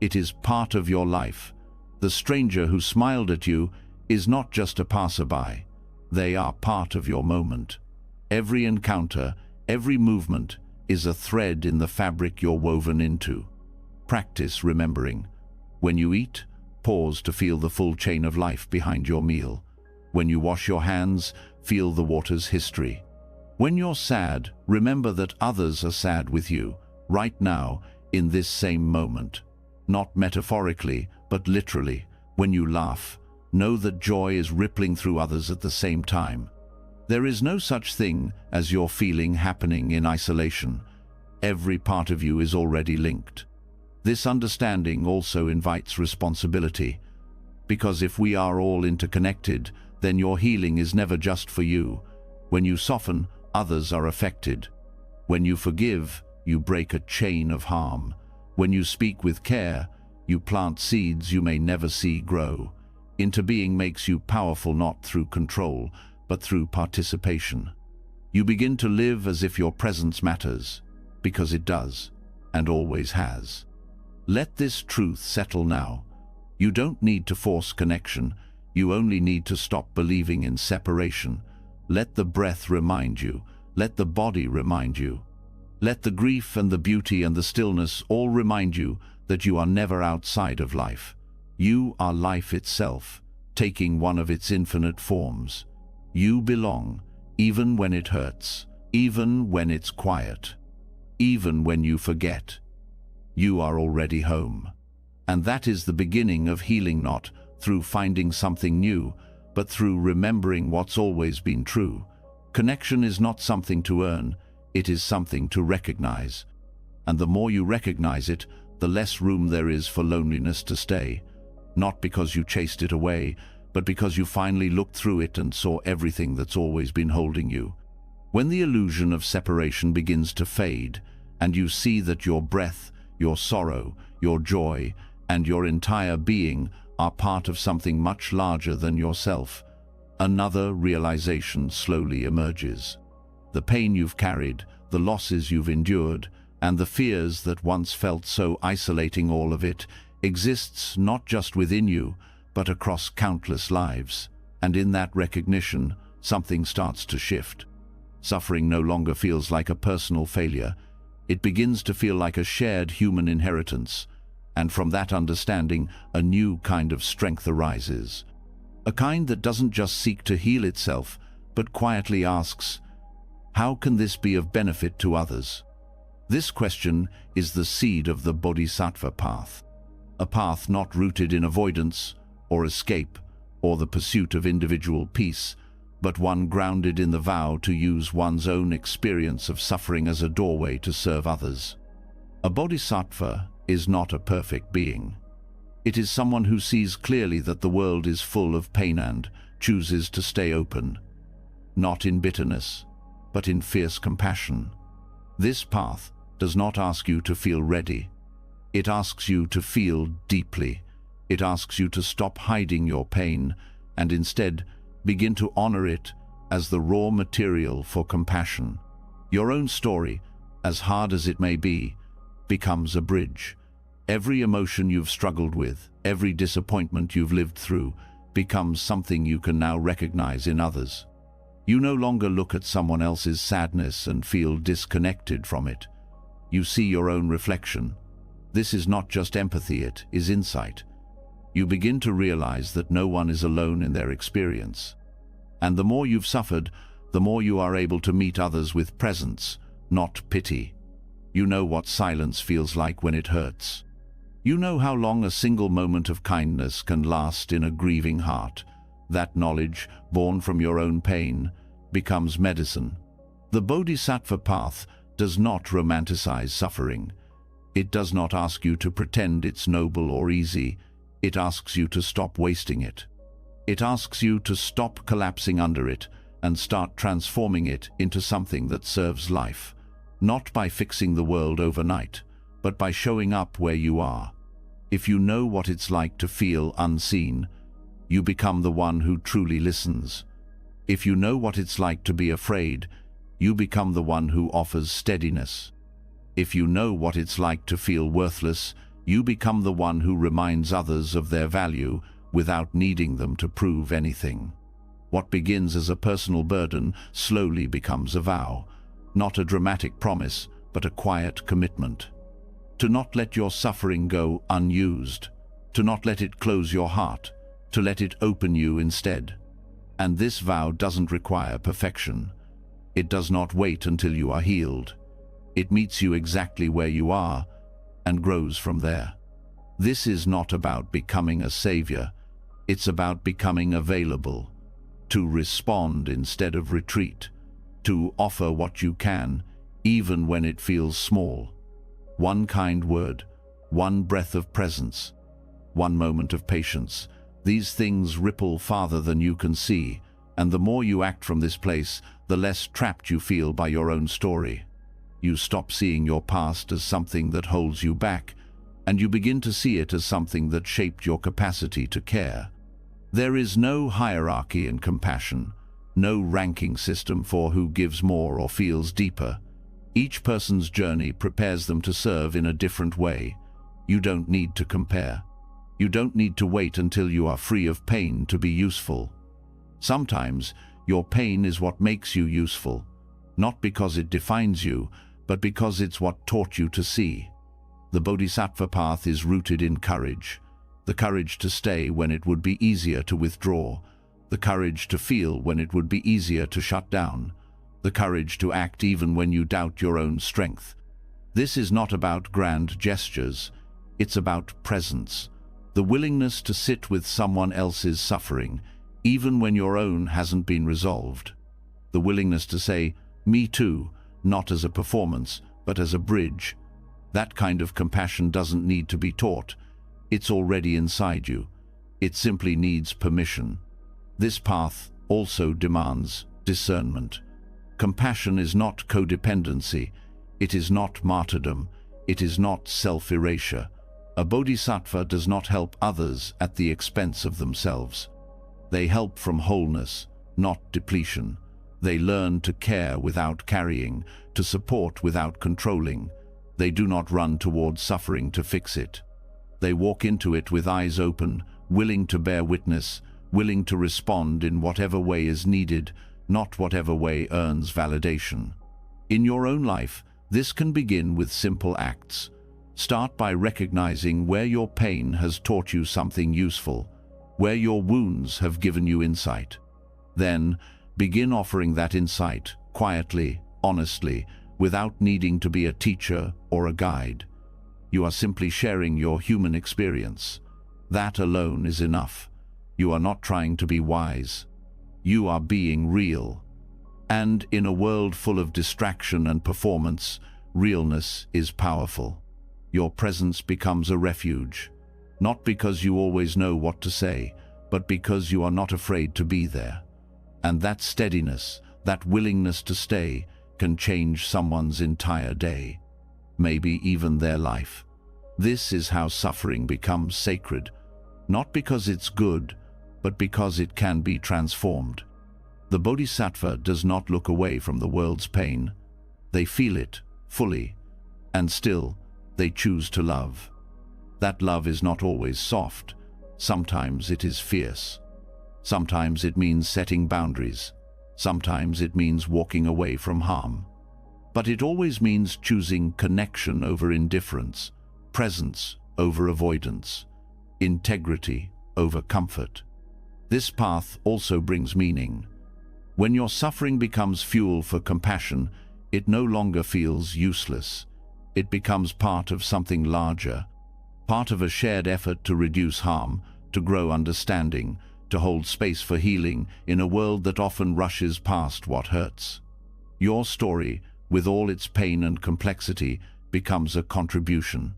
It is part of your life. The stranger who smiled at you is not just a passerby. They are part of your moment. Every encounter, every movement is a thread in the fabric you're woven into. Practice remembering. When you eat, pause to feel the full chain of life behind your meal. When you wash your hands, feel the water's history. When you're sad, remember that others are sad with you, right now, in this same moment. Not metaphorically, but literally. When you laugh, know that joy is rippling through others at the same time. There is no such thing as your feeling happening in isolation. Every part of you is already linked. This understanding also invites responsibility, because if we are all interconnected, then your healing is never just for you. When you soften, others are affected. When you forgive, you break a chain of harm. When you speak with care, you plant seeds you may never see grow. Interbeing makes you powerful not through control, but through participation. You begin to live as if your presence matters, because it does, and always has. Let this truth settle now. You don't need to force connection. You only need to stop believing in separation. Let the breath remind you. Let the body remind you. Let the grief and the beauty and the stillness all remind you that you are never outside of life. You are life itself, taking one of its infinite forms. You belong, even when it hurts, even when it's quiet, even when you forget. You are already home. And that is the beginning of healing, not through finding something new, but through remembering what's always been true. Connection is not something to earn, it is something to recognize. And the more you recognize it, the less room there is for loneliness to stay. Not because you chased it away, but because you finally looked through it and saw everything that's always been holding you. When the illusion of separation begins to fade, and you see that your breath, your sorrow, your joy, and your entire being are part of something much larger than yourself, another realization slowly emerges. The pain you've carried, the losses you've endured, and the fears that once felt so isolating, all of it exists not just within you, but across countless lives. And in that recognition, something starts to shift. Suffering no longer feels like a personal failure. It begins to feel like a shared human inheritance. And from that understanding, a new kind of strength arises. A kind that doesn't just seek to heal itself, but quietly asks, how can this be of benefit to others? This question is the seed of the Bodhisattva path. A path not rooted in avoidance or escape or the pursuit of individual peace, but one grounded in the vow to use one's own experience of suffering as a doorway to serve others. A bodhisattva is not a perfect being. It is someone who sees clearly that the world is full of pain and chooses to stay open, not in bitterness, but in fierce compassion. This path does not ask you to feel ready. It asks you to feel deeply. It asks you to stop hiding your pain and instead begin to honor it as the raw material for compassion. Your own story, as hard as it may be, becomes a bridge. Every emotion you've struggled with, every disappointment you've lived through, becomes something you can now recognize in others. You no longer look at someone else's sadness and feel disconnected from it. You see your own reflection. This is not just empathy, it is insight. You begin to realize that no one is alone in their experience. And the more you've suffered, the more you are able to meet others with presence, not pity. You know what silence feels like when it hurts. You know how long a single moment of kindness can last in a grieving heart. That knowledge, born from your own pain, becomes medicine. The Bodhisattva path does not romanticize suffering. It does not ask you to pretend it's noble or easy. It asks you to stop wasting it. It asks you to stop collapsing under it and start transforming it into something that serves life. Not by fixing the world overnight, but by showing up where you are. If you know what it's like to feel unseen, you become the one who truly listens. If you know what it's like to be afraid, you become the one who offers steadiness. If you know what it's like to feel worthless, you become the one who reminds others of their value without needing them to prove anything. What begins as a personal burden slowly becomes a vow. Not a dramatic promise, but a quiet commitment. To not let your suffering go unused. To not let it close your heart. To let it open you instead. And this vow doesn't require perfection. It does not wait until you are healed. It meets you exactly where you are and grows from there. This is not about becoming a savior. It's about becoming available. To respond instead of retreat. To offer what you can, even when it feels small. One kind word, one breath of presence, one moment of patience. These things ripple farther than you can see, and the more you act from this place, the less trapped you feel by your own story. You stop seeing your past as something that holds you back, and you begin to see it as something that shaped your capacity to care. There is no hierarchy in compassion. No ranking system for who gives more or feels deeper. Each person's journey prepares them to serve in a different way. You don't need to compare. You don't need to wait until you are free of pain to be useful. Sometimes your pain is what makes you useful, not because it defines you, but because it's what taught you to see. The Bodhisattva path is rooted in courage. The courage to stay when it would be easier to withdraw. The courage to feel when it would be easier to shut down. The courage to act even when you doubt your own strength. This is not about grand gestures. It's about presence, the willingness to sit with someone else's suffering, even when your own hasn't been resolved. The willingness to say, "Me too," not as a performance, but as a bridge. That kind of compassion doesn't need to be taught. It's already inside you. It simply needs permission. This path also demands discernment. Compassion is not codependency. It is not martyrdom. It is not self-erasure. A bodhisattva does not help others at the expense of themselves. They help from wholeness, not depletion. They learn to care without carrying, to support without controlling. They do not run towards suffering to fix it. They walk into it with eyes open, willing to bear witness, willing to respond in whatever way is needed, not whatever way earns validation. In your own life, this can begin with simple acts. Start by recognizing where your pain has taught you something useful, where your wounds have given you insight. Then, begin offering that insight, quietly, honestly, without needing to be a teacher or a guide. You are simply sharing your human experience. That alone is enough. You are not trying to be wise. You are being real. And in a world full of distraction and performance, realness is powerful. Your presence becomes a refuge, not because you always know what to say, but because you are not afraid to be there. And that steadiness, that willingness to stay, can change someone's entire day, maybe even their life. This is how suffering becomes sacred, not because it's good, but because it can be transformed. The bodhisattva does not look away from the world's pain. They feel it fully, and still they choose to love. That love is not always soft. Sometimes it is fierce. Sometimes it means setting boundaries. Sometimes it means walking away from harm. But it always means choosing connection over indifference, presence over avoidance, integrity over comfort. This path also brings meaning. When your suffering becomes fuel for compassion, it no longer feels useless. It becomes part of something larger, part of a shared effort to reduce harm, to grow understanding, to hold space for healing in a world that often rushes past what hurts. Your story, with all its pain and complexity, becomes a contribution,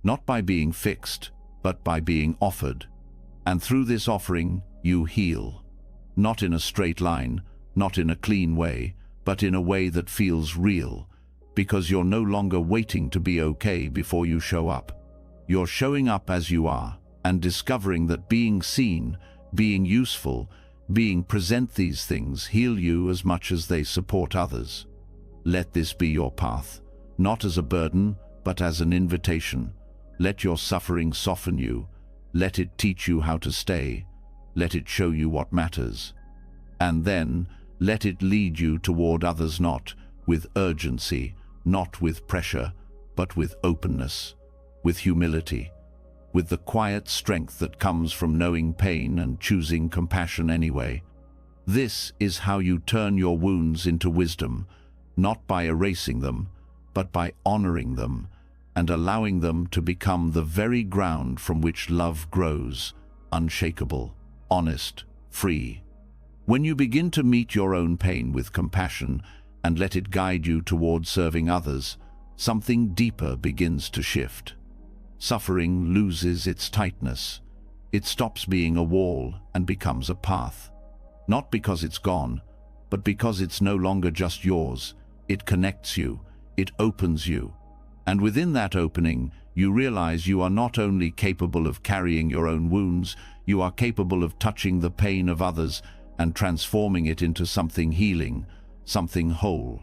not by being fixed, but by being offered. And through this offering, you heal. Not in a straight line, not in a clean way, but in a way that feels real, because you're no longer waiting to be okay before you show up. You're showing up as you are, and discovering that being seen, being useful, being present, these things heal you as much as they support others. Let this be your path, not as a burden, but as an invitation. Let your suffering soften you. Let it teach you how to stay. Let it show you what matters. And then, let it lead you toward others, not with urgency, not with pressure, but with openness, with humility, with the quiet strength that comes from knowing pain and choosing compassion anyway. This is how you turn your wounds into wisdom, not by erasing them, but by honoring them and allowing them to become the very ground from which love grows, unshakable, honest, free. When you begin to meet your own pain with compassion and let it guide you toward serving others, something deeper begins to shift. Suffering loses its tightness. It stops being a wall and becomes a path. Not because it's gone, but because it's no longer just yours. It connects you. It opens you. And within that opening, you realize you are not only capable of carrying your own wounds, you are capable of touching the pain of others and transforming it into something healing, something whole.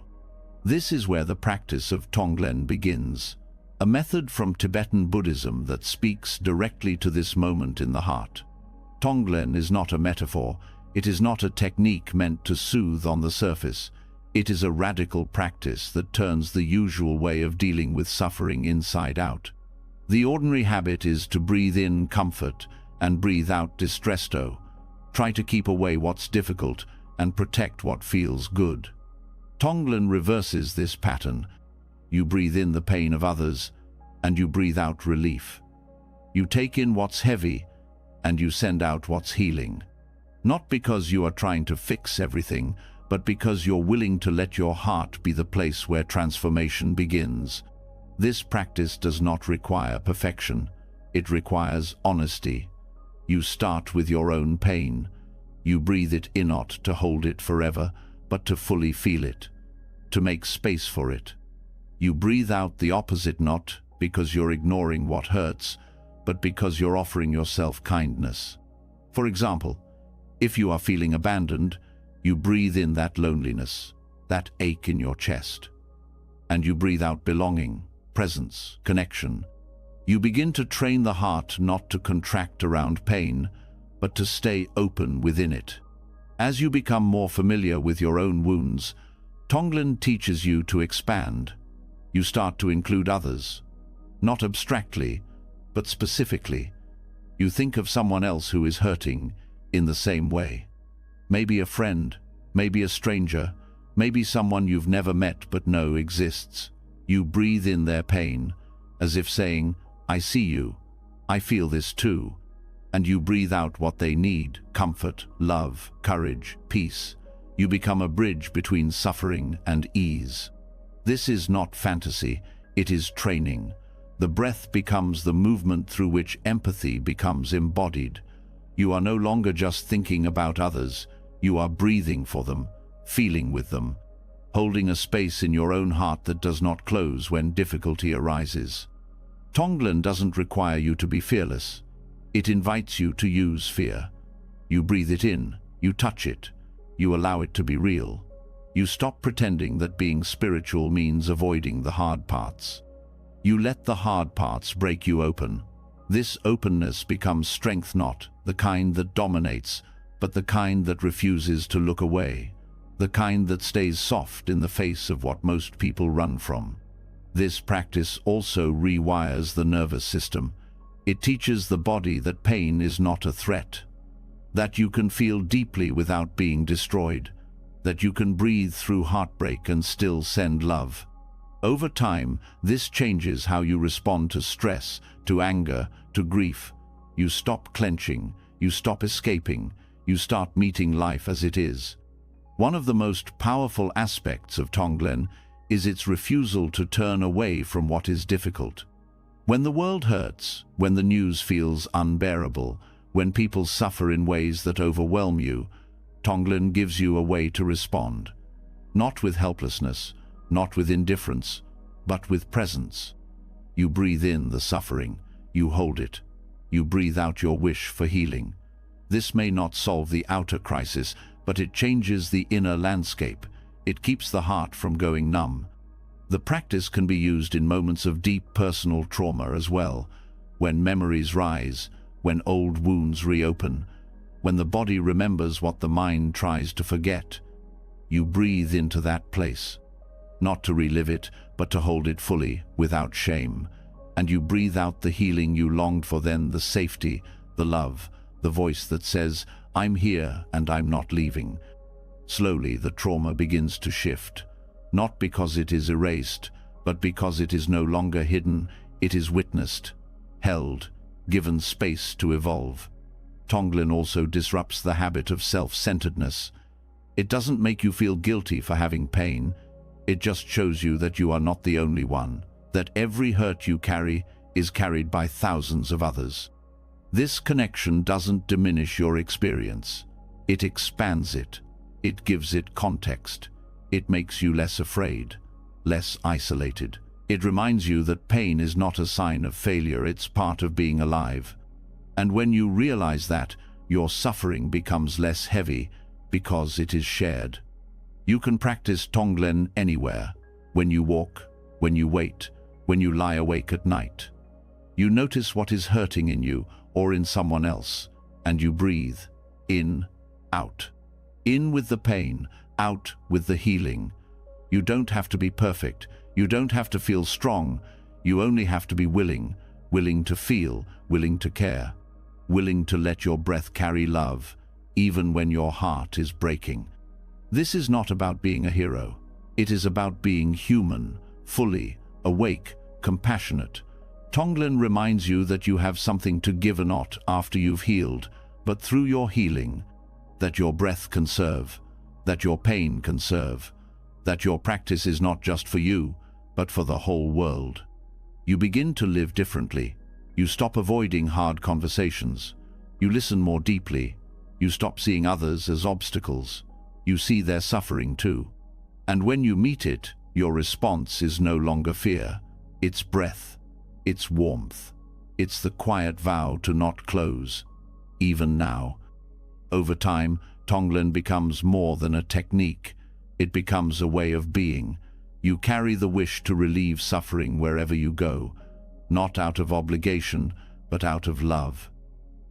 This is where the practice of Tonglen begins, a method from Tibetan Buddhism that speaks directly to this moment in the heart. Tonglen is not a metaphor. It is not a technique meant to soothe on the surface. It is a radical practice that turns the usual way of dealing with suffering inside out. The ordinary habit is to breathe in comfort and breathe out distresto. Try to keep away what's difficult and protect what feels good. Tonglen reverses this pattern. You breathe in the pain of others, and you breathe out relief. You take in what's heavy, and you send out what's healing. Not because you are trying to fix everything, but because you're willing to let your heart be the place where transformation begins. This practice does not require perfection. It requires honesty. You start with your own pain. You breathe it in, not to hold it forever, but to fully feel it, to make space for it. You breathe out the opposite, not because you're ignoring what hurts, but because you're offering yourself kindness. For example, if you are feeling abandoned, you breathe in that loneliness, that ache in your chest, and you breathe out belonging, presence, connection. You begin to train the heart not to contract around pain, but to stay open within it. As you become more familiar with your own wounds, Tonglen teaches you to expand. You start to include others, not abstractly, but specifically. You think of someone else who is hurting in the same way. Maybe a friend, maybe a stranger, maybe someone you've never met but know exists. You breathe in their pain, as if saying, I see you, I feel this too. And you breathe out what they need: comfort, love, courage, peace. You become a bridge between suffering and ease. This is not fantasy, it is training. The breath becomes the movement through which empathy becomes embodied. You are no longer just thinking about others, you are breathing for them, feeling with them, holding a space in your own heart that does not close when difficulty arises. Tonglen doesn't require you to be fearless. It invites you to use fear. You breathe it in, you touch it, you allow it to be real. You stop pretending that being spiritual means avoiding the hard parts. You let the hard parts break you open. This openness becomes strength, not the kind that dominates, but the kind that refuses to look away, the kind that stays soft in the face of what most people run from. This practice also rewires the nervous system. It teaches the body that pain is not a threat, that you can feel deeply without being destroyed, that you can breathe through heartbreak and still send love. Over time, this changes how you respond to stress, to anger, to grief. You stop clenching, you stop escaping, you start meeting life as it is. One of the most powerful aspects of Tonglen is its refusal to turn away from what is difficult. When the world hurts, when the news feels unbearable, when people suffer in ways that overwhelm you, Tonglen gives you a way to respond. Not with helplessness, not with indifference, but with presence. You breathe in the suffering, you hold it, you breathe out your wish for healing. This may not solve the outer crisis, but it changes the inner landscape. It keeps the heart from going numb. The practice can be used in moments of deep personal trauma as well, when memories rise, when old wounds reopen, when the body remembers what the mind tries to forget. You breathe into that place, not to relive it, but to hold it fully, without shame. And you breathe out the healing you longed for, then the safety, the love, the voice that says, I'm here and I'm not leaving. Slowly, the trauma begins to shift, not because it is erased, but because it is no longer hidden. It is witnessed, held, given space to evolve. Tonglen also disrupts the habit of self-centeredness. It doesn't make you feel guilty for having pain. It just shows you that you are not the only one, that every hurt you carry is carried by thousands of others. This connection doesn't diminish your experience. It expands it. It gives it context. It makes you less afraid, less isolated. It reminds you that pain is not a sign of failure, it's part of being alive. And when you realize that, your suffering becomes less heavy because it is shared. You can practice Tonglen anywhere, when you walk, when you wait, when you lie awake at night. You notice what is hurting in you or in someone else, and you breathe in, out. In with the pain, out with the healing. You don't have to be perfect. You don't have to feel strong. You only have to be willing, willing to feel, willing to care, willing to let your breath carry love, even when your heart is breaking. This is not about being a hero. It is about being human, fully, awake, compassionate, Tonglen reminds you that you have something to give, not after you've healed, but through your healing, that your breath can serve, that your pain can serve, that your practice is not just for you, but for the whole world. You begin to live differently. You stop avoiding hard conversations. You listen more deeply. You stop seeing others as obstacles. You see their suffering too. And when you meet it, your response is no longer fear. It's breath. It's warmth. It's the quiet vow to not close, even now. Over time, Tonglen becomes more than a technique. It becomes a way of being. You carry the wish to relieve suffering wherever you go, not out of obligation, but out of love.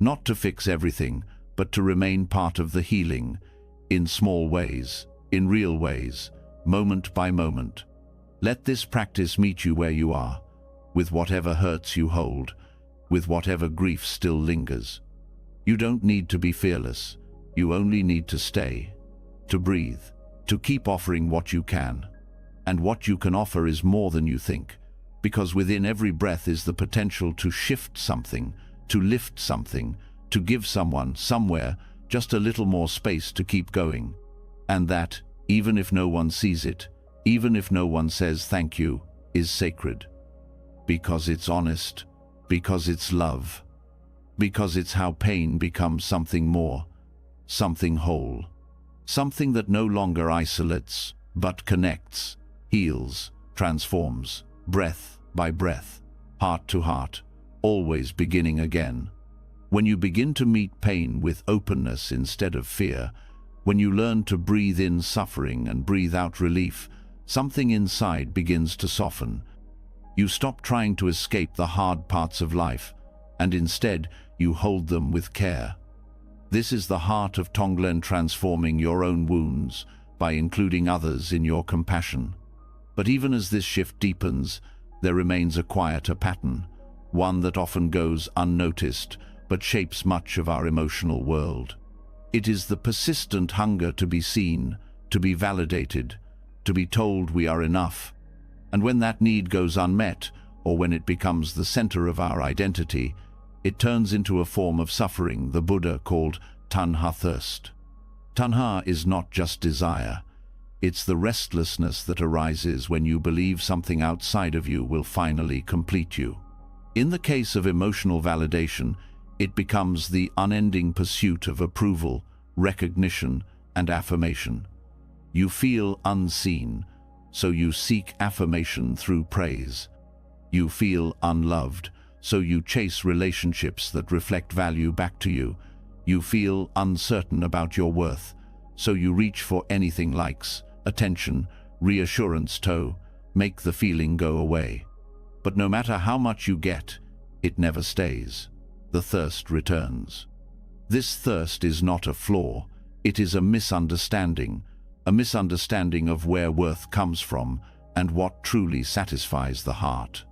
Not to fix everything, but to remain part of the healing, in small ways, in real ways, moment by moment. Let this practice meet you where you are, with whatever hurts you hold, with whatever grief still lingers. You don't need to be fearless. You only need to stay, to breathe, to keep offering what you can. And what you can offer is more than you think, because within every breath is the potential to shift something, to lift something, to give someone, somewhere, just a little more space to keep going. And that, even if no one sees it, even if no one says thank you, is sacred. Because it's honest, because it's love, because it's how pain becomes something more, something whole, something that no longer isolates, but connects, heals, transforms, breath by breath, heart to heart, always beginning again. When you begin to meet pain with openness instead of fear, when you learn to breathe in suffering and breathe out relief, something inside begins to soften. You stop trying to escape the hard parts of life, and instead you hold them with care. This is the heart of Tonglen, transforming your own wounds by including others in your compassion. But even as this shift deepens, there remains a quieter pattern, one that often goes unnoticed but shapes much of our emotional world. It is the persistent hunger to be seen, to be validated, to be told we are enough. And when that need goes unmet, or when it becomes the center of our identity, it turns into a form of suffering the Buddha called tanha, thirst. Tanha is not just desire. It's the restlessness that arises when you believe something outside of you will finally complete you. In the case of emotional validation, it becomes the unending pursuit of approval, recognition, and affirmation. You feel unseen, so you seek affirmation through praise. You feel unloved, so you chase relationships that reflect value back to you. You feel uncertain about your worth, so you reach for anything likes, attention, reassurance to make the feeling go away. But no matter how much you get, it never stays. The thirst returns. This thirst is not a flaw, it is a misunderstanding of where worth comes from and what truly satisfies the heart.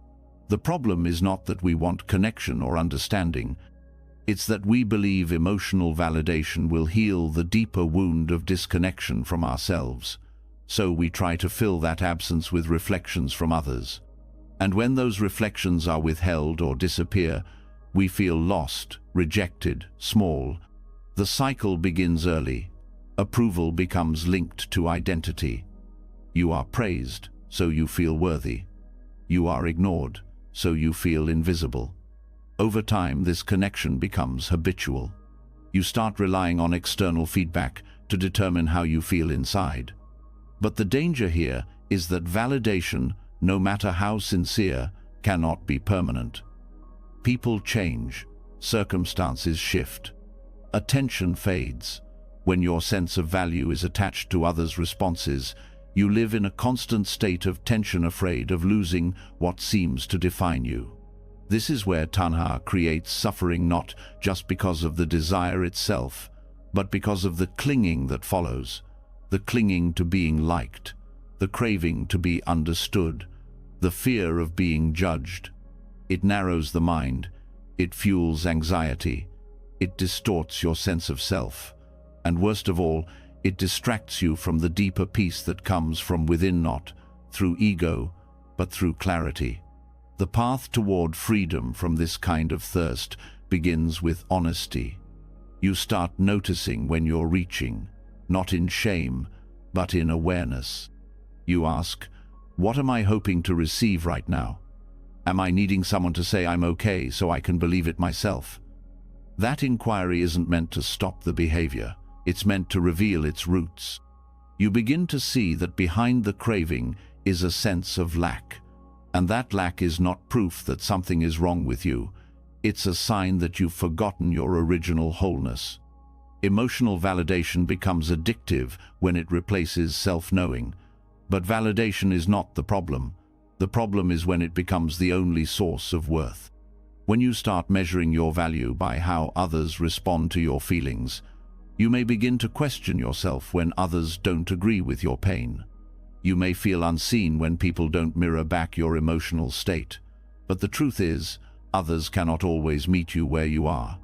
The problem is not that we want connection or understanding, it's that we believe emotional validation will heal the deeper wound of disconnection from ourselves. So we try to fill that absence with reflections from others. And when those reflections are withheld or disappear, we feel lost, rejected, small. The cycle begins early. Approval becomes linked to identity. You are praised, so you feel worthy. You are ignored, so you feel invisible. Over time, this connection becomes habitual. You start relying on external feedback to determine how you feel inside. But the danger here is that validation, no matter how sincere, cannot be permanent. People change, circumstances shift, attention fades. When your sense of value is attached to others' responses, you live in a constant state of tension, afraid of losing what seems to define you. This is where tanha creates suffering, not just because of the desire itself, but because of the clinging that follows, the clinging to being liked, the craving to be understood, the fear of being judged. It narrows the mind, it fuels anxiety, it distorts your sense of self. And worst of all, it distracts you from the deeper peace that comes from within, not through ego, but through clarity. The path toward freedom from this kind of thirst begins with honesty. You start noticing when you're reaching, not in shame, but in awareness. You ask, what am I hoping to receive right now? Am I needing someone to say I'm okay so I can believe it myself? That inquiry isn't meant to stop the behavior. It's meant to reveal its roots. You begin to see that behind the craving is a sense of lack. And that lack is not proof that something is wrong with you. It's a sign that you've forgotten your original wholeness. Emotional validation becomes addictive when it replaces self-knowing. But validation is not the problem. The problem is when it becomes the only source of worth. When you start measuring your value by how others respond to your feelings, you may begin to question yourself when others don't agree with your pain. You may feel unseen when people don't mirror back your emotional state. But the truth is, others cannot always meet you where you are.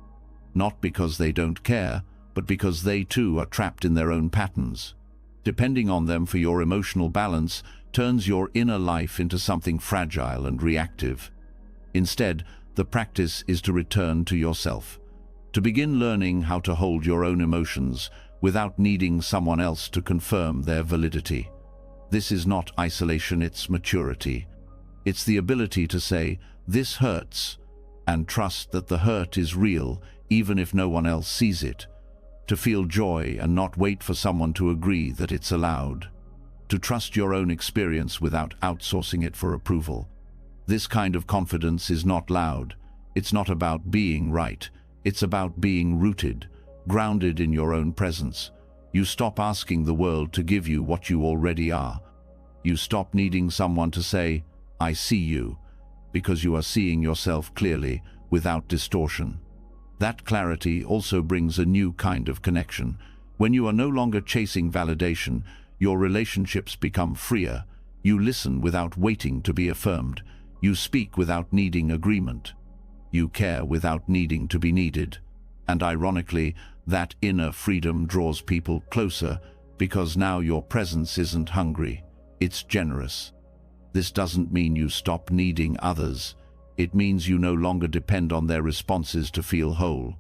Not because they don't care, but because they too are trapped in their own patterns. Depending on them for your emotional balance turns your inner life into something fragile and reactive. Instead, the practice is to return to yourself, to begin learning how to hold your own emotions without needing someone else to confirm their validity. This is not isolation, it's maturity. It's the ability to say, "This hurts," and trust that the hurt is real even if no one else sees it. To feel joy and not wait for someone to agree that it's allowed. To trust your own experience without outsourcing it for approval. This kind of confidence is not loud. It's not about being right. It's about being rooted, grounded in your own presence. You stop asking the world to give you what you already are. You stop needing someone to say, "I see you," because you are seeing yourself clearly, without distortion. That clarity also brings a new kind of connection. When you are no longer chasing validation, your relationships become freer. You listen without waiting to be affirmed. You speak without needing agreement. You care without needing to be needed. And ironically, that inner freedom draws people closer because now your presence isn't hungry, it's generous. This doesn't mean you stop needing others. It means you no longer depend on their responses to feel whole.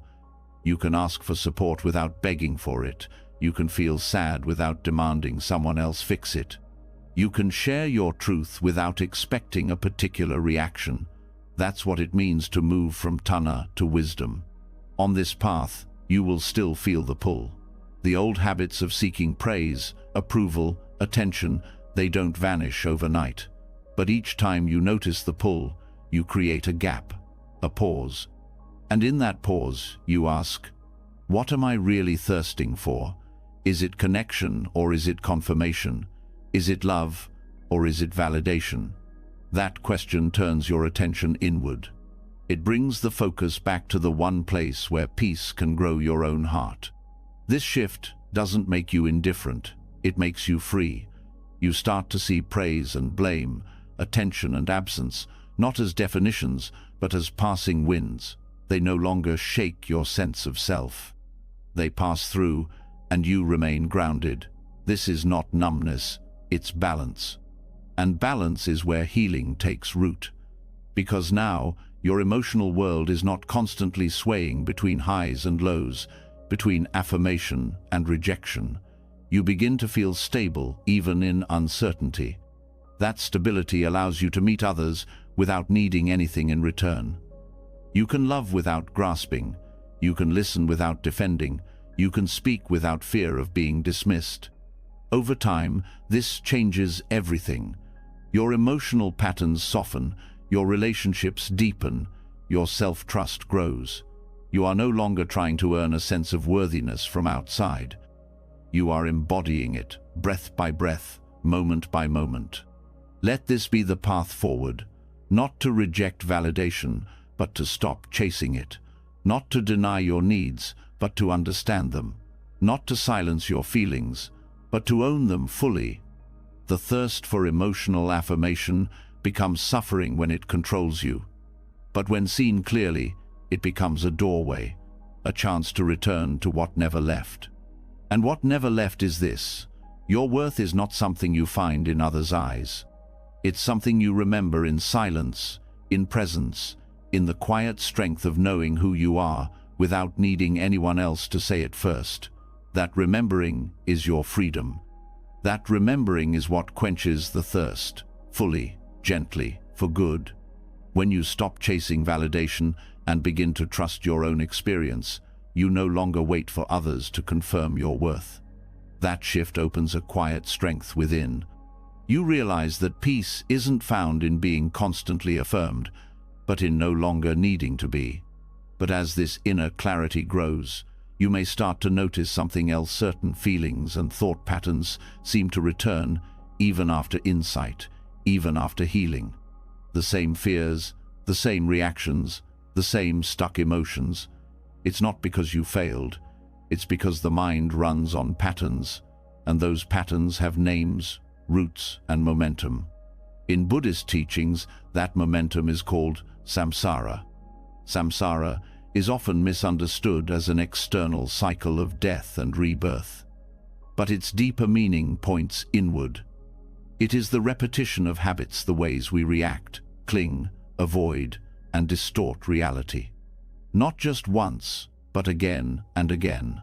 You can ask for support without begging for it. You can feel sad without demanding someone else fix it. You can share your truth without expecting a particular reaction. That's what it means to move from tanha to wisdom. On this path, you will still feel the pull. The old habits of seeking praise, approval, attention, they don't vanish overnight. But each time you notice the pull, you create a gap, a pause. And in that pause, you ask, what am I really thirsting for? Is it connection or is it confirmation? Is it love or is it validation? That question turns your attention inward. It brings the focus back to the one place where peace can grow your own heart. This shift doesn't make you indifferent, it makes you free. You start to see praise and blame, attention and absence, not as definitions, but as passing winds. They no longer shake your sense of self. They pass through, and you remain grounded. This is not numbness, it's balance. And balance is where healing takes root. Because now, your emotional world is not constantly swaying between highs and lows, between affirmation and rejection. You begin to feel stable even in uncertainty. That stability allows you to meet others without needing anything in return. You can love without grasping. You can listen without defending. You can speak without fear of being dismissed. Over time, this changes everything. Your emotional patterns soften, your relationships deepen, your self-trust grows. You are no longer trying to earn a sense of worthiness from outside. You are embodying it, breath by breath, moment by moment. Let this be the path forward, not to reject validation, but to stop chasing it, not to deny your needs, but to understand them, not to silence your feelings, but to own them fully. The thirst for emotional affirmation becomes suffering when it controls you. But when seen clearly, it becomes a doorway, a chance to return to what never left. And what never left is this: your worth is not something you find in others' eyes. It's something you remember in silence, in presence, in the quiet strength of knowing who you are without needing anyone else to say it first. That remembering is your freedom. That remembering is what quenches the thirst, fully, gently, for good. When you stop chasing validation and begin to trust your own experience, you no longer wait for others to confirm your worth. That shift opens a quiet strength within. You realize that peace isn't found in being constantly affirmed, but in no longer needing to be. But as this inner clarity grows, you may start to notice something else. Certain feelings and thought patterns seem to return, even after insight, even after healing. The same fears, the same reactions, the same stuck emotions. It's not because you failed, it's because the mind runs on patterns, and those patterns have names, roots, and momentum. In Buddhist teachings, that momentum is called samsara. Samsara is often misunderstood as an external cycle of death and rebirth. But its deeper meaning points inward. It is the repetition of habits, the ways we react, cling, avoid, and distort reality. Not just once, but again and again.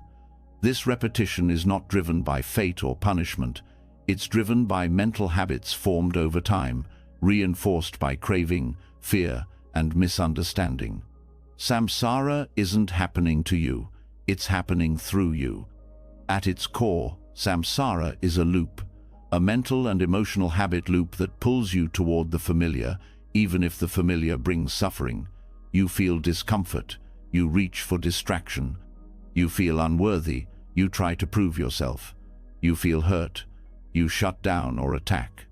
This repetition is not driven by fate or punishment. It's driven by mental habits formed over time, reinforced by craving, fear, and misunderstanding. Samsara isn't happening to you, it's happening through you. At its core, samsara is a loop, a mental and emotional habit loop that pulls you toward the familiar, even if the familiar brings suffering. You feel discomfort, you reach for distraction. You feel unworthy, you try to prove yourself. You feel hurt, you shut down or attack.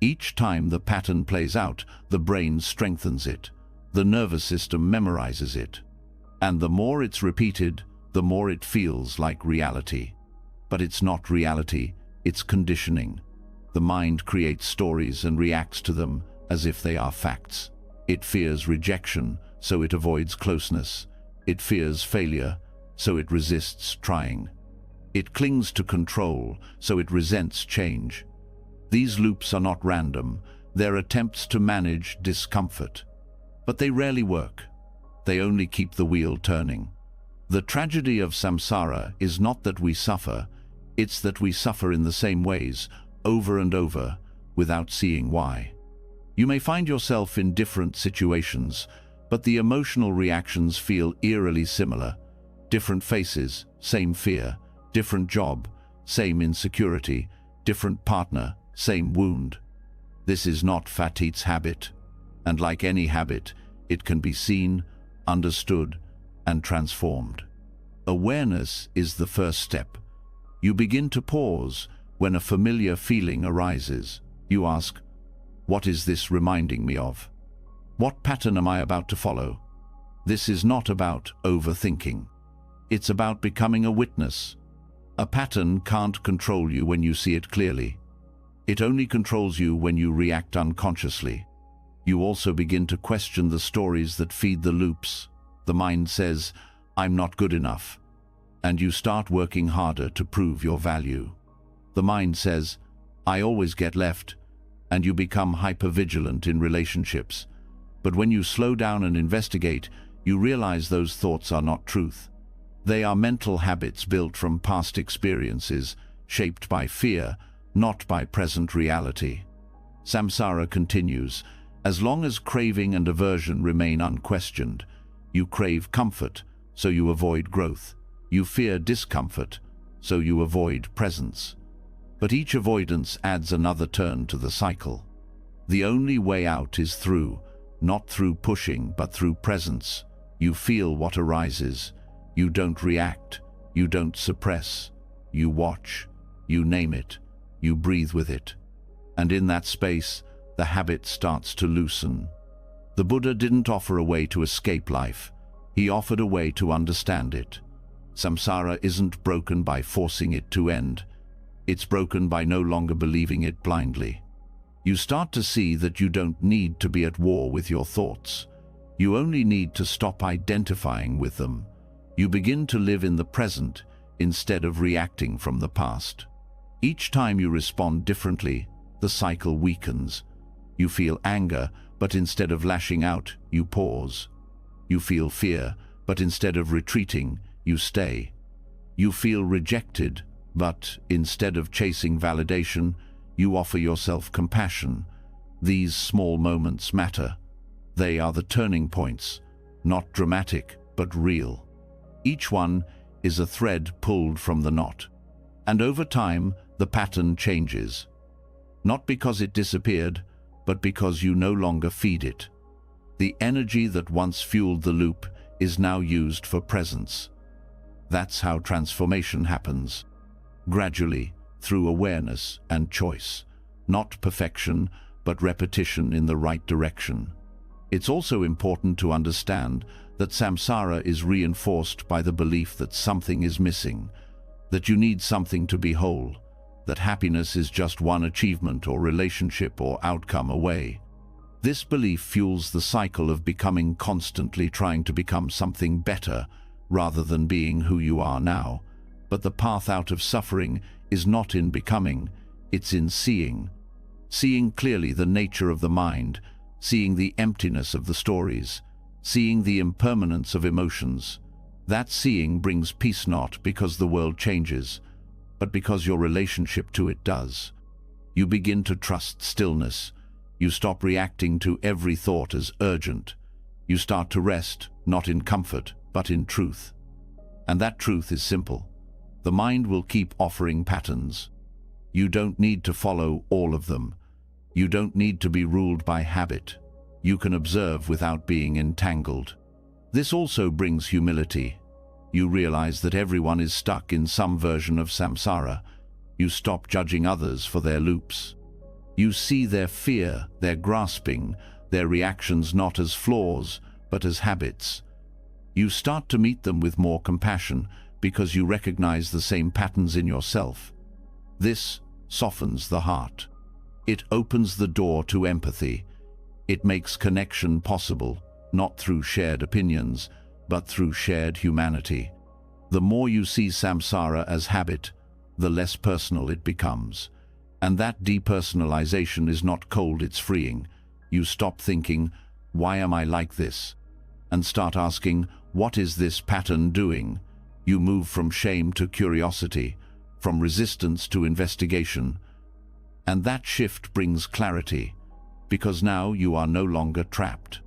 Each time the pattern plays out, the brain strengthens it. The nervous system memorizes it. And the more it's repeated, the more it feels like reality. But it's not reality, it's conditioning. The mind creates stories and reacts to them as if they are facts. It fears rejection, so it avoids closeness. It fears failure, so it resists trying. It clings to control, so it resents change. These loops are not random. They're attempts to manage discomfort. But they rarely work. They only keep the wheel turning. The tragedy of samsara is not that we suffer, it's that we suffer in the same ways, over and over, without seeing why. You may find yourself in different situations, but the emotional reactions feel eerily similar. Different faces, same fear. Different job, same insecurity. Different partner, same wound. This is not Fatih's habit, and like any habit, it can be seen, understood, and transformed. Awareness is the first step. You begin to pause when a familiar feeling arises. You ask, what is this reminding me of? What pattern am I about to follow? This is not about overthinking. It's about becoming a witness. A pattern can't control you when you see it clearly. It only controls you when you react unconsciously. You also begin to question the stories that feed the loops. The mind says, I'm not good enough. And you start working harder to prove your value. The mind says, I always get left. And you become hypervigilant in relationships. But when you slow down and investigate, you realize those thoughts are not truth. They are mental habits built from past experiences, shaped by fear, not by present reality. Samsara continues. As long as craving and aversion remain unquestioned, you crave comfort, so you avoid growth. You fear discomfort, so you avoid presence. But each avoidance adds another turn to the cycle. The only way out is through, not through pushing, but through presence. You feel what arises. You don't react. You don't suppress. You watch. You name it. You breathe with it. And in that space, the habit starts to loosen. The Buddha didn't offer a way to escape life. He offered a way to understand it. Samsara isn't broken by forcing it to end. It's broken by no longer believing it blindly. You start to see that you don't need to be at war with your thoughts. You only need to stop identifying with them. You begin to live in the present instead of reacting from the past. Each time you respond differently, the cycle weakens. You feel anger, but instead of lashing out, you pause. You feel fear, but instead of retreating, you stay. You feel rejected, but instead of chasing validation, you offer yourself compassion. These small moments matter. They are the turning points, not dramatic, but real. Each one is a thread pulled from the knot. And over time, the pattern changes. Not because it disappeared, but because you no longer feed it. The energy that once fueled the loop is now used for presence. That's how transformation happens. Gradually, through awareness and choice. Not perfection, but repetition in the right direction. It's also important to understand that samsara is reinforced by the belief that something is missing, that you need something to be whole, that happiness is just one achievement or relationship or outcome away. This belief fuels the cycle of becoming, constantly trying to become something better rather than being who you are now. But the path out of suffering is not in becoming, it's in seeing. Seeing clearly the nature of the mind, seeing the emptiness of the stories, seeing the impermanence of emotions. That seeing brings peace, not because the world changes, but because your relationship to it does. You begin to trust stillness. You stop reacting to every thought as urgent. You start to rest, not in comfort, but in truth. And that truth is simple. The mind will keep offering patterns. You don't need to follow all of them. You don't need to be ruled by habit. You can observe without being entangled. This also brings humility. You realize that everyone is stuck in some version of samsara. You stop judging others for their loops. You see their fear, their grasping, their reactions not as flaws, but as habits. You start to meet them with more compassion because you recognize the same patterns in yourself. This softens the heart. It opens the door to empathy. It makes connection possible, not through shared opinions, but through shared humanity. The more you see samsara as habit, the less personal it becomes. And that depersonalization is not cold, it's freeing. You stop thinking, why am I like this? And start asking, what is this pattern doing? You move from shame to curiosity, from resistance to investigation. And that shift brings clarity, because now you are no longer trapped.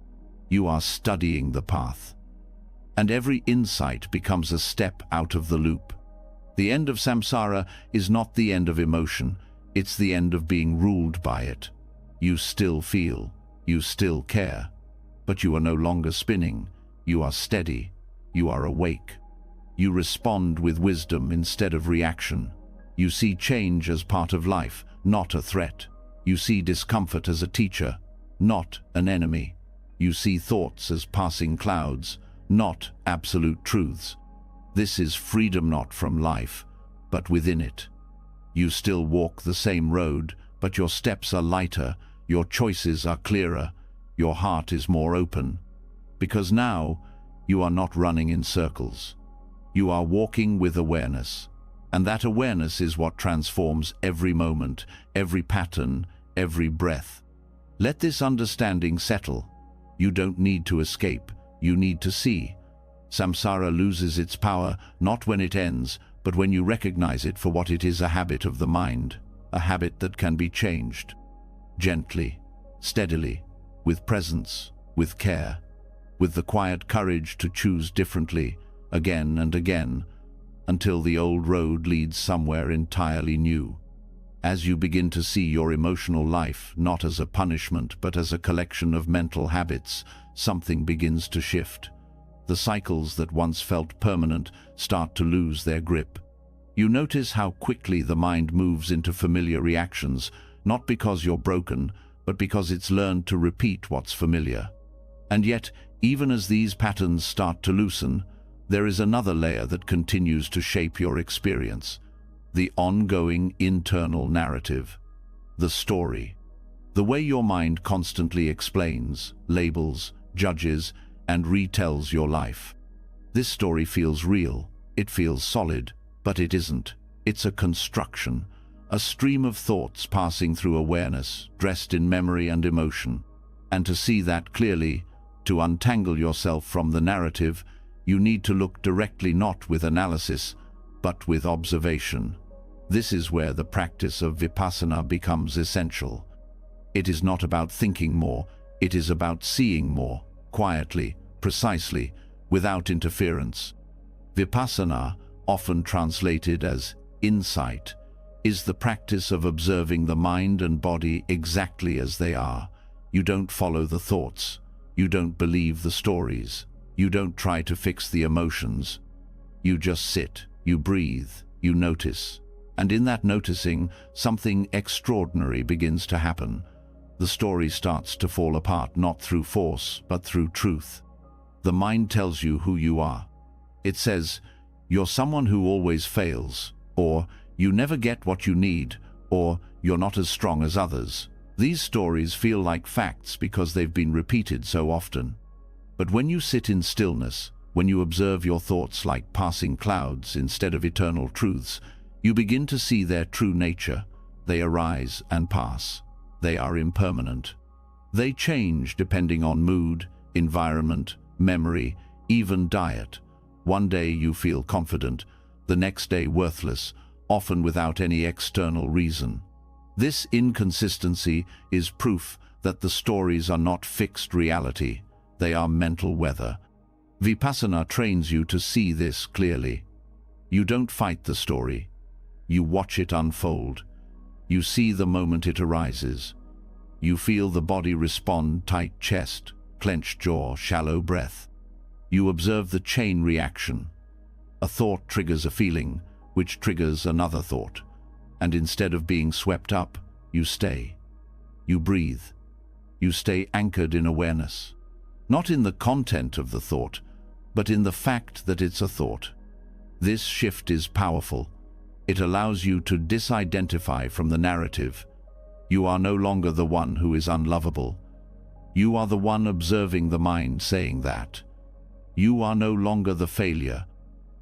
You are studying the path. And every insight becomes a step out of the loop. The end of samsara is not the end of emotion, it's the end of being ruled by it. You still feel, you still care, but you are no longer spinning. You are steady, you are awake. You respond with wisdom instead of reaction. You see change as part of life, not a threat. You see discomfort as a teacher, not an enemy. You see thoughts as passing clouds, not absolute truths. This is freedom, not from life, but within it. You still walk the same road, but your steps are lighter, your choices are clearer, your heart is more open. Because now, you are not running in circles. You are walking with awareness. And that awareness is what transforms every moment, every pattern, every breath. Let this understanding settle. You don't need to escape, you need to see. Samsara loses its power not when it ends, but when you recognize it for what it is, a habit of the mind, a habit that can be changed. Gently, steadily, with presence, with care, with the quiet courage to choose differently, again and again, until the old road leads somewhere entirely new. As you begin to see your emotional life not as a punishment but as a collection of mental habits, something begins to shift. The cycles that once felt permanent start to lose their grip. You notice how quickly the mind moves into familiar reactions, not because you're broken, but because it's learned to repeat what's familiar. And yet, even as these patterns start to loosen, there is another layer that continues to shape your experience. The ongoing internal narrative. The story. The way your mind constantly explains, labels, judges, and retells your life. This story feels real, it feels solid, but it isn't. It's a construction, a stream of thoughts passing through awareness, dressed in memory and emotion. And to see that clearly, to untangle yourself from the narrative, you need to look directly, not with analysis, but with observation. This is where the practice of vipassana becomes essential. It is not about thinking more, it is about seeing more, quietly, precisely, without interference. Vipassana, often translated as insight, is the practice of observing the mind and body exactly as they are. You don't follow the thoughts. You don't believe the stories. You don't try to fix the emotions. You just sit, you breathe, you notice. And in that noticing, something extraordinary begins to happen. The story starts to fall apart, not through force, but through truth. The mind tells you who you are. It says, "You're someone who always fails," or "You never get what you need," or "You're not as strong as others." These stories feel like facts because they've been repeated so often. But when you sit in stillness, when you observe your thoughts like passing clouds instead of eternal truths, you begin to see their true nature. They arise and pass. They are impermanent. They change depending on mood, environment, memory, even diet. One day you feel confident, the next day worthless, often without any external reason. This inconsistency is proof that the stories are not fixed reality, they are mental weather. Vipassana trains you to see this clearly. You don't fight the story. You watch it unfold. You see the moment it arises. You feel the body respond, tight chest, clenched jaw, shallow breath. You observe the chain reaction. A thought triggers a feeling, which triggers another thought. And instead of being swept up, you stay. You breathe. You stay anchored in awareness. Not in the content of the thought, but in the fact that it's a thought. This shift is powerful. It allows you to disidentify from the narrative. You are no longer the one who is unlovable. You are the one observing the mind saying that. You are no longer the failure.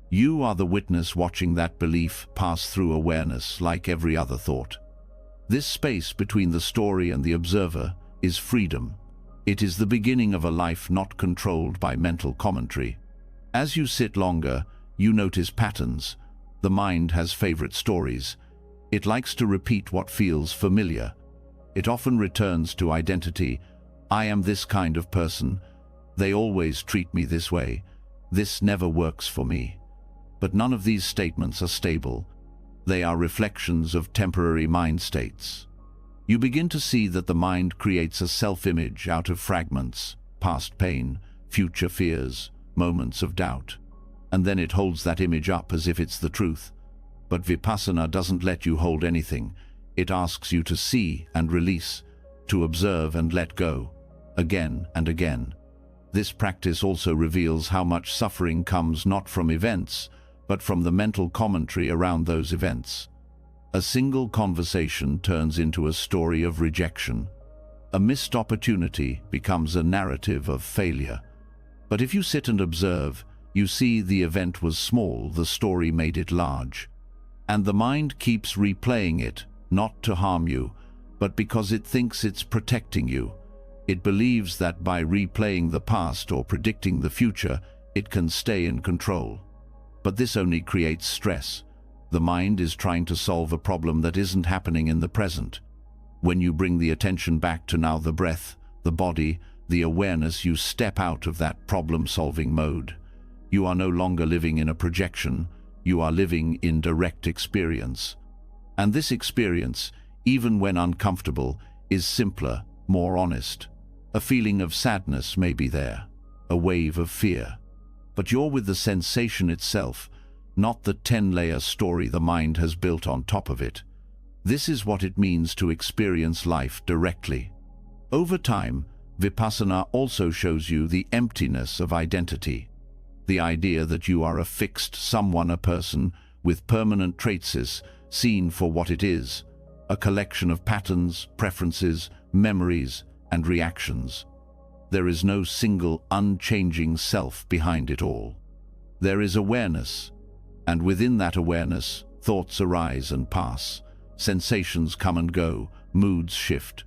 You are the witness watching that belief pass through awareness like every other thought. This space between the story and the observer is freedom. It is the beginning of a life not controlled by mental commentary. As you sit longer, you notice patterns. The mind has favorite stories. It likes to repeat what feels familiar. It often returns to identity. I am this kind of person. They always treat me this way. This never works for me. But none of these statements are stable. They are reflections of temporary mind states. You begin to see that the mind creates a self-image out of fragments, past pain, future fears, moments of doubt. And then it holds that image up as if it's the truth. But Vipassana doesn't let you hold anything. It asks you to see and release, to observe and let go, again and again. This practice also reveals how much suffering comes not from events, but from the mental commentary around those events. A single conversation turns into a story of rejection. A missed opportunity becomes a narrative of failure. But if you sit and observe, you see the event was small, the story made it large. And the mind keeps replaying it, not to harm you, but because it thinks it's protecting you. It believes that by replaying the past or predicting the future, it can stay in control. But this only creates stress. The mind is trying to solve a problem that isn't happening in the present. When you bring the attention back to now the breath, the body, the awareness, you step out of that problem-solving mode. You are no longer living in a projection. You are living in direct experience. And this experience, even when uncomfortable, is simpler, more honest. A feeling of sadness may be there, a wave of fear. But you're with the sensation itself, not the 10-layer story the mind has built on top of it. This is what it means to experience life directly. Over time, Vipassana also shows you the emptiness of identity. The idea that you are a fixed someone, a person with permanent traits, is seen for what it is, a collection of patterns, preferences, memories, and reactions. There is no single unchanging self behind it all. There is awareness, and within that awareness, thoughts arise and pass. Sensations come and go, moods shift.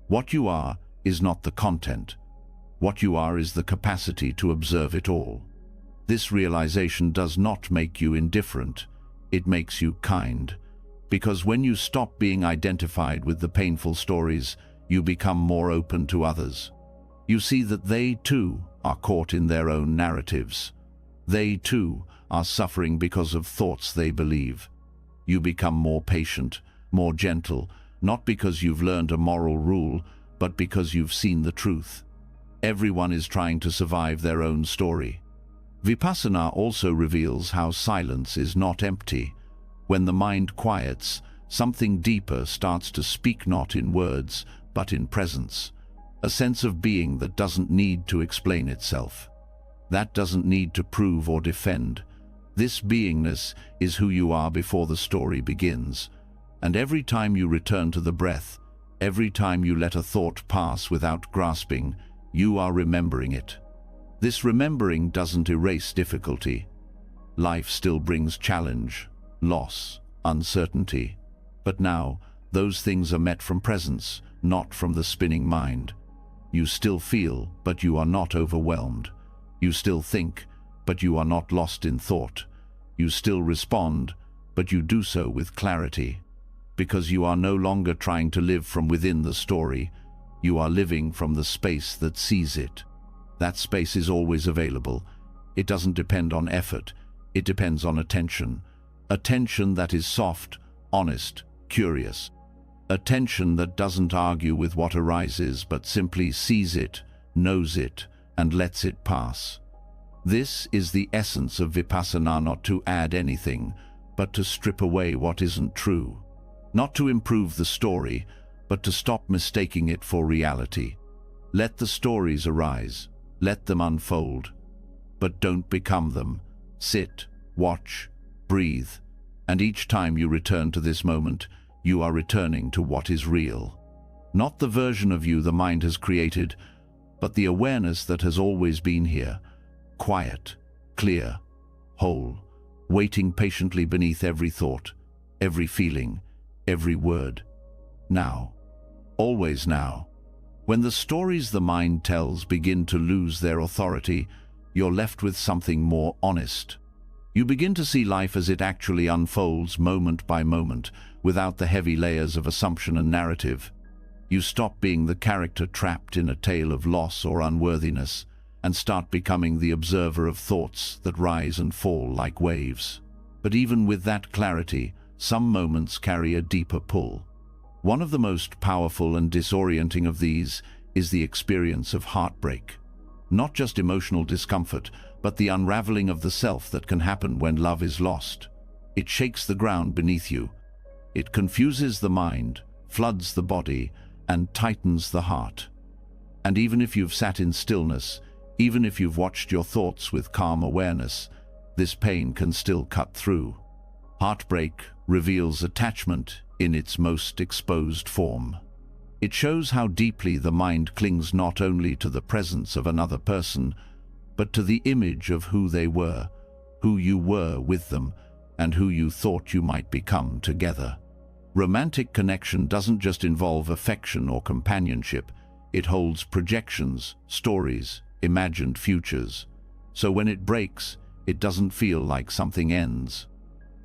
What you are is not the content. What you are is the capacity to observe it all. This realization does not make you indifferent. It makes you kind. Because when you stop being identified with the painful stories, you become more open to others. You see that they, too, are caught in their own narratives. They, too, are suffering because of thoughts they believe. You become more patient, more gentle, not because you've learned a moral rule, but because you've seen the truth. Everyone is trying to survive their own story. Vipassana also reveals how silence is not empty. When the mind quiets, something deeper starts to speak, not in words, but in presence. A sense of being that doesn't need to explain itself. That doesn't need to prove or defend. This beingness is who you are before the story begins. And every time you return to the breath, every time you let a thought pass without grasping, you are remembering it. This remembering doesn't erase difficulty. Life still brings challenge, loss, uncertainty. But now, those things are met from presence, not from the spinning mind. You still feel, but you are not overwhelmed. You still think, but you are not lost in thought. You still respond, but you do so with clarity. Because you are no longer trying to live from within the story, you are living from the space that sees it. That space is always available. It doesn't depend on effort, it depends on attention. Attention that is soft, honest, curious. Attention that doesn't argue with what arises, but simply sees it, knows it, and lets it pass. This is the essence of Vipassana, not to add anything, but to strip away what isn't true. Not to improve the story, but to stop mistaking it for reality. Let the stories arise, let them unfold, but don't become them. Sit, watch, breathe, and each time you return to this moment, you are returning to what is real. Not the version of you the mind has created, but the awareness that has always been here, quiet, clear, whole, waiting patiently beneath every thought, every feeling, every word. Now, always now. When the stories the mind tells begin to lose their authority, you're left with something more honest. You begin to see life as it actually unfolds moment by moment, without the heavy layers of assumption and narrative. You stop being the character trapped in a tale of loss or unworthiness, and start becoming the observer of thoughts that rise and fall like waves. But even with that clarity, some moments carry a deeper pull. One of the most powerful and disorienting of these is the experience of heartbreak. Not just emotional discomfort, but the unraveling of the self that can happen when love is lost. It shakes the ground beneath you. It confuses the mind, floods the body, and tightens the heart. And even if you've sat in stillness, even if you've watched your thoughts with calm awareness, this pain can still cut through. Heartbreak reveals attachment in its most exposed form. It shows how deeply the mind clings not only to the presence of another person, but to the image of who they were, who you were with them, and who you thought you might become together. Romantic connection doesn't just involve affection or companionship, it holds projections, stories, imagined futures. So when it breaks, it doesn't feel like something ends.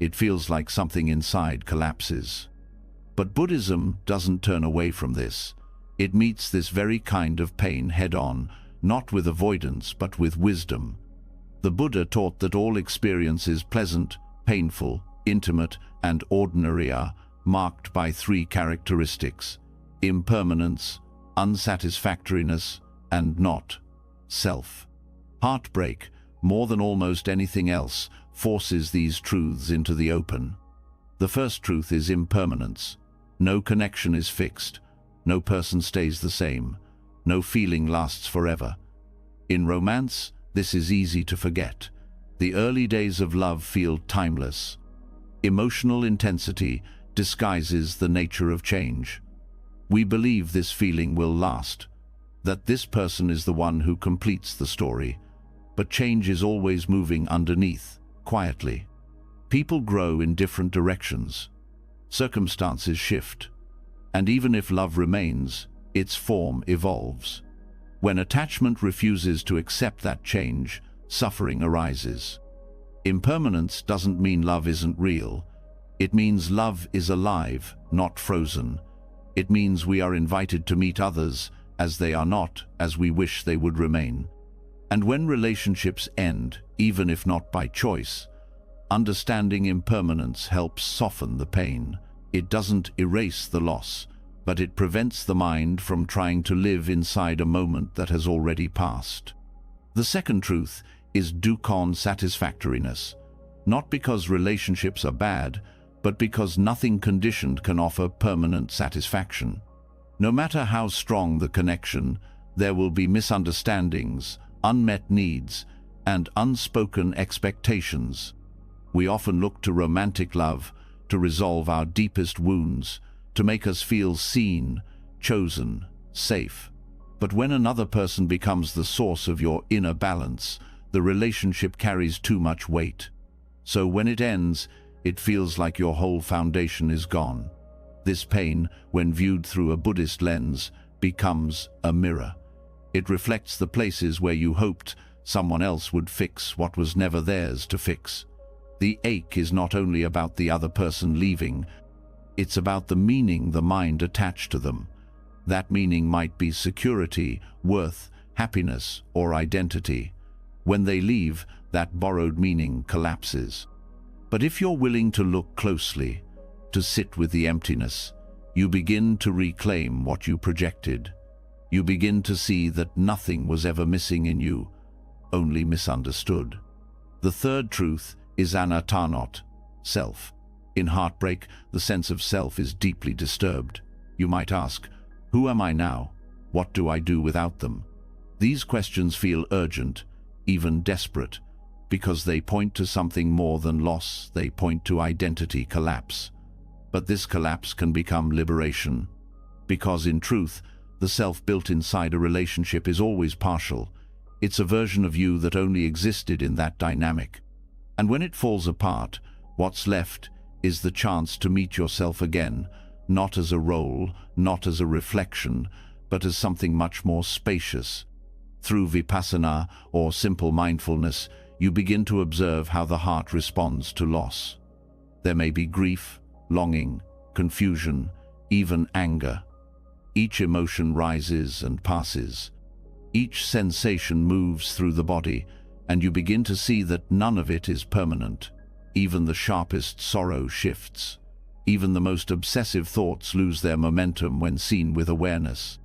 It feels like something inside collapses. But Buddhism doesn't turn away from this. It meets this very kind of pain head-on, not with avoidance but with wisdom. The Buddha taught that all experiences, pleasant, painful, intimate, and ordinary, are marked by three characteristics: impermanence, unsatisfactoriness, and not self. Heartbreak, more than almost anything else, forces these truths into the open. The first truth is impermanence. No connection is fixed. No person stays the same. No feeling lasts forever. In romance, this is easy to forget. The early days of love feel timeless. Emotional intensity disguises the nature of change. We believe this feeling will last, that this person is the one who completes the story. But change is always moving underneath, quietly. People grow in different directions. circumstances shift. And even if love remains, its form evolves. When attachment refuses to accept that change, suffering arises. Impermanence doesn't mean love isn't real. It means love is alive, not frozen. It means we are invited to meet others as they are, not as we wish they would remain. And when relationships end, even if not by choice, understanding impermanence helps soften the pain. It doesn't erase the loss, but it prevents the mind from trying to live inside a moment that has already passed. The second truth is dukkha satisfactoriness, not because relationships are bad, but because nothing conditioned can offer permanent satisfaction. No matter how strong the connection, there will be misunderstandings, unmet needs, and unspoken expectations. We often look to romantic love to resolve our deepest wounds, to make us feel seen, chosen, safe. But when another person becomes the source of your inner balance, the relationship carries too much weight. So when it ends, it feels like your whole foundation is gone. This pain, when viewed through a Buddhist lens, becomes a mirror. It reflects the places where you hoped someone else would fix what was never theirs to fix. The ache is not only about the other person leaving, it's about the meaning the mind attached to them. That meaning might be security, worth, happiness, or identity. When they leave, that borrowed meaning collapses. But if you're willing to look closely, to sit with the emptiness, you begin to reclaim what you projected. You begin to see that nothing was ever missing in you, only misunderstood. The third truth is anattanot, self. In heartbreak, the sense of self is deeply disturbed. You might ask, who am I now? What do I do without them? These questions feel urgent, even desperate, because they point to something more than loss. They point to identity collapse. But this collapse can become liberation, because in truth, the self built inside a relationship is always partial. It's a version of you that only existed in that dynamic. And when it falls apart, what's left is the chance to meet yourself again, not as a role, not as a reflection, but as something much more spacious. Through vipassana, or simple mindfulness, you begin to observe how the heart responds to loss. There may be grief, longing, confusion, even anger. Each emotion rises and passes. Each sensation moves through the body, and you begin to see that none of it is permanent. Even the sharpest sorrow shifts. Even the most obsessive thoughts lose their momentum when seen with awareness.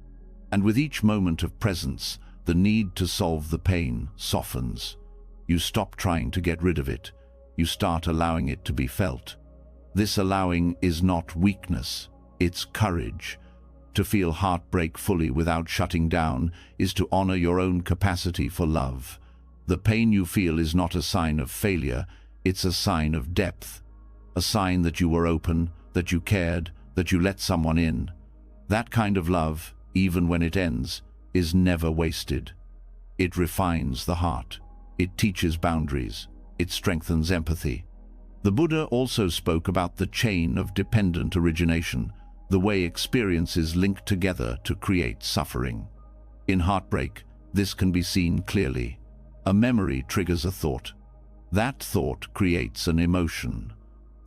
And with each moment of presence, the need to solve the pain softens. You stop trying to get rid of it. You start allowing it to be felt. This allowing is not weakness, it's courage. To feel heartbreak fully without shutting down is to honor your own capacity for love. The pain you feel is not a sign of failure, it's a sign of depth. A sign that you were open, that you cared, that you let someone in. That kind of love, even when it ends, is never wasted. It refines the heart. It teaches boundaries. It strengthens empathy. The Buddha also spoke about the chain of dependent origination, the way experiences link together to create suffering. In heartbreak, this can be seen clearly. A memory triggers a thought. That thought creates an emotion.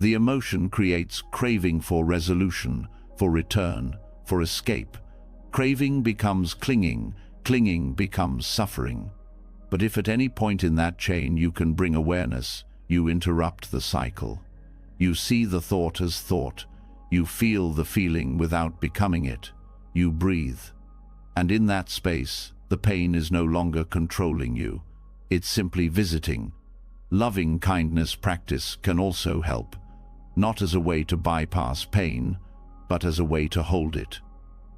The emotion creates craving for resolution, for return, for escape. Craving becomes clinging, clinging becomes suffering. But if at any point in that chain you can bring awareness, you interrupt the cycle. You see the thought as thought. You feel the feeling without becoming it. You breathe. And in that space, the pain is no longer controlling you. It's simply visiting. Loving kindness practice can also help, not as a way to bypass pain, but as a way to hold it.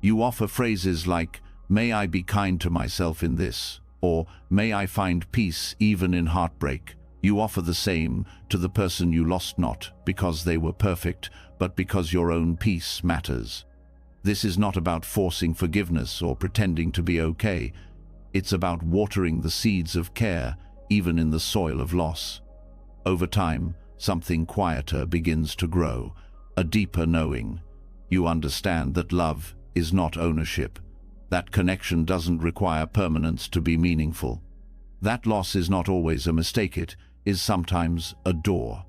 You offer phrases like, "May I be kind to myself in this," or "May I find peace even in heartbreak." You offer the same to the person you lost, not because they were perfect, but because your own peace matters. This is not about forcing forgiveness or pretending to be okay. It's about watering the seeds of care, even in the soil of loss. Over time, something quieter begins to grow. a deeper knowing. You understand that love is not ownership. That connection doesn't require permanence to be meaningful. That loss is not always a mistake, it is sometimes a door.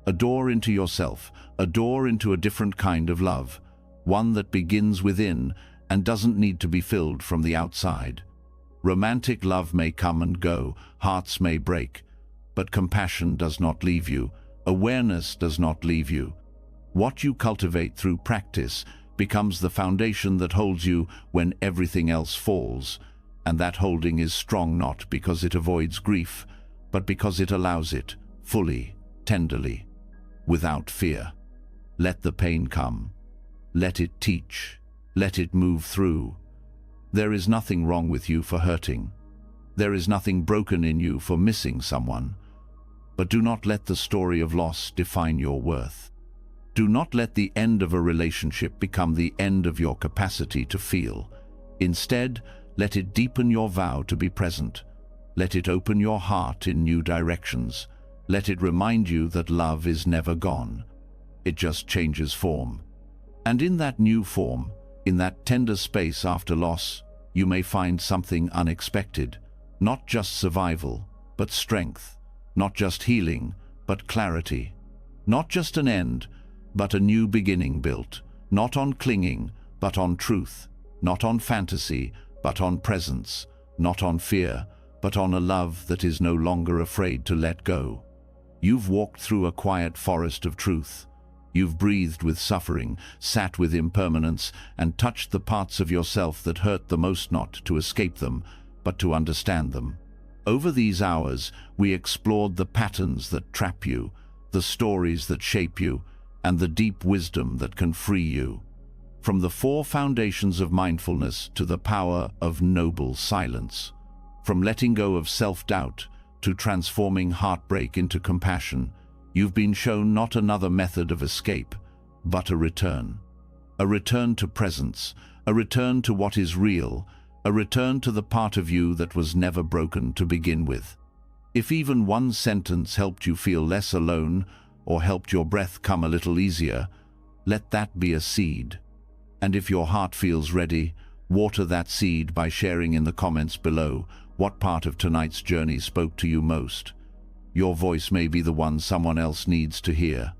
A door into yourself, a door into a different kind of love, one that begins within and doesn't need to be filled from the outside. Romantic love may come and go, hearts may break, but compassion does not leave you, awareness does not leave you. What you cultivate through practice becomes the foundation that holds you when everything else falls, and that holding is strong not because it avoids grief, but because it allows it, fully, tenderly, without fear. Let the pain come. Let it teach. Let it move through. There is nothing wrong with you for hurting. There is nothing broken in you for missing someone. But do not let the story of loss define your worth. Do not let the end of a relationship become the end of your capacity to feel. Instead, let it deepen your vow to be present. Let it open your heart in new directions. Let it remind you that love is never gone. It just changes form. And in that new form, in that tender space after loss, you may find something unexpected. Not just survival, but strength. Not just healing, but clarity. Not just an end, but a new beginning built. Not on clinging, but on truth. Not on fantasy, but on presence. Not on fear, but on a love that is no longer afraid to let go. You've walked through a quiet forest of truth. You've breathed with suffering, sat with impermanence, and touched the parts of yourself that hurt the most, not to escape them, but to understand them. Over these hours, we explored the patterns that trap you, the stories that shape you, and the deep wisdom that can free you. From the 4 foundations of mindfulness to the power of noble silence. From letting go of self-doubt to transforming heartbreak into compassion, you've been shown not another method of escape, but a return. A return to presence, a return to what is real, a return to the part of you that was never broken to begin with. If even one sentence helped you feel less alone, or helped your breath come a little easier, let that be a seed. And if your heart feels ready, water that seed by sharing in the comments below what part of tonight's journey spoke to you most. Your voice may be the one someone else needs to hear.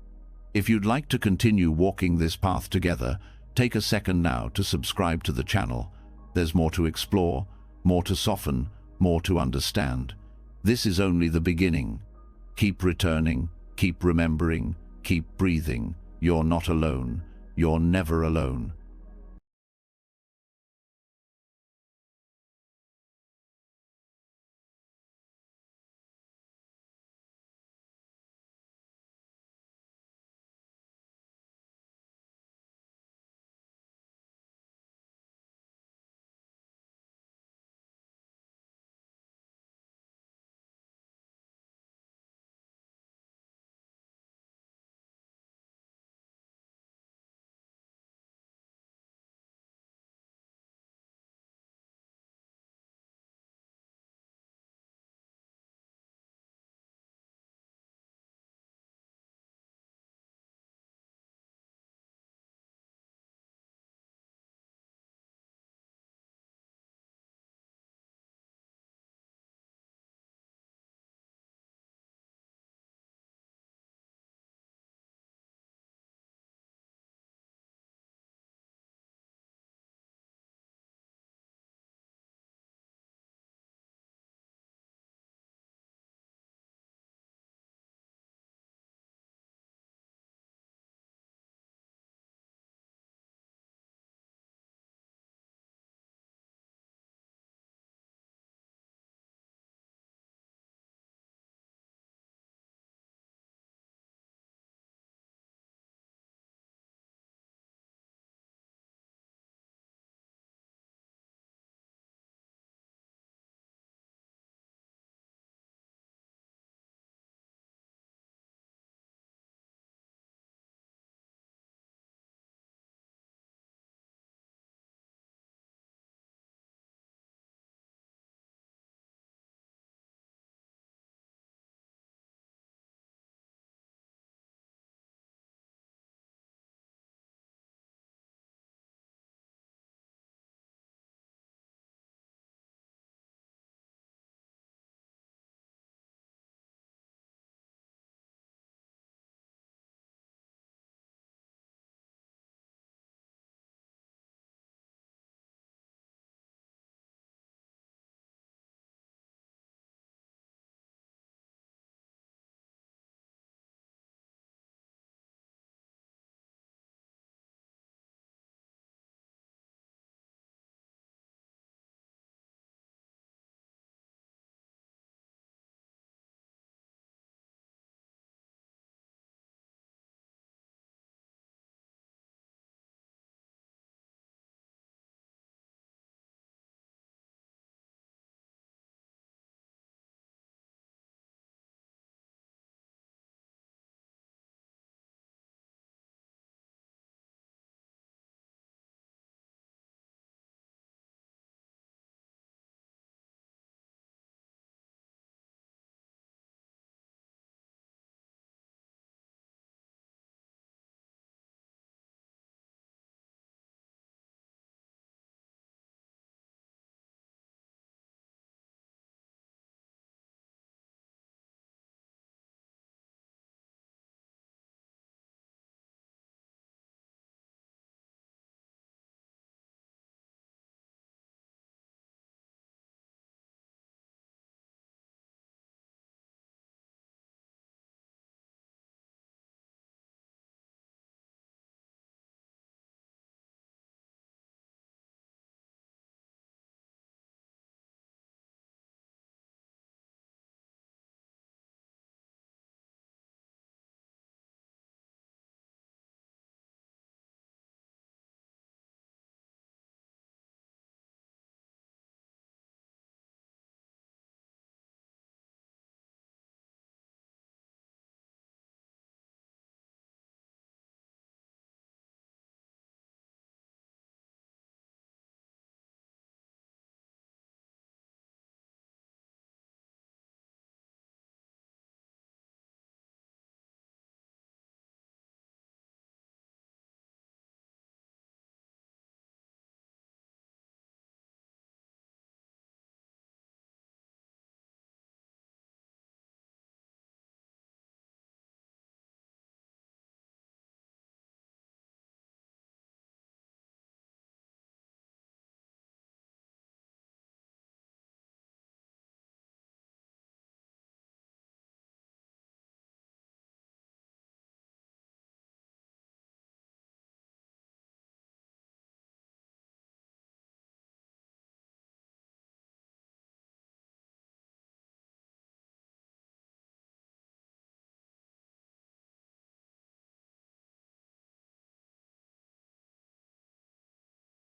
If you'd like to continue walking this path together, take a second now to subscribe to the channel. There's more to explore, more to soften, more to understand. This is only the beginning. Keep returning, keep remembering, keep breathing. You're not alone. You're never alone.